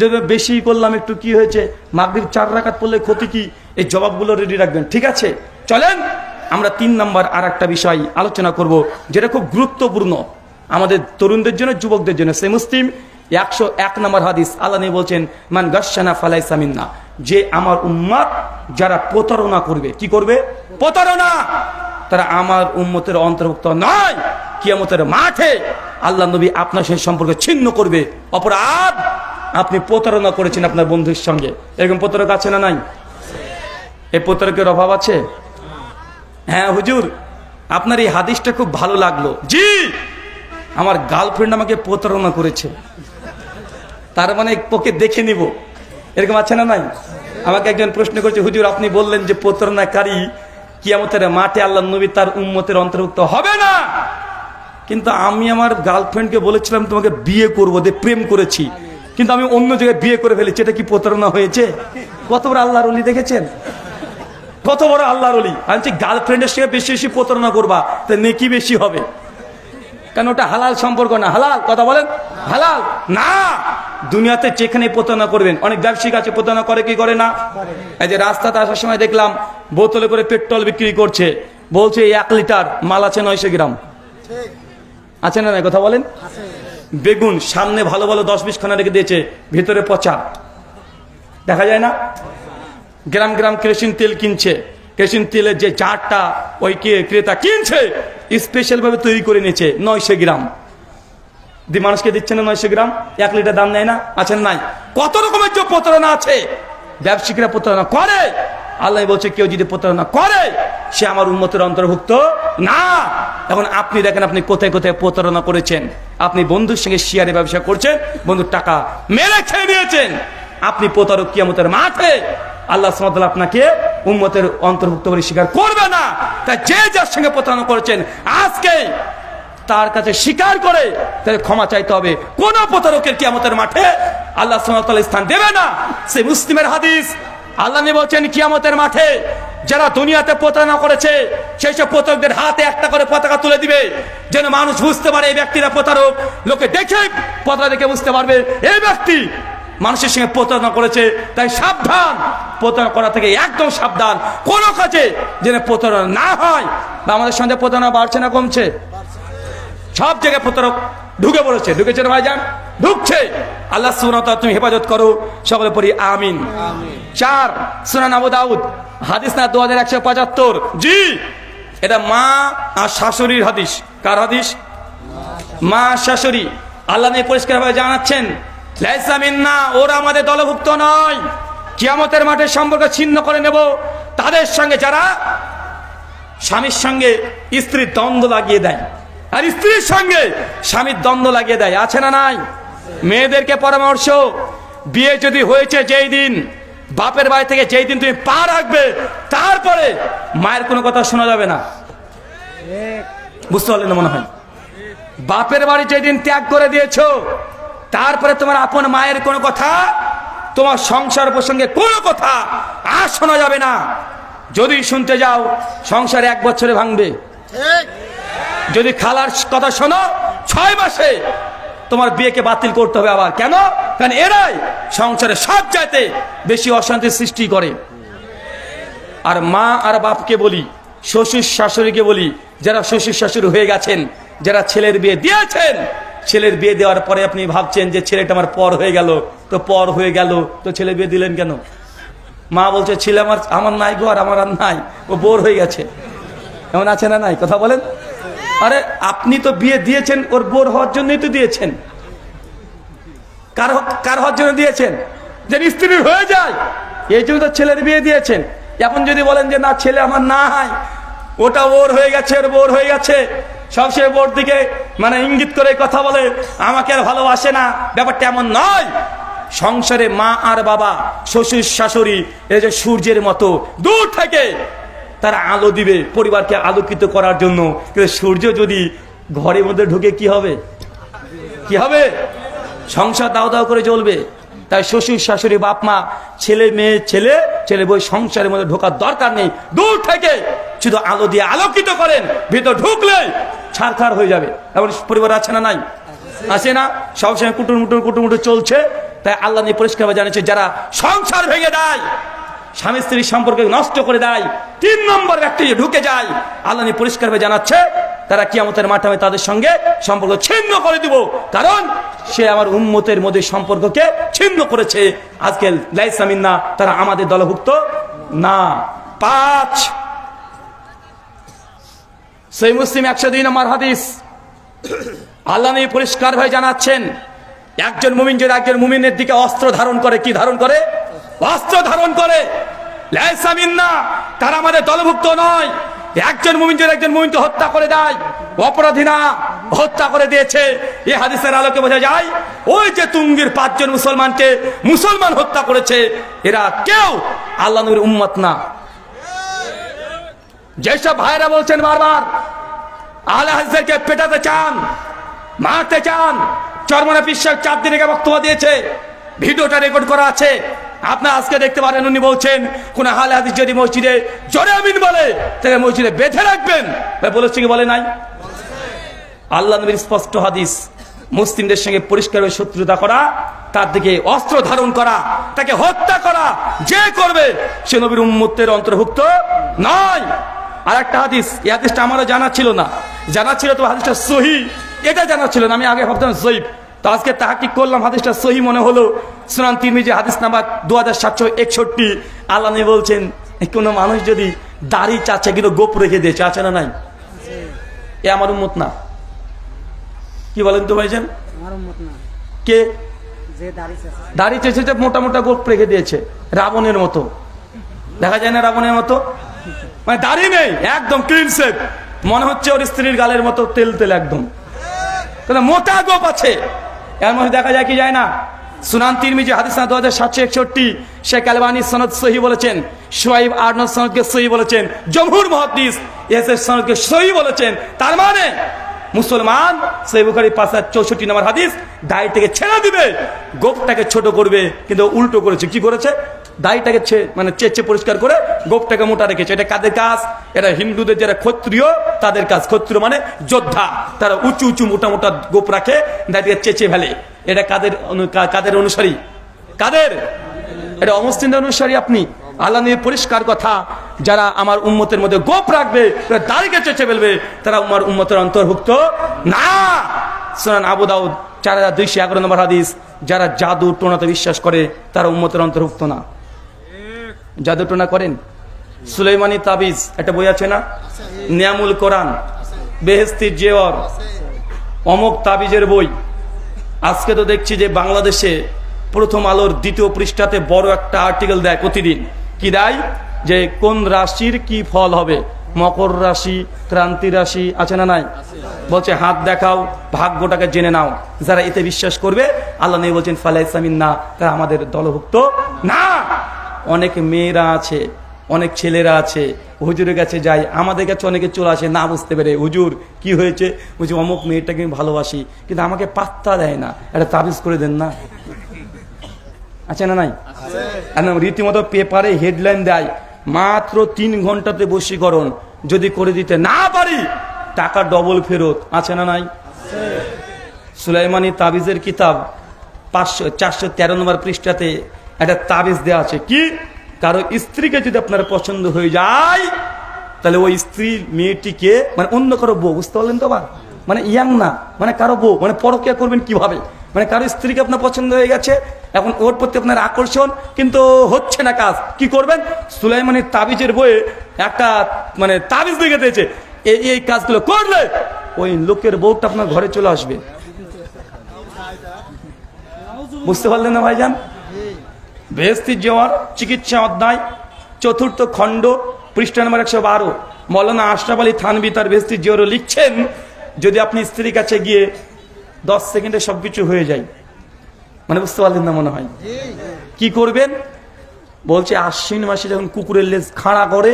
যদি বেশি করলাম একটু কি হয়েছে, মাগরিব 4 রাকাত পড়লে ক্ষতি কি? এই জবাবগুলো রেডি রাখবেন, ঠিক আছে? চলেন আমরা 3 নম্বর আর একটা বিষয় আলোচনা করব, যেটা খুব গুরুত্বপূর্ণ আমাদের তরুণদের জন্য, যুবকদের জন্য। সে মুসলিম 101 নম্বর হাদিস, আল্লাহ নবী বলছেন মান গাশশানা ফালাইসা মিন্না, যে আমার উম্মত যারা প্রতারণা করবে, কি করবে? প্রতারণা, তারা আমার উম্মতের অন্তর্ভুক্ত নয়। কিয়ামতের মাঠে আল্লাহ নবী আপনার সেই সম্পর্ক ছিন্ন করবে। অপরাধ, আপনি প্রতারণা করেছেন আপনার বন্ধুর সঙ্গে। এরকম প্রতারক আছে না নাই? এই প্রতারকের অভাব আছে? হ্যাঁ হুজুর আপনার এই হাদিসটা খুব ভালো লাগলো। জি, আমার গার্লফ্রেন্ড আমাকে প্রতারণা করেছে, তার মানে ওকে দেখে নিব, এরকম আছে না নাই? আমাকে একজন প্রশ্ন করেছে, হুজুর আপনি বললেন যে প্রতারণাকারী কিয়ামতের মাঠে আল্লাহ নবী তার উম্মতের অন্তর্ভুক্ত হবে না, কিন্তু আমি আমার গার্লফ্রেন্ডকে বলেছিলাম তোমাকে বিয়ে করবো, প্রেম করেছি, কিন্তু আমি অন্য জায়গায় বিয়ে করে ফেলেছি, এটা কি প্রতারণা হয়েছে? কত বড় আল্লাহর ওলি দেখেছেন, কত বড় আল্লাহর ওলি। আমি গার্লফ্রেন্ডের সঙ্গে বেশি বেশি প্রতারণা করবা, তা নেকি বেশি হবে, কারণ ওটা হালাল সম্পর্ক না। হালাল কথা বলেন। হালাল না। দুনিয়াতে যেখানে প্রতারণা করবেন, অনেক ব্যবসায়িক আছে প্রতারণা করে কি করে না। এই যে রাস্তাতে আসার সময় দেখলাম বোতলে করে পেট্রোল বিক্রি করছে, বলছে 1 লিটার মাল আছে 900 গ্রাম। আছে না নাই কথা বলেন। বেগুন সামনে ভালো ভালো 10-20 খানা রেখে দিয়েছে, ভিতরে পচা, দেখা যায় না। গ্রাম গ্রাম কেরোসিন তেল কিনছে, কেরোসিন তেলের যে জারটা ওই ক্রেতা কিনছে স্পেশাল ভাবে তৈরি করে নিয়েছে 900 গ্রাম দিয়ে মানুষকে দিচ্ছে না। 900 গ্রাম 1 লিটার দাম নেয় না। আছেন নাই কত রকমের যে প্রতারণা আছে, ব্যবসায়িকরা প্রতারণা করে। আল্লাহ বলছে কেউ যদি প্রতারণা করে সে আমার উম্মতের অন্তর্ভুক্ত না। এখন আপনি দেখেন আপনি কোথায় কোথায় প্রতারণা করেছেন। আপনি বন্ধুর সঙ্গে শেয়ারে ব্যবসা করছেন, বন্ধুর টাকা মেরে খেয়ে নিয়েছেন, আপনি প্রতারক। কিয়ামতের মাঠে আল্লাহ সুবহানাহু ওয়া তাআলা আপনাকে উম্মতের অন্তর্ভুক্ত করে স্বীকার করবে না। তাই যে যার সঙ্গে প্রতারণা করেছেন আজকে তার কাছে স্বীকার করে তাদের ক্ষমা চাইতে হবে। কোন প্রতারকের কিয়ামতের মাঠে আল্লাহ সুবহানাহু ওয়া তাআলা স্থান দেবে না। সে মুসলিমের হাদিস, আল্লাহ নবী বলেন কিয়ামতের মাঠে যারা দুনিয়াতে প্রতারণা করেছে সেই সব প্রতারকদের হাতে একটা করে পতাকা তুলে দিবে, যেন মানুষ বুঝতে পারে এই ব্যক্তিরা প্রতারক। লোকে দেখে পতাকা দেখে বুঝতে পারবে এই ব্যক্তি মানুষের সঙ্গে প্রতারণা করেছে। তাই সাবধান, প্রতারণা করা থেকে একদম সাবধান। কোন কাজে যেন প্রতারণা না হয়। বা আমাদের সঙ্গে প্রতারণা বাড়ছে না কমছে? সব জায়গায় প্রতারক ঢুকে পড়েছে। ঢুকেছে না ভাইজান? ঢুকছে। আল্লাহ সুবহানাহু ওয়া তাআলা তুমি হেফাজত করো, সকলে পড়ি আমিন। 4 সুনান আবু দাউদ হাদিস না 2175। জি, এটা মা আর শাশুড়ির হাদিস। কার হাদিস? মা শাশুড়ি। আল্লাহ নিয়ে পরিষ্কার ভাবে জানাচ্ছেন লাইসা মিন্না, ওরা আমাদের দলভুক্ত নয়। কিয়ামতের মাঠে সম্পর্ক ছিন্ন করে নেব তাদের সঙ্গে যারা স্বামীর সঙ্গে স্ত্রীর দ্বন্দ্ব লাগিয়ে দেয়, আর স্ত্রীর সঙ্গে স্বামীর দ্বন্দ্ব লাগিয়ে দেয়। আছে না নাই? মেয়েদেরকে পরামর্শ, বিয়ে যদি হয়েছে যেই দিন, বাপের বাড়ি থেকে যেই দিন তুমি পা রাখবে তারপরে মায়ের কোনো কথা শোনা যাবে না। বুঝতে পারলেন না মনে হয়? বাপের বাড়ি যেদিন ত্যাগ করে দিয়েছো তারপরে তোমার আপন মায়ের কোনো কথা, তোমার সংসার প্রসঙ্গে কোনো কথা আর শোনা যাবে না। যদি শুনতে যাও সংসার 1 বছরে ভাঙবে। যদি খালার কথা শোনো 6 মাসে তোমার বিয়েকে বাতিল করতে হবে আবার। কেন? কারণ এরাই সংসারে সব চাইতে বেশি অশান্তির সৃষ্টি করে। আর মা আর বাপকে বলি, শ্বশুর শাশুড়িকে বলি, যারা শ্বশুর শাশুড়ি হয়ে গেছেন, যারা ছেলের বিয়ে দিয়েছেন, ছেলের বিয়ে দেওয়ার পরে আপনি ভাবছেন যে ছেলেটা আমার পর হয়ে গেল, তো পর হয়ে গেল তো ছেলে বিয়ে দিলেন কেন? মা বলছে ছেলে আমার নাই গো, আর আমার আর নাই, ও বোর হয়ে গেছে। এমন আছে না নাই? কথা বলেন। আরে আপনি তো বিয়ে দিয়েছেন ওর বোর হওয়ার জন্যই তো দিয়েছেন। কার হওয়ার জন্য দিয়েছেন? যে স্ত্রীর হয়ে যায়, এই জন্য তো ছেলের বিয়ে দিয়েছেন। এখন যদি বলেন যে না ছেলে আমার নাই, ওটা বোর হয়ে গেছে, ওর বোর হয়ে গেছে, সবসময় বোর দিকে মানে ইঙ্গিত করে কথা বলে, আমাকে আর ভালোবাসে না, ব্যাপারটা এমন নয়। সংসারে মা আর বাবা, শ্বশুর শাশুড়ি এই যে সূর্যের মতো দূর থেকে তারা আলো দিবে পরিবারকে আলোকিত করার জন্য। কিন্তু সূর্য যদি ঘরের মধ্যে ঢুকে কি হবে? কি হবে? সংসার দাও দাও করে জ্বলবে। তাই শ্বশুর শাশুড়ি, বাপ মা, ছেলে মেয়ে, ছেলে বই সংসারের মধ্যে ঢোকার দরকার নেই। দূর থেকে শুধু আলো দিয়ে আলোকিত করেন, ভিতর ঢুকলে ছাড়খাড় হয়ে যাবে। এমন পরিবার আছে না নাই? আছে না? সবসময় কুটুর চলছে। তাই আল্লাহ নিয়ে পরিষ্কার জানিয়েছে যারা সংসার ভেঙে দেয়, স্বামী স্ত্রীর সম্পর্ক নষ্ট করে দেয়, 3 নম্বর ব্যক্তি ঢুকে যায়, আল্লাহ নিয়ে পরিষ্কার জানাচ্ছে তারা কিয়ামতের মাঠে আমি তাদের সঙ্গে সম্পর্ক ছিন্ন করে দিব। কারণ সে আমার উম্মতের মধ্যে সম্পর্ককে ছিন্ন করেছে। আজকে লাইসা মিন্না, তারা আমাদের দলভুক্ত না। 5 সহিহ মুসলিম 102 নম্বর হাদিস। আল্লাহ নিয়ে পরিষ্কার ভাবে জানাচ্ছেন একজন মুমিন যদি একজন মুমিনের দিকে অস্ত্র ধারণ করে, কি ধারণ করে? অস্ত্র ধারণ করে। লাইসা মিন্না, তারা আমাদের দলভুক্ত নয়। একজন মুমিন যদি একজন মুমিনকে হত্যা করে দেয়, অপরাধী না, হত্যা করে দিয়েছে, এই হাদিসের আলোকে বোঝা যায় ওই যে তুঙ্গির 5 জন মুসলমানকে মুসলমান হত্যা করেছে, এরা কেউ আল্লাহ নবীর উম্মত না। যেসব ভাইরা বলছেন বারবার আহলে হাদিসকে পেটাতে চান, মারতে চান, চরমনা পিসাব 4 দিন আগে বক্তব্য দিয়েছে, ভিডিওটা রেকর্ড করা আছে, আপনারা আজকে দেখতে পারেন। উনি বলছেন কোন আহলে হাদিস যদি মসজিদে জোরে আমিন বলে তাকে মসজিদে বেঁধে রাখবেন। বলেছে কি বলে নাই? আল্লাহ নবীর স্পষ্ট হাদিস, মুসলিমদের সঙ্গে পরিষ্কারভাবে শত্রুতা করা, তার দিকে অস্ত্র ধারণ করা, তাকে হত্যা করা, যে করবে সে নবীর উম্মতের অন্তর্ভুক্ত নয়। আর একটা হাদিস, এই হাদিসটা আমারও জানা ছিল না, জানা ছিল তো হাদিসটা সহি, এটা জানা ছিল না, আমি আগে ভাবতাম জয়ীফ, তো আজকে তাহকিক করলাম, হাদিসটা সহি মনে হলো। সুনান তিরমিজি হাদিস নাম্বার 2761, আল্লাহ নবী বলছেন কোন মানুষ যদি দাড়ি চাচ্ছে কিন্তু গোপ রেখে দিয়েছে, আছে না নাই? এ আমার উম্মত না। কি বলেন তো ভাইজান? কে দাড়ি চেয়েছে মোটা মোটা গোপ রেখে দিয়েছে, রাবণের মতো, দেখা যায় না রাবণের মতো, মানে দাড়ি নেই, একদম ক্লিন শেভ, মনে হচ্ছে ওর স্ত্রীর গালের মতো তেল তেল, একদম মোটা গোপ আছে, এর মধ্যে দেখা যায় কি যায় না। সুনান তিরমিজি হাদিস 2761, শেখ আলবানী সনদ সহি বলেছেন, শুআইব আরনাদ সনদকে সহি বলেছেন, জমহুর মুহাদ্দিস এসের সনদকে সহি বলেছেন। তার মানে মুসলমান সহিহ বুখারী 5064 নম্বর হাদিস, দাড়িটাকে ছেড়ে দিবে, গোপটাকে ছোট করবে, কিন্তু উল্টো করেছে। কি করেছে? দাড়িটাকে মানে চেঁচে পরিষ্কার করে গোপটাকে মোটা রেখেছে। এটা কাদের কাজ? এটা হিন্দুদের যারা ক্ষত্রিয় তাদের কাজ। ক্ষত্রিয় মানে যোদ্ধা, তারা উঁচু উঁচু মোটা মোটা গোপ রাখে, দাড়িটাকে চেঁচে ফেলে। এটা কাদের অনুসারী? কাদের? এটা অমুসলিমদের অনুসারী। আপনি আল্লাহ নিয়ে পরিষ্কার কথা, যারা আমার উম্মতের মধ্যে গোপ রাখবে, দাড়িকে চেঁচে ফেলবে, তারা আমার উম্মতের অন্তর্ভুক্ত না। সুনান আবু দাউদ 4211 নম্বর হাদিস, যারা জাদু টোনাতে বিশ্বাস করে তারা উম্মতের অন্তর্ভুক্ত না। জাদু টোনা করেন, সুলাইমানি তাবিজ একটা বই আছে না, নিয়ামুল কোরআন, বেহেস্তির জেওয়ার, অমক তাবিজের বই। আজকে তো দেখছি যে বাংলাদেশে প্রথম আলোর 2য় পৃষ্ঠাতে বড় একটা আর্টিকেল দেয় প্রতিদিন। কি দেয়? যে কোন রাশির কি ফল হবে, মকর রাশি, ক্রান্তি রাশি, আছে না নাই? বলছে হাত দেখাও, ভাগ্যটাকে জেনে নাও। যারা এতে বিশ্বাস করবে, আল্লাহ নবী বলছেন ফালাইসা মিন্না, তারা আমাদের দলভুক্ত না। অনেক মেয়েরা আছে, অনেক ছেলেরা আছে, হুজুরের কাছে যায়, আমাদের কাছে অনেকে চলে আসে না বুঝতে পেরে, হুজুর কি হয়েছে? বুঝি অমুক মেয়েটাকে আমি ভালোবাসি, কিন্তু আমাকে পাত্তা দেয় না, একটা তাবিজ করে দেন না। আছে না নাই? রীতিমতো পেপারে হেডলাইন দেয়, মাত্র 3 ঘন্টাতে বশীকরণ, যদি করে দিতে না পারি টাকা ডবল ফেরত। আছে না নাই? সুলাইমানি তাবিজের কিতাব 413 নম্বর পৃষ্ঠাতে একটা তাবিজ দেওয়া আছে। কি? কারো স্ত্রীকে যদি আপনার পছন্দ হয়ে যায়, তাহলে ওই স্ত্রী মেয়েটিকে, মানে অন্য কারো বউ, বুঝতে পারলেন তো? আবার মানে ইয়াং না, মানে কারো বউ, মানে পরকিয়া করবেন কিভাবে? মানে কারো স্ত্রীকে আপনার পছন্দ হয়ে গেছে, এখন ওর প্রতি আপনার আকর্ষণ, কিন্তু হচ্ছে না কাজ, কি করবেন? সুলাইমানের তাবিজের বইয়ে একটা মানে তাবিজ লিখে দিয়েছে, এই কাজগুলো করলে ওই লোকের বউটা আপনার ঘরে চলে আসবে। বুঝতে পারলেন না ভাইজান? বেহেস্তির জেওয়ার চিকিৎসা অধ্যায় 4th খণ্ড পৃষ্ঠা নম্বর 112, মৌলানা আশরাফ আলী থানভী তার বেহেস্তির জেওয়ারে লিখছেন, যদি আপনি স্ত্রীর কাছে গিয়ে 10 সেকেন্ডে সবকিছু হয়ে যায়, মানে বুঝতে পারলেন না মনে হয়, কি করবেন? বলছে আশ্বিন মাসে যখন কুকুরের লেজ খাড়া করে,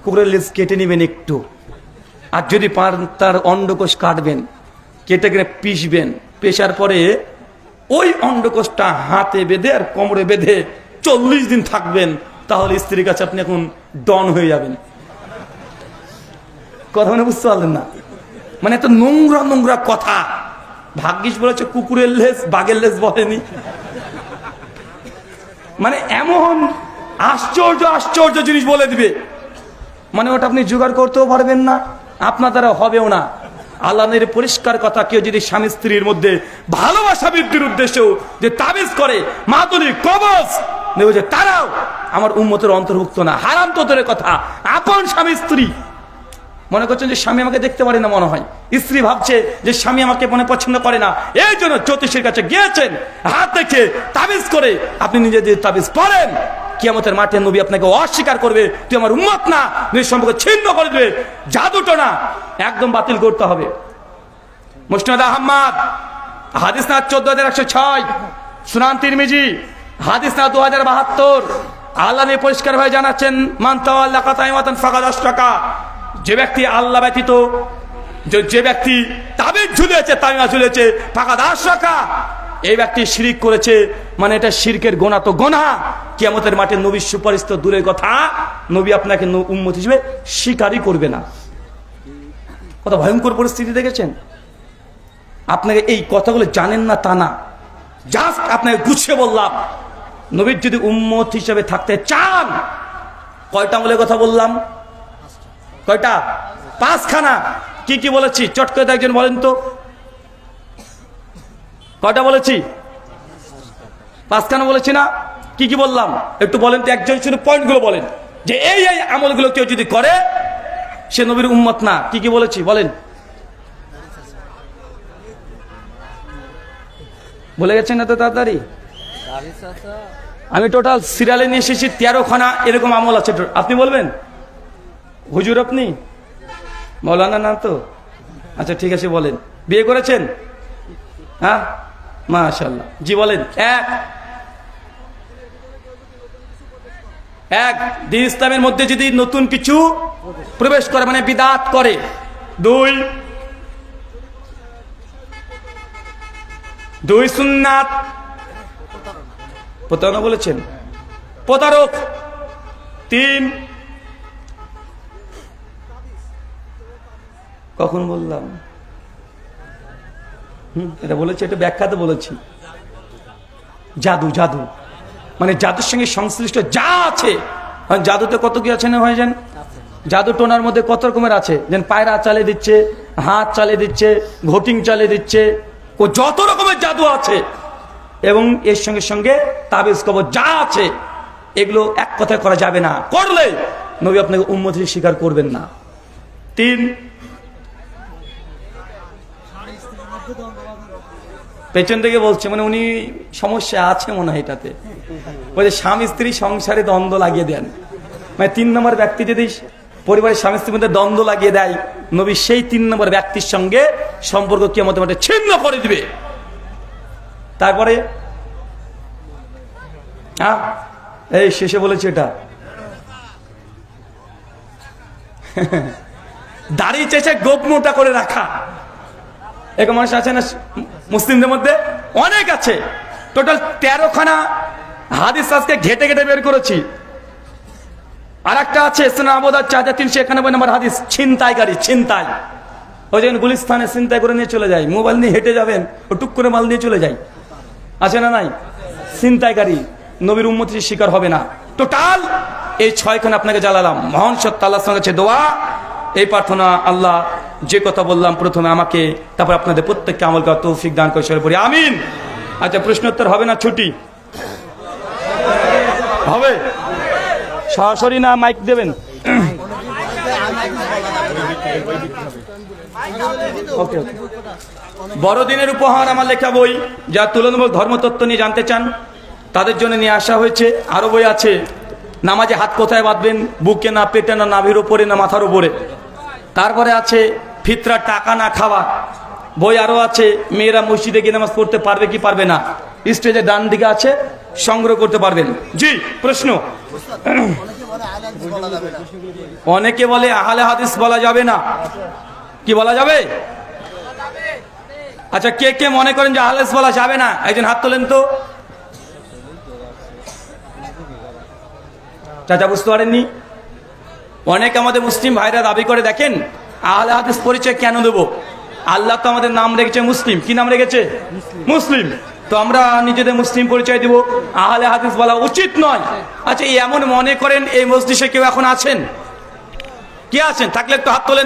কুকুরের লেজ কেটে নেবেন একটু, আর যদি তার অন্ডকোষ কাটবেন, কেটে কেটে পিষবেন, পেশার পরে ওই অন্ডকোষটা হাতে বেঁধে আর কোমরে বেঁধে 40 দিন থাকবেন, তাহলে স্ত্রীর কাছে আপনি এখন ডন হয়ে যাবেন। কথা মানে বুঝতে পারলেন না? মানে এত নোংরা নোংরা কথা। ভাগ্যিস বলেছে কুকুরের লেজ, বাঘের লেজ বলেনি। মানে এমন আশ্চর্য আশ্চর্য জিনিস বলে দিবে, মানে ওটা আপনি জোগাড় করতেও পারবেন না, আপনার দ্বারা হবেও না। আল্লাহর পরিষ্কার কথা, কেউ যদি স্বামী স্ত্রীর মধ্যে ভালোবাসা বৃদ্ধির উদ্দেশ্যেও যে তাবিজ করে, মাতুলি কবচ নেবে, তারাও আমার উম্মতের অন্তর্ভুক্ত না। হারাম তো দূরের কথা, আপন স্বামী স্ত্রী মনে করছেন যে স্বামী আমাকে দেখতে পারে না, মনে হয় স্ত্রী ভাবছে যে স্বামী আমাকে মনে পছন্দ করে না, এই জন্য জ্যোতিষের কাছে গিয়েছেন, হাত দেখে তাবিজ করে আপনি নিজে যে তাবিজ পড়েন, কিয়ামতের মাঠে নবী আপনাকে অস্বীকার করবে, তুই আমার উম্মত না, নবীর সম্পর্ক ছিন্ন করে দেবে। জাদুটোনা একদম বাতিল করতে হবে। মুসনাদ আহমদ হাদিস না 14106, সুনান তিরমিজি হাদিস না 2072, আল্লাহ নিয়ে পরিষ্কার হয়ে জানাচ্ছেন, মান তাওয়াল্লা তাইমাতান ফাকাদ আশরাকা, যে ব্যক্তি আল্লাহ ব্যতীত, যে ব্যক্তি তাবিজ ঝুলেছে, তামিমা ঝুলেছে, ফাকাদ আশরাকা, এই ব্যক্তি শিরক করেছে, মানে এটা শিরকের গোনা তো গোনা। কিয়ামতের মাঠে নবীর সুপারিশ তো দূরের কথা, নবী আপনাকে উম্মত হিসেবে স্বীকারই করবে না। কত ভয়ঙ্কর পরিস্থিতি দেখেছেন? আপনাকে এই কথাগুলো জানেন না তা না, জাস্ট আপনাকে গুছিয়ে বললাম, নবীর যদি উম্মত হিসেবে থাকতে চান, কয়টা আমলের কথা বললাম? কয়টা? 5খানা। কি কি বলেছি চট করে একজন বলেন তো, কয়টা বলেছি? 5খানা বলেছি না? কি কি বললাম একটু বলেন তো, একজন শুধু পয়েন্টগুলো বলেন যে এই এই আমলগুলো কেউ যদি করে সে নবীর উম্মত না। কি কি বলেছি বলেন? বলে গেছেন এত তাড়াতাড়ি? আমি টোটাল সিরিয়ালে নিয়ে এসেছি 13খানা এরকম আমল আছে। আপনি বলবেন? হুজুর আপনি মৌলানা না তো? আচ্ছা ঠিক আছে, বলেন। বিয়ে করেছেন? হ্যাঁ, মাশাআল্লাহ। জি বলেন। এক, দ্বীন ইসলামের মধ্যে যদি নতুন কিছু প্রবেশ করে, মানে বিদআত করে। 2 সুন্নাত। প্রতারণা বলেছেন? প্রতারক। 3, কখন বললাম? এটা বলেছি, এটা ব্যাখ্যাতে বলেছি। জাদু, জাদু মানে জাদুর সঙ্গে সংশ্লিষ্ট যা আছে। জাদুতে কত কি আছে না ভাইজান? জাদু টোনার মধ্যে কত রকমের আছে, যেন পায়রা চালিয়ে দিচ্ছে, হাত চালিয়ে দিচ্ছে, ঘটিং চালিয়ে দিচ্ছে, যত রকমের জাদু আছে। এবং এর সঙ্গে সঙ্গে তাবিজ কবর যা আছে, এগুলো এক কথায় করা যাবে না। করলে নবী আপনাকে উম্মত হিসেবে স্বীকার করবেন না। 3, পেছন থেকে বলছে, মানে উনি সমস্যা আছে মনে হয় এটাতে। ওই যে স্বামী স্ত্রী সংসারে দ্বন্দ্ব লাগিয়ে দেন, মানে 3 নম্বর ব্যক্তি যদি পরিবারের স্বামী স্ত্রীর মধ্যে দ্বন্দ্ব লাগিয়ে দেয়, নবী সেই 3 নম্বর ব্যক্তির সঙ্গে সম্পর্ক কিয়ামতের মাঠে ছিন্ন করে দিবে। তারপরে এই শেষে বলেছে এটা দাড়ি চেঁচে গোপ মোটা করে রাখা। এরকম মানুষ আছে না মুসলিমদের মধ্যে? অনেক আছে। টোটাল 13খানা হাদিস আজকে ঘেটে ঘেটে বের করেছি। আর একটা আছে সুনানাবুদার 4391 নম্বর হাদিস, ছিনতাইকারী। ছিনতাই, ওই যেন গুলিস্তানে ছিনতাই করে নিয়ে চলে যায়, মোবাইল নিয়ে হেঁটে যাবেন, ও টুক করে মাল নিয়ে চলে যায়, আছে না নাই? ছিনতাইকারী নবীর উম্মত হিসেবে স্বীকার হবে না। টোটাল এই 6খানা আপনাকে জ্বালালাম। মহান সত্য আল্লাহর সঙ্গে কাছে দোয়া, এই প্রার্থনা, আল্লাহ যে কথা বললাম প্রথমে আমাকে, তারপর আপনাদের প্রত্যেককে আমল করার তৌফিক দান করে সরে পড়ি, আমিন। আচ্ছা, প্রশ্নোত্তর হবে না ছুটি হবে? সরাসরি না মাইক দেবেন? ওকে। বড়দিনের উপহার আমার লেখা বই, যা তুলনামূলক ধর্মতত্ত্ব নিয়ে জানতে চান তাদের জন্য নিয়ে আসা হয়েছে। আরো বই আছে, নামাজে হাত কোথায় বাঁধবেন, বুকে না পেটে না নাভির উপরে না মাথার উপরে। তারপরে আছে ফিতরা টাকা না খাওয়া বই। আরো আছে মেয়েরা মসজিদে গিয়ে নামাজ পড়তে পারবে কি পারবে না, স্টেজে ডান দিকে আছে, সংগ্রহ করতে পারবেন। জি, প্রশ্ন। অনেকে বলে আহলে হাদিস বলা যাবে না, কি বলা যাবে? আচ্ছা, কে কে মনে করেন যে আহলে হাদিস বলা যাবে না? একজন হাত তোলেন তো। চাচা বুঝতে পারেননি? অনেক আমাদের মুসলিম ভাইরা দাবি করে, দেখেন আহলে হাদিস পরিচয় কেন দেব? আল্লাহ তো আমাদের নাম রেখেছে মুসলিম। কি নাম রেখেছে? মুসলিম। তো আমরা নিজেদের মুসলিম পরিচয় দিব, আহলে হাদিস বলা উচিত নয়। আচ্ছা, এমন মনে করেন এই মজলিসে কেউ এখন আছেন? কে আছেন? থাকলে একটু হাত তোলেন।